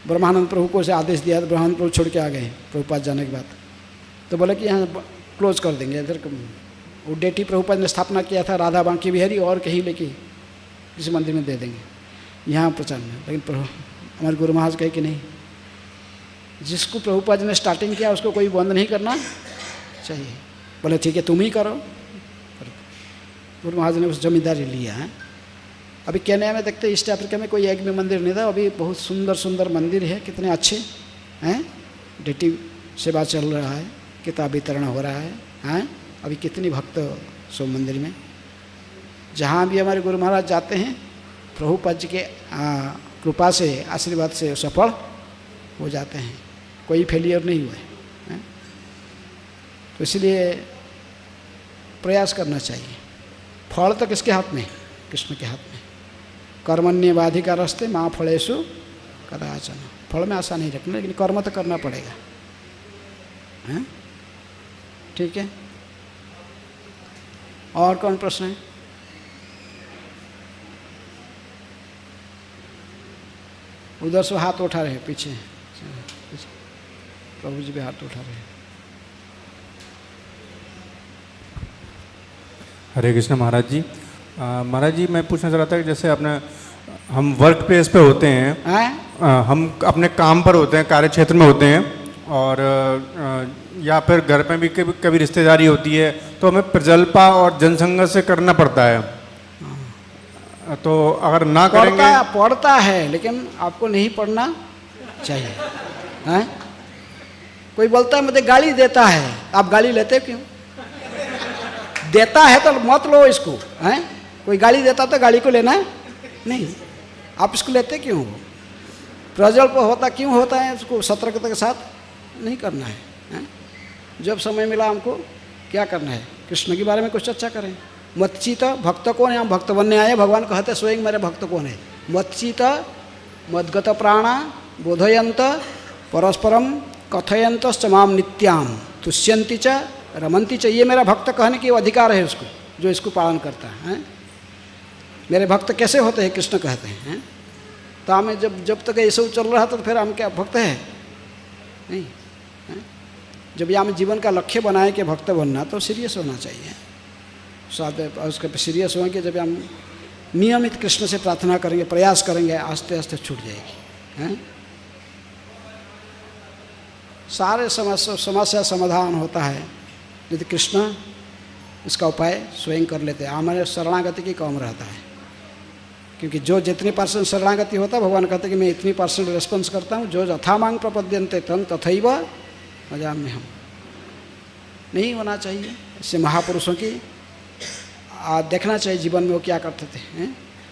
ब्रह्मानंद प्रभु को से आदेश दिया, तो ब्रह्मानंद प्रभु छोड़ के आ गए प्रभुपाद जाने के बाद। तो बोले कि यहाँ क्लोज कर देंगे इधर। वो डेटी प्रभुपाद ने स्थापना किया था राधा बांकी बिहारी, और कहीं लेके किसी मंदिर में दे देंगे, यहाँ प्रचार में। लेकिन प्रभु हमारे गुरु महाराज कहे कि नहीं, जिसको प्रभुपाद ने स्टार्टिंग किया उसको कोई बंद नहीं करना चाहिए। बोले ठीक है तुम ही करो। गुरु महाराज ने उस जमींदारी लिया है। अभी केन्या में देखते ईस्ट अफ्रीका में कोई एक भी मंदिर नहीं था, अभी बहुत सुंदर सुंदर मंदिर है, कितने अच्छे हैं। डेटी सेवा चल रहा है, किताब वितरण हो रहा है, हैं? अभी कितनी भक्त सो मंदिर में। जहाँ भी हमारे गुरु महाराज जाते हैं, प्रभुपाद जी के कृपा से, आशीर्वाद से सफल हो जाते हैं, कोई फेलियर नहीं हुए हैं। तो इसलिए प्रयास करना चाहिए। फल तो किसके हाथ में? कृष्ण के हाथ में। कर्मण्यवाधिकार रस्ते माँ फलेषु कदाचन। फल में आशा नहीं रखना, लेकिन कर्म तो करना पड़ेगा, हैं? ठीक है। और कौन प्रश्न है? उधर से हाथ उठा रहे, पीछे प्रभु जी भी हाथ उठा रहे हैं। हरे कृष्ण महाराज जी। महाराज जी मैं पूछना चाह रहा था कि जैसे अपने हम वर्क प्लेस पे होते हैं, हम अपने काम पर होते हैं, कार्य क्षेत्र में होते हैं, और या फिर घर पे भी कभी रिश्तेदारी होती है, तो हमें प्रजल्पा और जनसंघर्ष से करना पड़ता है। तो अगर ना करेंगे पढ़ता है, लेकिन आपको नहीं पढ़ना चाहिए। हैं? कोई बोलता है मुझे गाली देता है, आप गाली लेते क्यों? देता है तो मत लो इसको। हैं? कोई गाली देता तो गाली को लेना नहीं, आप इसको लेते क्यों हो? प्रजल्प होता क्यों होता है, उसको सतर्कता के साथ नहीं करना है। हैं? जब समय मिला हमको क्या करना है, कृष्ण के बारे में कुछ चर्चा करें। मच्चित भक्त कौन है, हम भक्त बनने आए, भगवान कहते स्वयं मेरे भक्त कौन है। मच्चित मद्गत प्राणा बोधयंत परस्परम कथयंत माम नित्याम तुष्यंती च रमंती च। ये मेरा भक्त कहने की अधिकार है उसको, जो इसको पालन करता है। मेरे भक्त कैसे होते हैं, कृष्ण कहते हैं। तो हमें जब तक ये सब चल रहा था तो फिर हम क्या भक्त है नहीं है? जब ये हमें जीवन का लक्ष्य बनाए कि भक्त बनना, तो सीरियस होना चाहिए। साथ उसके सीरियस होंगे, जब हम नियमित कृष्ण से प्रार्थना करेंगे, प्रयास करेंगे, आस्ते आस्ते छूट जाएगी। हैं? सारे समस्या समाधान होता है यदि कृष्ण इसका उपाय स्वयं कर लेते हैं। हमारे शरणागति की कम रहता है, क्योंकि जो जितनी % शरणागति होता है, भगवान कहते हैं कि मैं इतनी % रिस्पॉन्स करता हूँ। जो यथा मांग प्रपद्यन्ते तन तथैव भजाम्यहम् में हम नहीं होना चाहिए। इससे महापुरुषों की देखना चाहिए जीवन में वो क्या करते थे।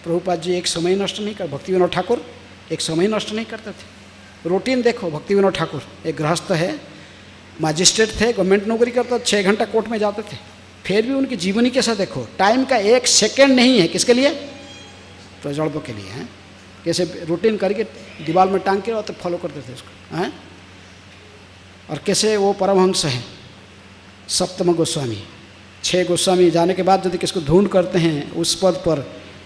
प्रभुपाद जी एक समय नष्ट नहीं कर, भक्ति विनोद ठाकुर एक समय नष्ट नहीं करते थे। रूटीन देखो, भक्ति विनोद ठाकुर एक गृहस्थ है, मजिस्ट्रेट थे, गवर्नमेंट नौकरी करते, 6 घंटा कोर्ट में जाते थे, फिर भी उनकी जीवनी कैसा देखो, टाइम का 1 सेकेंड नहीं है। किसके लिए? प्रजल्प के लिए। हैं? कैसे रूटीन करके दीवार में टांग के और तो फॉलो करते थे उसको। हैं? और कैसे वो परमहंस हैं, सप्तम गोस्वामी। 6 गोस्वामी जाने के बाद यदि किसको ढूंढ करते हैं उस पद पर,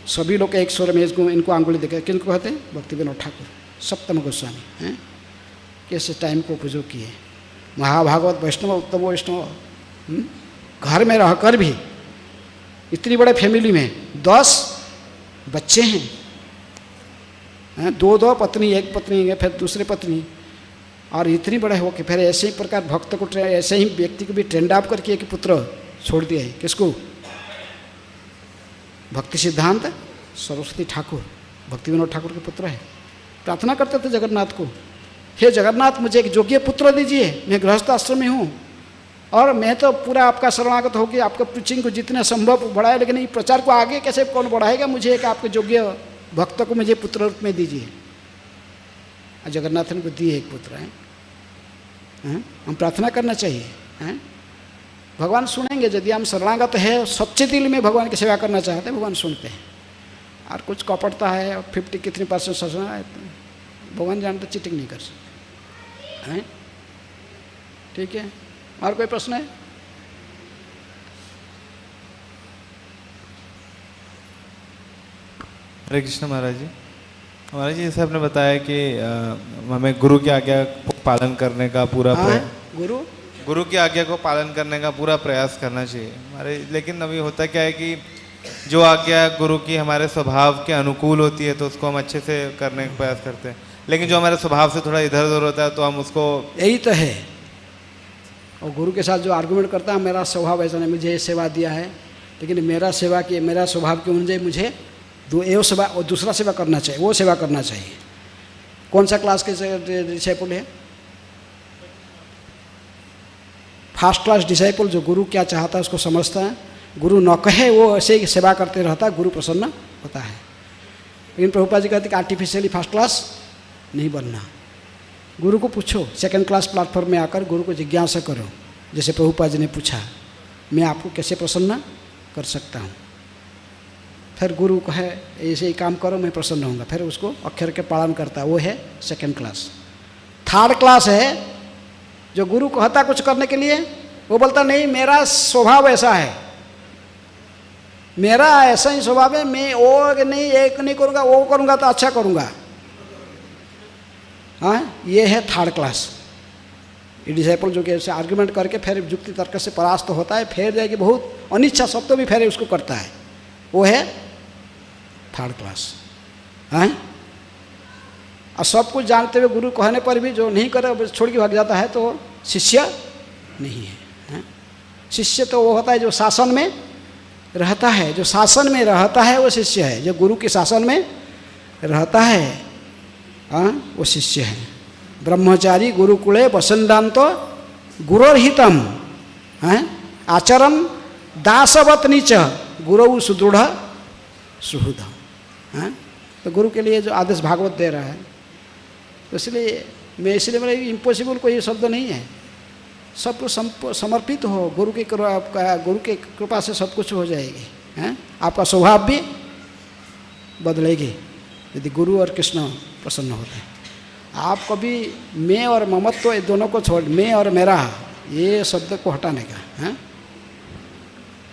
सभी लोग एक स्वर में इनको आंगुली देखे, किनको कहते हैं? भक्ति विनोद ठाकुर, सप्तम गोस्वामी। हैं? कैसे टाइम को उपयोग किए। महाभागवत वैष्णव, उत्तम वैष्णव, घर में रहकर भी इतनी बड़े फैमिली में 10 बच्चे हैं, 2 पत्नी, एक पत्नी है, फिर दूसरी पत्नी, और इतनी बड़े हो कि फिर ऐसे ही प्रकार भक्त को ऐसे ही व्यक्ति को भी ट्रेंड अप करके एक पुत्र छोड़ दिया है। किसको? भक्ति सिद्धांत सरस्वती ठाकुर, भक्ति विनोद ठाकुर के पुत्र है। प्रार्थना करते थे जगन्नाथ को, हे जगन्नाथ मुझे एक योग्य पुत्र दीजिए, मैं गृहस्थ आश्रम में हूँ और मैं तो पूरा आपका शरणागत होकर आपका प्रीचिंग को जितने संभव बढ़ाए, लेकिन ये प्रचार को आगे कैसे कौन बढ़ाएगा, मुझे एक आपके योग्य भक्त को मुझे पुत्र रूप में दीजिए। जगन्नाथ ने को दिए एक पुत्र है। हम प्रार्थना करना चाहिए। हैं? भगवान सुनेंगे यदि हम शरणागत है, सच्चे दिल में भगवान की सेवा करना चाहते हैं, भगवान सुनते हैं। और कुछ कपटता है, 50 कितनी % ससना है, भगवान जानते चीटिंग नहीं कर सकते। हैं? ठीक है, और कोई प्रश्न है? हरे कृष्ण महाराज जी। महाराज जी जैसे आपने बताया कि हमें गुरु की आज्ञा को पालन करने का पूरा गुरु की आज्ञा को पालन करने का पूरा प्रयास करना चाहिए हमारे। लेकिन अभी होता क्या है कि जो आज्ञा गुरु की हमारे स्वभाव के अनुकूल होती है तो उसको हम अच्छे से करने का प्रयास करते हैं, लेकिन जो हमारे स्वभाव से थोड़ा इधर उधर होता है तो हम उसको, यही तो है। और गुरु के साथ जो आर्गुमेंट करता है, मेरा स्वभाव ऐसा नहीं, मुझे ये सेवा दिया है, लेकिन मेरा सेवा की मेरा स्वभाव के अनुसार मुझे ये सेवा और दूसरा सेवा करना चाहिए, वो सेवा करना चाहिए। कौन सा क्लास के डिसाइपल है? फर्स्ट क्लास डिसाइपल, जो गुरु क्या चाहता है उसको समझता है, गुरु न कहे वो ऐसे ही सेवा करते रहता है, गुरु प्रसन्न होता है। लेकिन प्रभुपाद जी कहते कि आर्टिफिशियली फर्स्ट क्लास नहीं बनना। गुरु को पूछो, 2nd क्लास प्लेटफॉर्म में आकर गुरु को जिज्ञासा करो, जैसे प्रभुपाद जी ने पूछा, मैं आपको कैसे प्रसन्न कर सकता हूँ। फिर गुरु कहे ऐसे ही काम करो, मैं प्रसन्न होऊंगा, फिर उसको अक्षर के पालन करता है, वो है 2nd क्लास। 3rd क्लास है जो गुरु कहता कुछ करने के लिए, वो बोलता नहीं मेरा स्वभाव ऐसा है, मेरा ऐसा ही स्वभाव है, मैं वो नहीं एक नहीं करूँगा, वो करूँगा तो अच्छा करूँगा। हाँ, ये है 3rd क्लास। ये डिसाइपल जो कि ऐसे आर्ग्यूमेंट करके फिर युक्ति तर्क से परास्त होता है, फिर जाएगी बहुत अनिच्छा सत्व भी फिर उसको करता है, वो है थर्ड क्लास हैं। और सब कुछ जानते हुए गुरु कहने पर भी जो नहीं करे छोड़ के भाग जाता है तो शिष्य नहीं है। शिष्य तो वो होता है जो शासन में रहता है, जो शासन में रहता है वो शिष्य है, जो गुरु के शासन में रहता है वो शिष्य है। ब्रह्मचारी गुरुकुले वसंदांतो गुरोर्हितम आचरम दासवत नीच गुरु सुदृढ़ सुहृद। तो गुरु के लिए जो आदेश भागवत दे रहा है, तो इसलिए मेरे इम्पॉसिबल कोई शब्द नहीं है। सब कुछ समर्पित हो गुरु की कृपा से सब कुछ हो जाएगी हैं। आपका स्वभाव भी बदलेगी यदि गुरु और कृष्ण प्रसन्न होते हैं। आप कभी मैं और ममत्व तो दोनों को छोड़, मैं और मेरा ये शब्द को हटाने का है,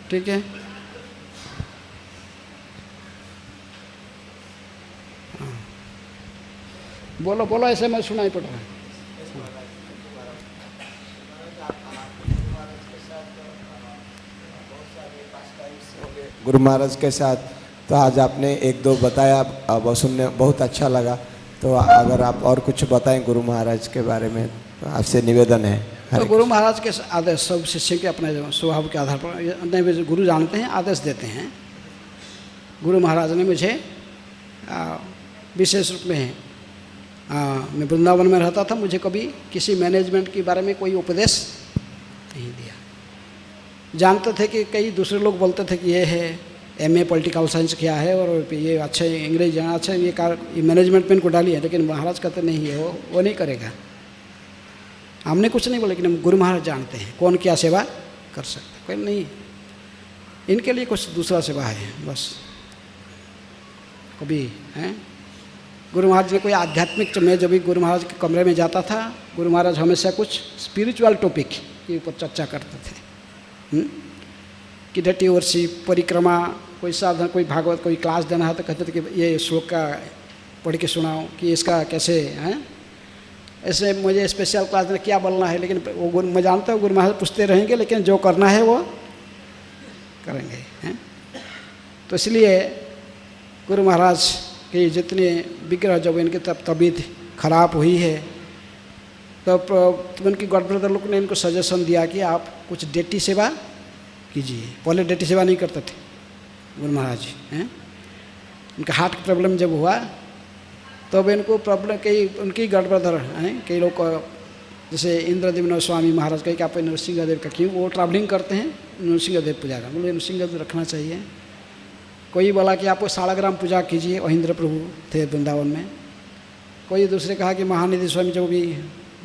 ठीक है। बोलो बोलो, ऐसे मैं सुनाई पड़ रहा है। गुरु महाराज के साथ तो आज आपने एक दो बताया, अब सुनने बहुत अच्छा लगा। तो अगर आप और कुछ बताएं गुरु महाराज के बारे में तो आपसे निवेदन है। तो गुरु महाराज के आदेश सब शिष्य के अपने स्वभाव के आधार पर गुरु जानते हैं, आदेश देते हैं। गुरु महाराज ने मुझे विशेष रूप में मैं वृंदावन में रहता था, मुझे कभी किसी मैनेजमेंट के बारे में कोई उपदेश नहीं दिया। जानते थे कि कई दूसरे लोग बोलते थे कि ये है MA पॉलिटिकल साइंस किया है और ये अच्छे अंग्रेजी जाना, अच्छा ये मैनेजमेंट में इनको डाली है, लेकिन महाराज कहते नहीं है, वो नहीं करेगा। हमने कुछ नहीं बोला, लेकिन हम गुरु महाराज जानते हैं कौन क्या सेवा कर सकते, कोई नहीं। इनके लिए कुछ दूसरा सेवा है बस। कभी हैं गुरु महाराज ने कोई आध्यात्मिक, मैं जब भी गुरु महाराज के कमरे में जाता था, गुरु महाराज हमेशा कुछ स्पिरिचुअल टॉपिक के ऊपर चर्चा करते थे कि डटी वर्षिप, परिक्रमा, कोई साधन, कोई भागवत, कोई क्लास देना है तो कहते थे कि ये श्लोक का पढ़ के सुनाओ कि इसका कैसे हैं। ऐसे मुझे स्पेशल क्लास में क्या बोलना है, लेकिन वो मैं जानता हूँ गुरु महाराज पूछते रहेंगे, लेकिन जो करना है वो करेंगे हैं। तो इसलिए गुरु महाराज की जितने विग्रह, जब इनकी तबीयत खराब हुई है तो उनकी गॉड ब्रदर लोग ने इनको सजेशन दिया कि आप कुछ डेटी सेवा कीजिए। पहले डेटी सेवा नहीं करते थे गुरु महाराज जी हैं। उनका हार्ट का प्रॉब्लम जब हुआ तो अब इनको प्रॉब्लम, कई उनकी गॉड ब्रदर हैं, कई लोग जैसे इंद्रदेव स्वामी महाराज कहीं कि आप नरसिंहदेव का क्यों, वो ट्रैवलिंग करते हैं नरसिंहदेव पूजा का, बोले नरसिंहदेव रखना चाहिए। कोई बोला कि आप सालाग्राम पूजा कीजिए, महेंद्र प्रभु थे वृंदावन में। कोई दूसरे कहा कि महानिधि स्वामी जो भी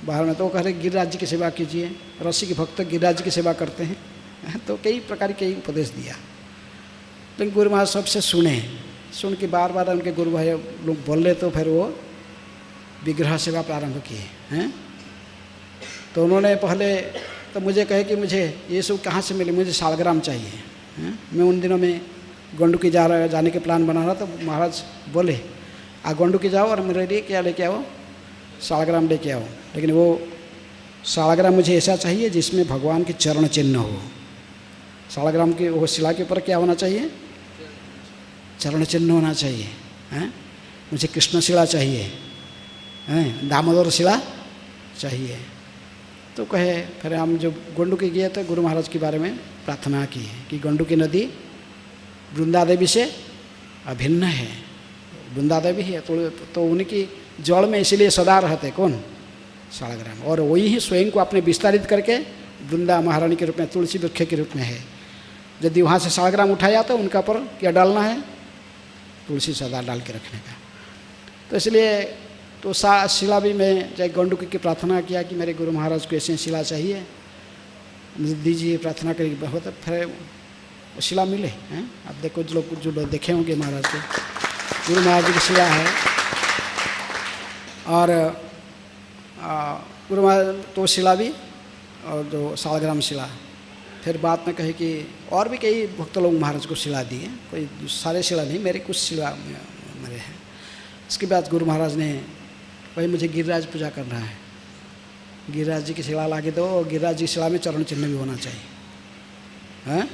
बाहर में, तो कह रहे गिरिराज जी की सेवा कीजिए, रस्सी के भक्त गिरिराज जी की सेवा करते हैं। तो कई प्रकार के उपदेश दिया, लेकिन गुरु महाराज सबसे सुन के बार बार उनके गुरु भाई लोग बोल रहे, तो फिर वो विग्रह सेवा प्रारंभ किए हैं। तो उन्होंने पहले तो मुझे कहे कि मुझे ये सब कहाँ से मिले, मुझे सालग्राम चाहिए हैं। मैं उन दिनों में गंडुकी जाने के प्लान बना रहा, तो महाराज बोले आ गंडुकी जाओ और मेरे लिए क्या लेके आओ, सालग्राम लेके आओ। लेकिन वो सालग्राम मुझे ऐसा चाहिए जिसमें भगवान के चरण चिन्ह हो। सालग्राम की वो शिला के ऊपर क्या होना चाहिए, चरण चिन्ह होना चाहिए हैं। मुझे कृष्ण शिला चाहिए हैं, दामोदर शिला चाहिए। तो कहे फिर हम जो गंडुकी गए तो गुरु महाराज के बारे में प्रार्थना की है कि गंडुकी नदी वृंदा देवी से अभिन्न है, वृंदा देवी है तो उनकी जड़ में इसीलिए सदा रहते कौन, सालग्राम, और वही ही स्वयं को आपने विस्तारित करके वृंदा महारानी के रूप में, तुलसी वृक्ष के रूप में है। यदि वहाँ से सालग्राम उठाया तो उनका पर क्या डालना है, तुलसी सदा डाल के रखने का। तो इसलिए तो शिला भी मैं चाहे गंडुकी की प्रार्थना किया कि मेरे गुरु महाराज को ऐसे शिला चाहिए, दीजिए, प्रार्थना करेगी बहुत, फिर शिला मिले हैं। आप देखो जो लोग देखे होंगे महाराज के, गुरु महाराज जी की शिला है। और गुरु महाराज तो शिला भी, और जो सालग्राम शिला, फिर बाद में कहे कि और भी कई भक्त लोग महाराज को शिला दिए, कोई सारे शिला नहीं, मेरे कुछ शिला मेरे हैं। इसके बाद गुरु महाराज ने भाई मुझे गिरिराज पूजा करना है, गिरिराज जी की शिला ला के दो, और गिरिराज जी की शिला में चरण चिन्ह भी होना चाहिए। हैं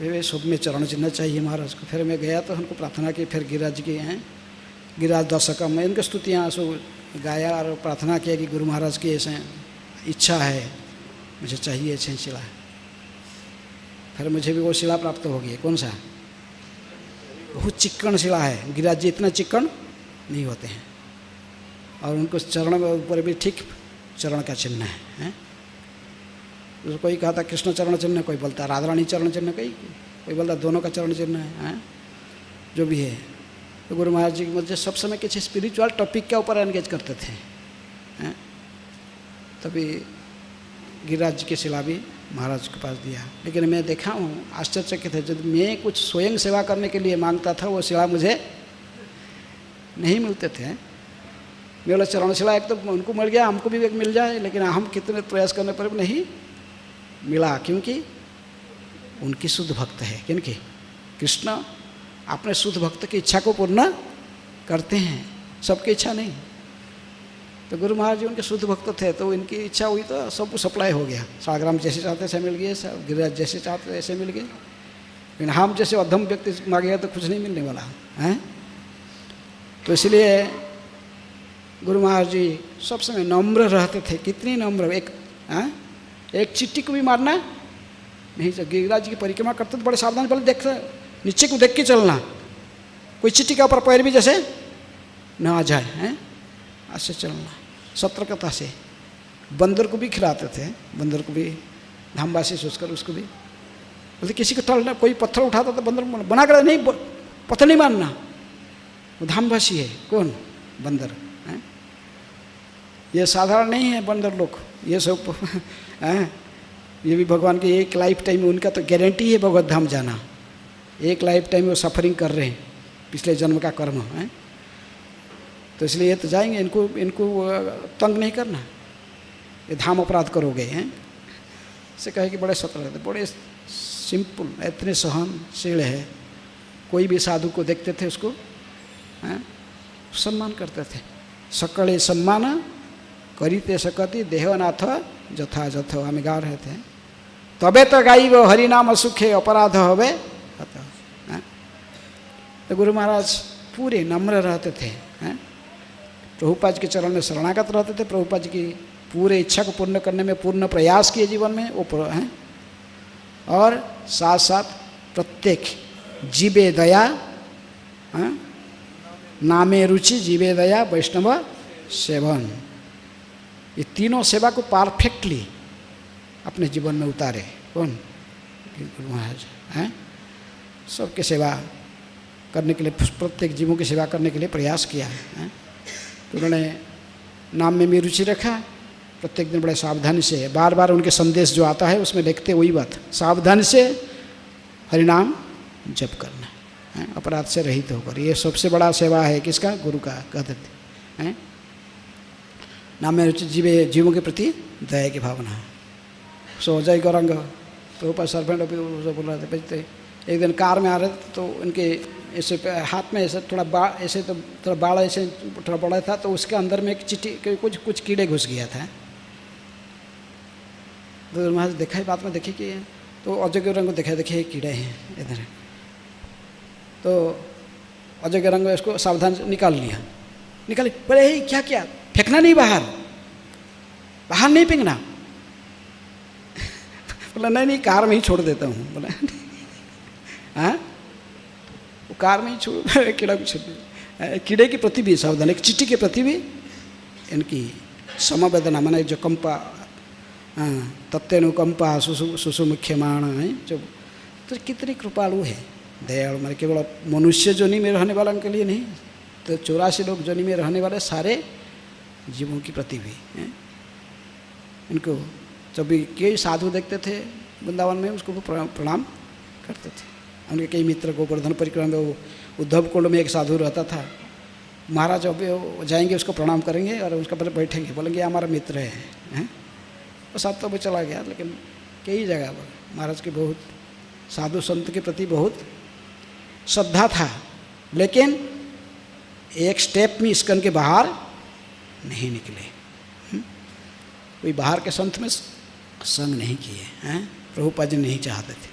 वे सब में चरण चिन्ह चाहिए महाराज को। फिर मैं गया तो उनको प्रार्थना की, फिर गिरिराज जी की हैं गिरिराज दशकम में इनकी स्तुतियाँ सो गाया और प्रार्थना किया कि गुरु महाराज की ऐसे इच्छा है, मुझे चाहिए ऐसे शिला। फिर मुझे भी वो शिला प्राप्त हो गई। कौन सा? बहुत चिक्कन शिला है। गिरिराज जी इतना चिक्कन नहीं होते हैं, और उनको चरण के ऊपर भी ठीक चरण का चिन्ह है। तो कोई कहता कृष्ण चरण चिन्ह, कोई बोलता राधा रानी चरण चिन्ह, कोई बोलता दोनों का चरण चिन्ह है। जो भी है, तो गुरु महाराज जी मुझे सब समय किसी स्पिरिचुअल टॉपिक के ऊपर एंगेज करते थे। तभी गिरिराज जी की शिला भी महाराज के पास दिया। लेकिन मैं देखा हूँ आश्चर्यचकित है, जब मैं कुछ स्वयं सेवा करने के लिए मांगता था वो शिला मुझे नहीं मिलते थे। मेरा चरण शिला एक तो उनको मिल गया, हमको भी एक मिल जाए, लेकिन हम कितने प्रयास करने पर भी नहीं मिला, क्योंकि उनकी शुद्ध भक्त है। किनकी? कृष्ण अपने शुद्ध भक्त की इच्छा को पूर्ण करते हैं, सबकी इच्छा नहीं। तो गुरु महाराज जी उनके शुद्ध भक्त थे, तो इनकी इच्छा हुई तो सब सप्लाई हो गया। सालग्राम जैसे चाहते ऐसे मिल गए, सब गिरिराज जैसे चाहते ऐसे मिल गए। लेकिन हम जैसे अधम व्यक्ति मांगेगा तो कुछ नहीं मिलने वाला है। तो इसलिए गुरु महाराज जी सब समय नम्र रहते थे। कितनी नम्र! एक चिट्ठी को भी मारना नहीं। जब गिरिराज जी की परिक्रमा करते तो बड़े सावधान, पहले देखते नीचे को देख के चलना, कोई चिट्ठी के ऊपर पैर भी जैसे न आ जाए, हैं ऐसे चलना सतर्कता से। बंदर को भी खिलाते थे, बंदर को भी धामवासी सोचकर उसको भी बोलते किसी को टलना, कोई पत्थर उठाता तो बंदर बना कर नहीं, पत्थर नहीं मारना, वो धामवासी है। कौन? बंदर। ये साधारण नहीं है बंदर लोग, ये सब ये भी भगवान की एक लाइफ टाइम में उनका तो गारंटी है भगवत धाम जाना। एक लाइफ टाइम में वो सफरिंग कर रहे हैं, पिछले जन्म का कर्म है। तो इसलिए ये तो जाएंगे, इनको तंग नहीं करना, ये धाम अपराध करोगे हैं। से कहे कि बड़े सतर्क रहते, बड़े सिंपल, इतने सहनशील है। कोई भी साधु को देखते थे उसको सम्मान करते थे। सकले सम्मान करीते सकती देहनाथ जथा जथ, हमें गा रहे थे। तबे तो गाई वो हरिनाम सुखे अपराध होवे। तो गुरु महाराज पूरे नम्र रहते थे। प्रभुपाद जी के चरण में शरणागत रहते थे। प्रभुपाद जी की पूरे इच्छा को पूर्ण करने में पूर्ण प्रयास किए जीवन में वो हैं। और साथ साथ प्रत्येक जीवे दया, नामे रुचि, जीवे दया, वैष्णव सेवन, ये तीनों सेवा को परफेक्टली अपने जीवन में उतारे। कौन? गुरु महाराज हैं। सबके सेवा करने के लिए, प्रत्येक जीवों की सेवा करने के लिए प्रयास किया है। तो उन्होंने नाम में भी रुचि रखा। प्रत्येक दिन बड़े सावधानी से, बार बार उनके संदेश जो आता है उसमें लिखते वही बात, सावधानी से हरिनाम जप करना, अपराध से रहित होकर। ये सबसे बड़ा सेवा है किसका? गुरु का, कहते थे। नाम में रुचि, जीवों के प्रति दया की भावना। सो जय गौरंग तो ऊपर सर्वेंट बोल रहे थे, बजते एक दिन कार में आ रहे थे तो उनके ऐसे हाथ में ऐसे थोड़ा ऐसे तो थोड़ा बाड़ा ऐसे थोड़ा बड़ा था, तो उसके अंदर में एक चिट्ठी कुछ कीड़े घुस गया था। तो महाराज देखा ही बात में देखे कि तो अजय गौरंग को देखा, देखे कीड़े हैं इधर। तो अजय गौरंग इसको सावधान निकाल लिया, निकाले, बोले हे क्या किया, फेंकना नहीं, बाहर नहीं फेंकना। बोला नहीं कार में ही छोड़ देता हूँ। बोला हाँ, वो कार में ही छोड़, कीड़ा को छोड़ दिया। कीड़े के प्रति भी सावधान, एक चिट्ठी के प्रति भी इनकी समवेदना, माने जो कंपा, तत्तेनुकंपा सुसुमुख्यमाण है जो, तो कितनी कृपालु है, दयालु। माने केवल मनुष्य जोनि में रहने वालों के लिए नहीं, तो 84 लोग जोनि में रहने वाले सारे जीवों की प्रति भी है। इनको जब भी कई साधु देखते थे वृंदावन में, उसको प्रणाम करते थे। उनके कई मित्र, गोवर्धन परिक्रमा में उद्धव कुंड में एक साधु रहता था। महाराज अब जाएंगे उसको प्रणाम करेंगे और उसका पहले बैठेंगे, बोलेंगे हमारा मित्र है। वो साथ तो वो चला गया, लेकिन कई जगह पर महाराज के बहुत साधु संत के प्रति बहुत श्रद्धा था, लेकिन एक स्टेप में इसकन के बाहर नहीं निकले। कोई बाहर के संत में संग नहीं किए हैं। प्रभुपाद जी नहीं चाहते थे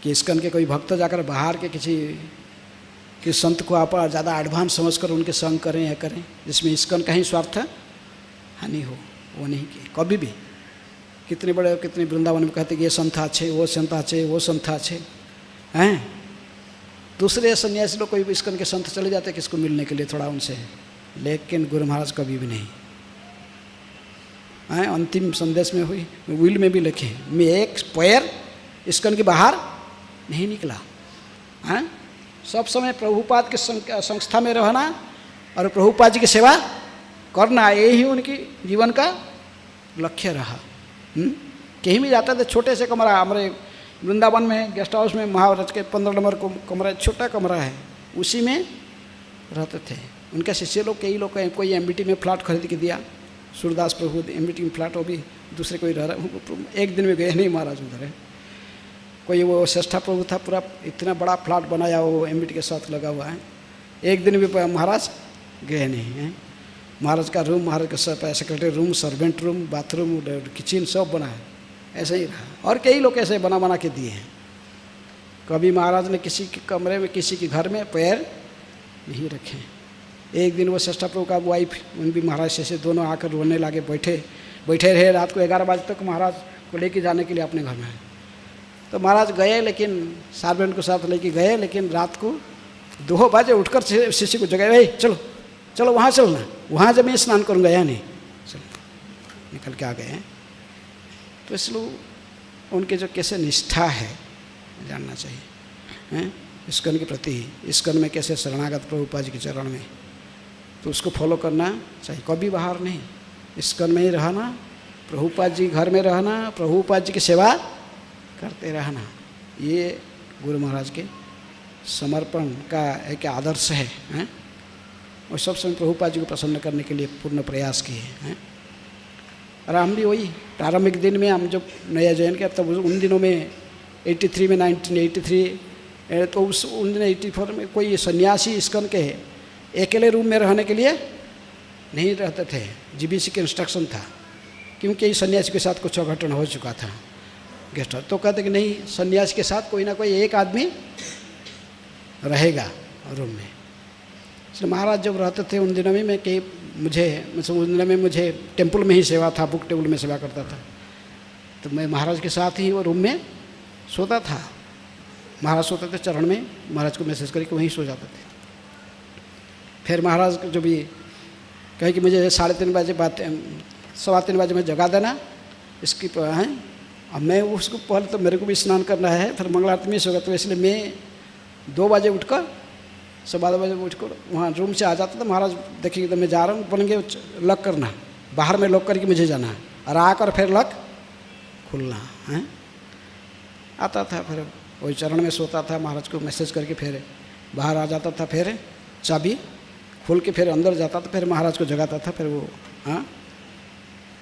कि इस्कॉन के कोई भक्त जाकर बाहर के किसी संत को आप ज़्यादा एडवांस समझकर उनके संग करें या करें जिसमें इस्कॉन का ही स्वार्थ हानि हो, वो नहीं किए कभी भी। कितने बड़े कितने वृंदावन में कहते कि ये संत अच्छे, वो संत अच्छे, वो संत अच्छे हैं। दूसरे सन्यासी लोग कोई भी इस्कॉन के संत चले जाते किसको मिलने के लिए थोड़ा उनसे, लेकिन गुरु महाराज कभी भी नहीं हैं। अंतिम संदेश में हुई विल में भी लिखे, मैं एक पैर इस्कॉन के बाहर नहीं निकला हैं। सब समय प्रभुपाद के संस्था में रहना और प्रभुपाद जी की सेवा करना, यही उनकी जीवन का लक्ष्य रहा। कहीं भी जाते थे, छोटे से कमरा, हमारे वृंदावन में गेस्ट हाउस में महाराज के 15 नंबर को कमरा, छोटा कमरा है, उसी में रहते थे। उनके शिष्य लोग कई लोग, कोई एमबीटी में फ्लैट खरीद के दिया, सूरदास प्रभु एमबीटी में फ्लैट, वो भी दूसरे कोई रह रहा, एक दिन में गए नहीं महाराज उधर है। कोई वो श्रेष्ठा प्रभु था, पूरा इतना बड़ा फ्लैट बनाया वो एमबीटी के साथ लगा हुआ है, एक दिन भी महाराज गए नहीं हैं। महाराज का रूम, महाराज का secretary room, servant room, bathroom, kitchen सब बना है, ऐसे ही रहा। और कई लोग ऐसे बना के दिए हैं। कभी महाराज ने किसी के कमरे में, किसी के घर में पैर नहीं रखे। एक दिन वो श्रेष्ठा प्रभु का वाइफ, उन भी महाराज से दोनों आकर रोने लगे, बैठे रहे रात को 11 बजे तक महाराज को लेके जाने के लिए अपने घर में। तो महाराज गए, लेकिन सर्वेंट को साथ लेके गए, लेकिन रात को 2 बजे उठकर शिष्य को जगाए, भाई चलो चलो वहाँ चलना, वहाँ जब मैं स्नान करूँगा या नहीं, चलो निकल के आ गए हैं। तो इसलिए उनके जो कैसे निष्ठा है जानना चाहिए हैं इस्कॉन के प्रति, इस्कॉन में कैसे शरणागत प्रभुपाद जी के चरण में, तो उसको फॉलो करना चाहिए। कभी बाहर नहीं, इस्कॉन में ही रहना, प्रभुपाद जी घर में रहना, प्रभुपाद जी की सेवा करते रहना, ये गुरु महाराज के समर्पण का एक आदर्श है। और सब समय प्रभुपाद जी को प्रसन्न करने के लिए पूर्ण प्रयास किए हैं। और हम भी वही प्रारंभिक दिन में हम जब नया जॉइन किया, तब उन दिनों में 83 में 1983 तो उन दिन 84 में कोई सन्यासी इस्कॉन के अकेले रूम में रहने के लिए नहीं रहते थे, जीबीसी के इंस्ट्रक्शन था, क्योंकि सन्यासी के साथ कुछ अघटन हो चुका था गेस्ट हाउस। तो कहते कि नहीं, सन्यासी के साथ कोई ना कोई एक आदमी रहेगा रूम में। इसलिए महाराज जब रहते थे उन दिनों में मैं उन दिनों में मुझे टेम्पल में ही सेवा था, बुक टेबल में सेवा करता था, तो मैं महाराज के साथ ही वो रूम में सोता था। महाराज सोते थे चरण में, महाराज को मैसेज करके वहीं सो जाते थे। फिर महाराज जो भी कहे कि मुझे 3:30 बजे 3:15 बजे में जगा देना, इसकी हैं। अब मैं उसको पहले तो मेरे को भी स्नान करना है, फिर मंगल आरती में सोगा, तो इसलिए मैं 2 बजे उठकर 12:15 बजे उठकर वहाँ रूम से आ जाता था। महाराज देखिए तो मैं जा रहा हूँ, बोलेंगे लॉक करना, बाहर में लॉक करके मुझे जाना है, और आकर फिर लॉक खुलना है। आता था, फिर वही चरण में सोता था, महाराज को मैसेज करके फिर बाहर आ जाता था, फिर चाबी खोल के फिर अंदर जाता था, फिर महाराज को जगाता था, फिर वो हाँ।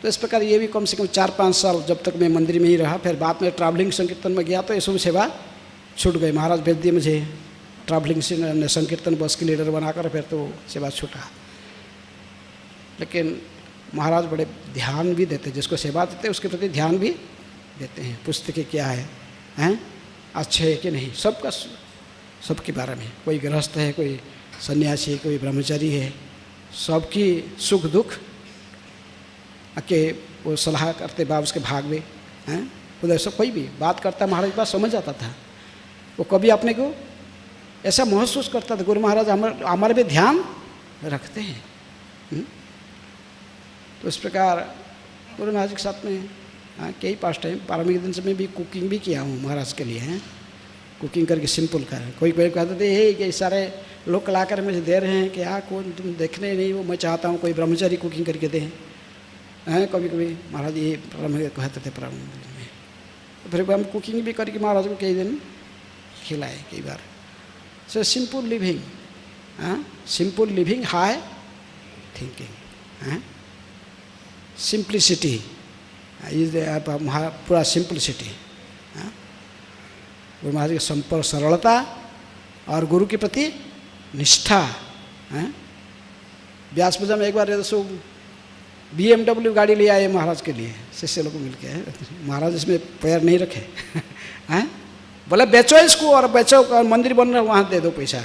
तो इस प्रकार ये भी कम से कम 4-5 साल जब तक मैं मंदिर में ही रहा। फिर बाद में ट्रैवलिंग संकीर्तन में गया तो ये सब सेवा छूट गई। महाराज भेज दिए मुझे ट्रैवलिंग से संकीर्तन बस की लीडर बनाकर, फिर तो सेवा छूटा। लेकिन महाराज बड़े ध्यान भी देते, जिसको सेवा देते उसके प्रति ध्यान भी देते हैं। पुस्तकें क्या हैं अच्छे है कि नहीं, सबके बारे में, कोई गृहस्थ है, कोई सन्यासी है, कोई ब्रह्मचारी है, सबकी सुख दुख के वो सलाह करते बाप उसके भाग में हैं। उधर सब कोई भी बात करता महाराज के पास समझ आता था, वो कभी अपने को ऐसा महसूस करता था गुरु महाराज हमारे भी ध्यान रखते हैं। तो इस प्रकार गुरु महाराज के साथ में कई पास टाइम प्रारंभिक दिन से मैं भी कुकिंग भी किया हूँ महाराज के लिए हैं। कुकिंग करके सिंपल कर, कोई कहते थे ये कि सारे लोग ला कर मुझे दे रहे हैं कि कौन तुम देखने नहीं, वो मैं चाहता हूँ कोई ब्रह्मचारी कुकिंग करके दें हैं। कभी कभी महाराज ये कहते थे प्रारंभिक दिन में, तो फिर हम कुकिंग भी करके महाराज को कई दिन खिलाए कई बार। So simple living, simple living, high thinking, simplicity is पूरा सिंप्लिसिटी। गुरु महाराज के संपर्क, सरलता और गुरु के प्रति निष्ठा। व्यास पूजा में एक बार BMW गाड़ी ले आए महाराज के लिए, शिष्य लोग को मिल के। महाराज इसमें पैर नहीं रखे हैं, बोले बेचो इसको, और बेचो मंदिर बन रहा है वहाँ दे दो पैसा।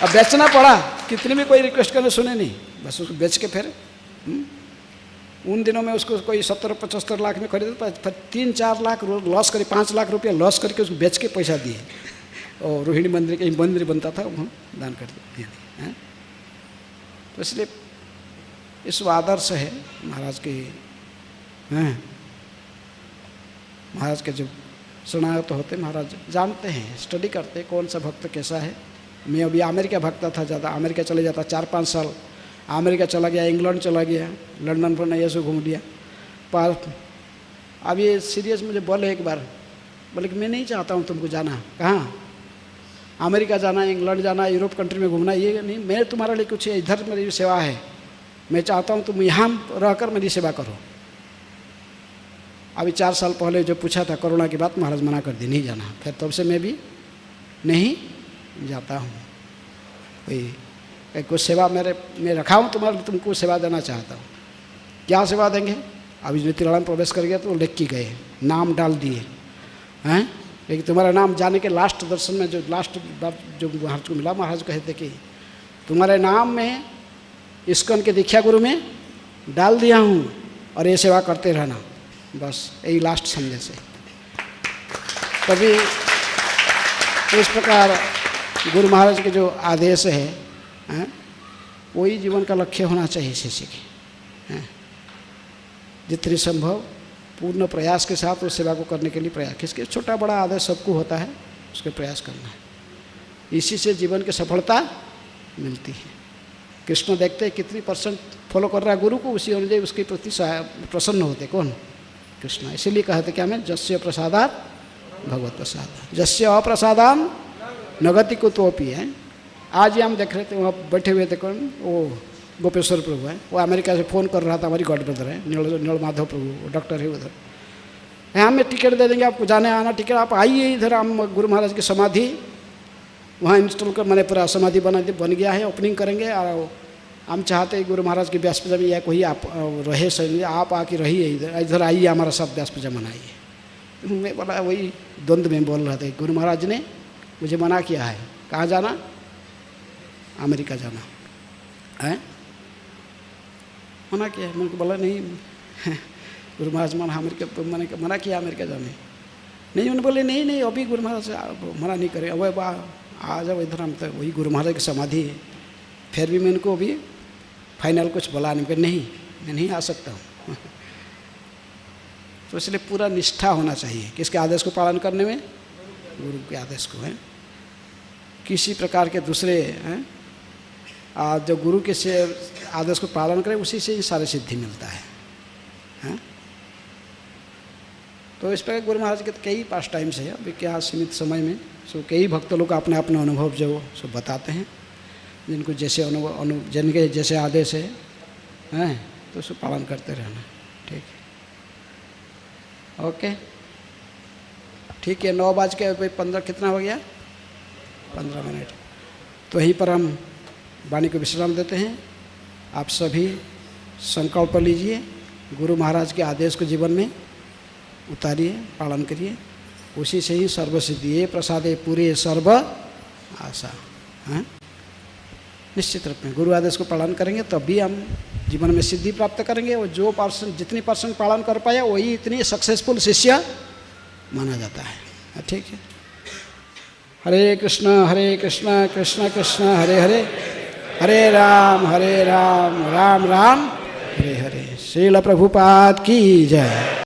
अब बेचना पड़ा, कितनी भी कोई रिक्वेस्ट करने सुने नहीं, बस उसको बेच के फिर उन दिनों में उसको कोई 70-75 लाख में खरीदे, फिर 3-4 लाख लॉस करे, 5 लाख रुपया लॉस करके उसको बेच के पैसा दिए, और रोहिणी मंदिर के मंदिर बनता था वहाँ दान कर दिए। तो इसलिए इस आदर्श है महाराज के हैं। महाराज के जो शरणागत होते महाराज जानते हैं, स्टडी करते हैं कौन सा भक्त कैसा है। मैं अभी अमेरिका भक्ता था ज़्यादा, अमेरिका चले जाता 4-5 साल, अमेरिका चला गया, इंग्लैंड चला गया, लंदन पर नया से घूम लिया। पर अब ये सीरियस मुझे बोले एक बार, बोले कि मैं नहीं चाहता हूँ तुमको जाना, कहाँ अमेरिका जाना, इंग्लैंड जाना, यूरोप कंट्री में घूमना, ये नहीं, मैं तुम्हारे लिए कुछ इधर मेरी सेवा है, मैं चाहता हूँ तुम यहाँ रहकर मेरी सेवा करो। अभी 4 साल पहले जो पूछा था कोरोना की बात, महाराज मना कर दी, नहीं जाना। फिर तब से मैं भी नहीं जाता हूँ। कोई सेवा मैं रखा हूँ तुम्हारे, तुमको सेवा देना चाहता हूँ। क्या सेवा देंगे? अभी ज्योतिर्मय में प्रवेश कर गया तो लिख के गए, नाम डाल दिए हैं, लेकिन तुम्हारा नाम जाने के लास्ट दर्शन में जो लास्ट बार जो महाराज को मिला, महाराज कहे थे कि तुम्हारे नाम में इस्कॉन के दीक्षा गुरु में डाल दिया हूँ और ये सेवा करते रहना, बस यही लास्ट संदेश है। तभी इस प्रकार गुरु महाराज के जो आदेश है, वही जीवन का लक्ष्य होना चाहिए शिष्य के। जितनी संभव पूर्ण प्रयास के साथ उस सेवा को करने के लिए प्रयास, किसके छोटा बड़ा आदेश सबको होता है, उसके प्रयास करना है। इसी से जीवन की सफलता मिलती है। कृष्ण देखते हैं कितनी % फॉलो कर रहा है गुरु को, उसी अनुଯାयी उसके प्रति प्रसन्न होते कौन? कृष्ण। इसीलिए कहते क्या मैं, जस्य प्रसादात भगवत प्रसाद, जस्य अप्रसादान नगति को तोपी है। आज ही हम देख रहे थे, वहाँ बैठे हुए थे कौन, वो गोपेश्वर प्रभु है, वो अमेरिका से फ़ोन कर रहा था, हमारी गॉड ब्रदर है, नील माधव प्रभु, वो डॉक्टर है उधर। हमें टिकट दे देंगे आपको, जाने आना टिकट, आप आइए इधर, हम गुरु महाराज की समाधि वहाँ इंस्टॉल कर, मैंने पूरा समाधि बन गया है, ओपनिंग करेंगे। और हम चाहते हैं गुरु महाराज की व्यास पूजा में या कोई आप रहे सही, आप आके रहिए इधर आइए हमारा साथ व्यास पूजा मनाइए। मैं बोला, वही द्वंद्व में बोल रहा था, गुरु महाराज ने मुझे मना किया है, कहाँ जाना? अमेरिका जाना है, मना किया है। मैंने बोला नहीं, गुरु महाराज मैंने मना किया अमेरिका जाने, नहीं। उन्होंने बोले नहीं अभी गुरु महाराज मना नहीं करे, अब आ जाओ इधर, हम तो वही गुरु महाराज की समाधि है। फिर भी मैं इनको अभी फाइनल कुछ बोला नहीं, मैं नहीं आ सकता हूँ। तो इसलिए पूरा निष्ठा होना चाहिए किसके आदेश को पालन करने में, गुरु के आदेश को है। किसी प्रकार के दूसरे हैं जो गुरु के से आदेश को पालन करें, उसी से ही सारी सिद्धि मिलता है। तो इस प्रकार गुरु महाराज के कई पास टाइम्स है, अभी क्या सीमित समय में सो कई भक्त लोग अपने अपने अनुभव जो सो बताते हैं, जिनको जैसे जिनके जैसे आदेश है तो उसको पालन करते रहना। ठीक है, ओके, ठीक है। 9:15 कितना हो गया? 15 मिनट। तो यहीं पर हम वाणी को विश्राम देते हैं। आप सभी संकल्प लीजिए, गुरु महाराज के आदेश को जीवन में उतारिए, पालन करिए, उसी से ही सर्वसिद्धि। ये प्रसादे पूरे सर्व आशा है। निश्चित रूप में गुरु आदेश को पालन करेंगे तभी हम जीवन में सिद्धि प्राप्त करेंगे। और जो जितनी % पालन कर पाया वही इतनी सक्सेसफुल शिष्य माना जाता है। ठीक है। हरे कृष्ण कृष्ण कृष्ण हरे हरे, हरे राम राम राम हरे हरे। श्रील प्रभुपाद की जय।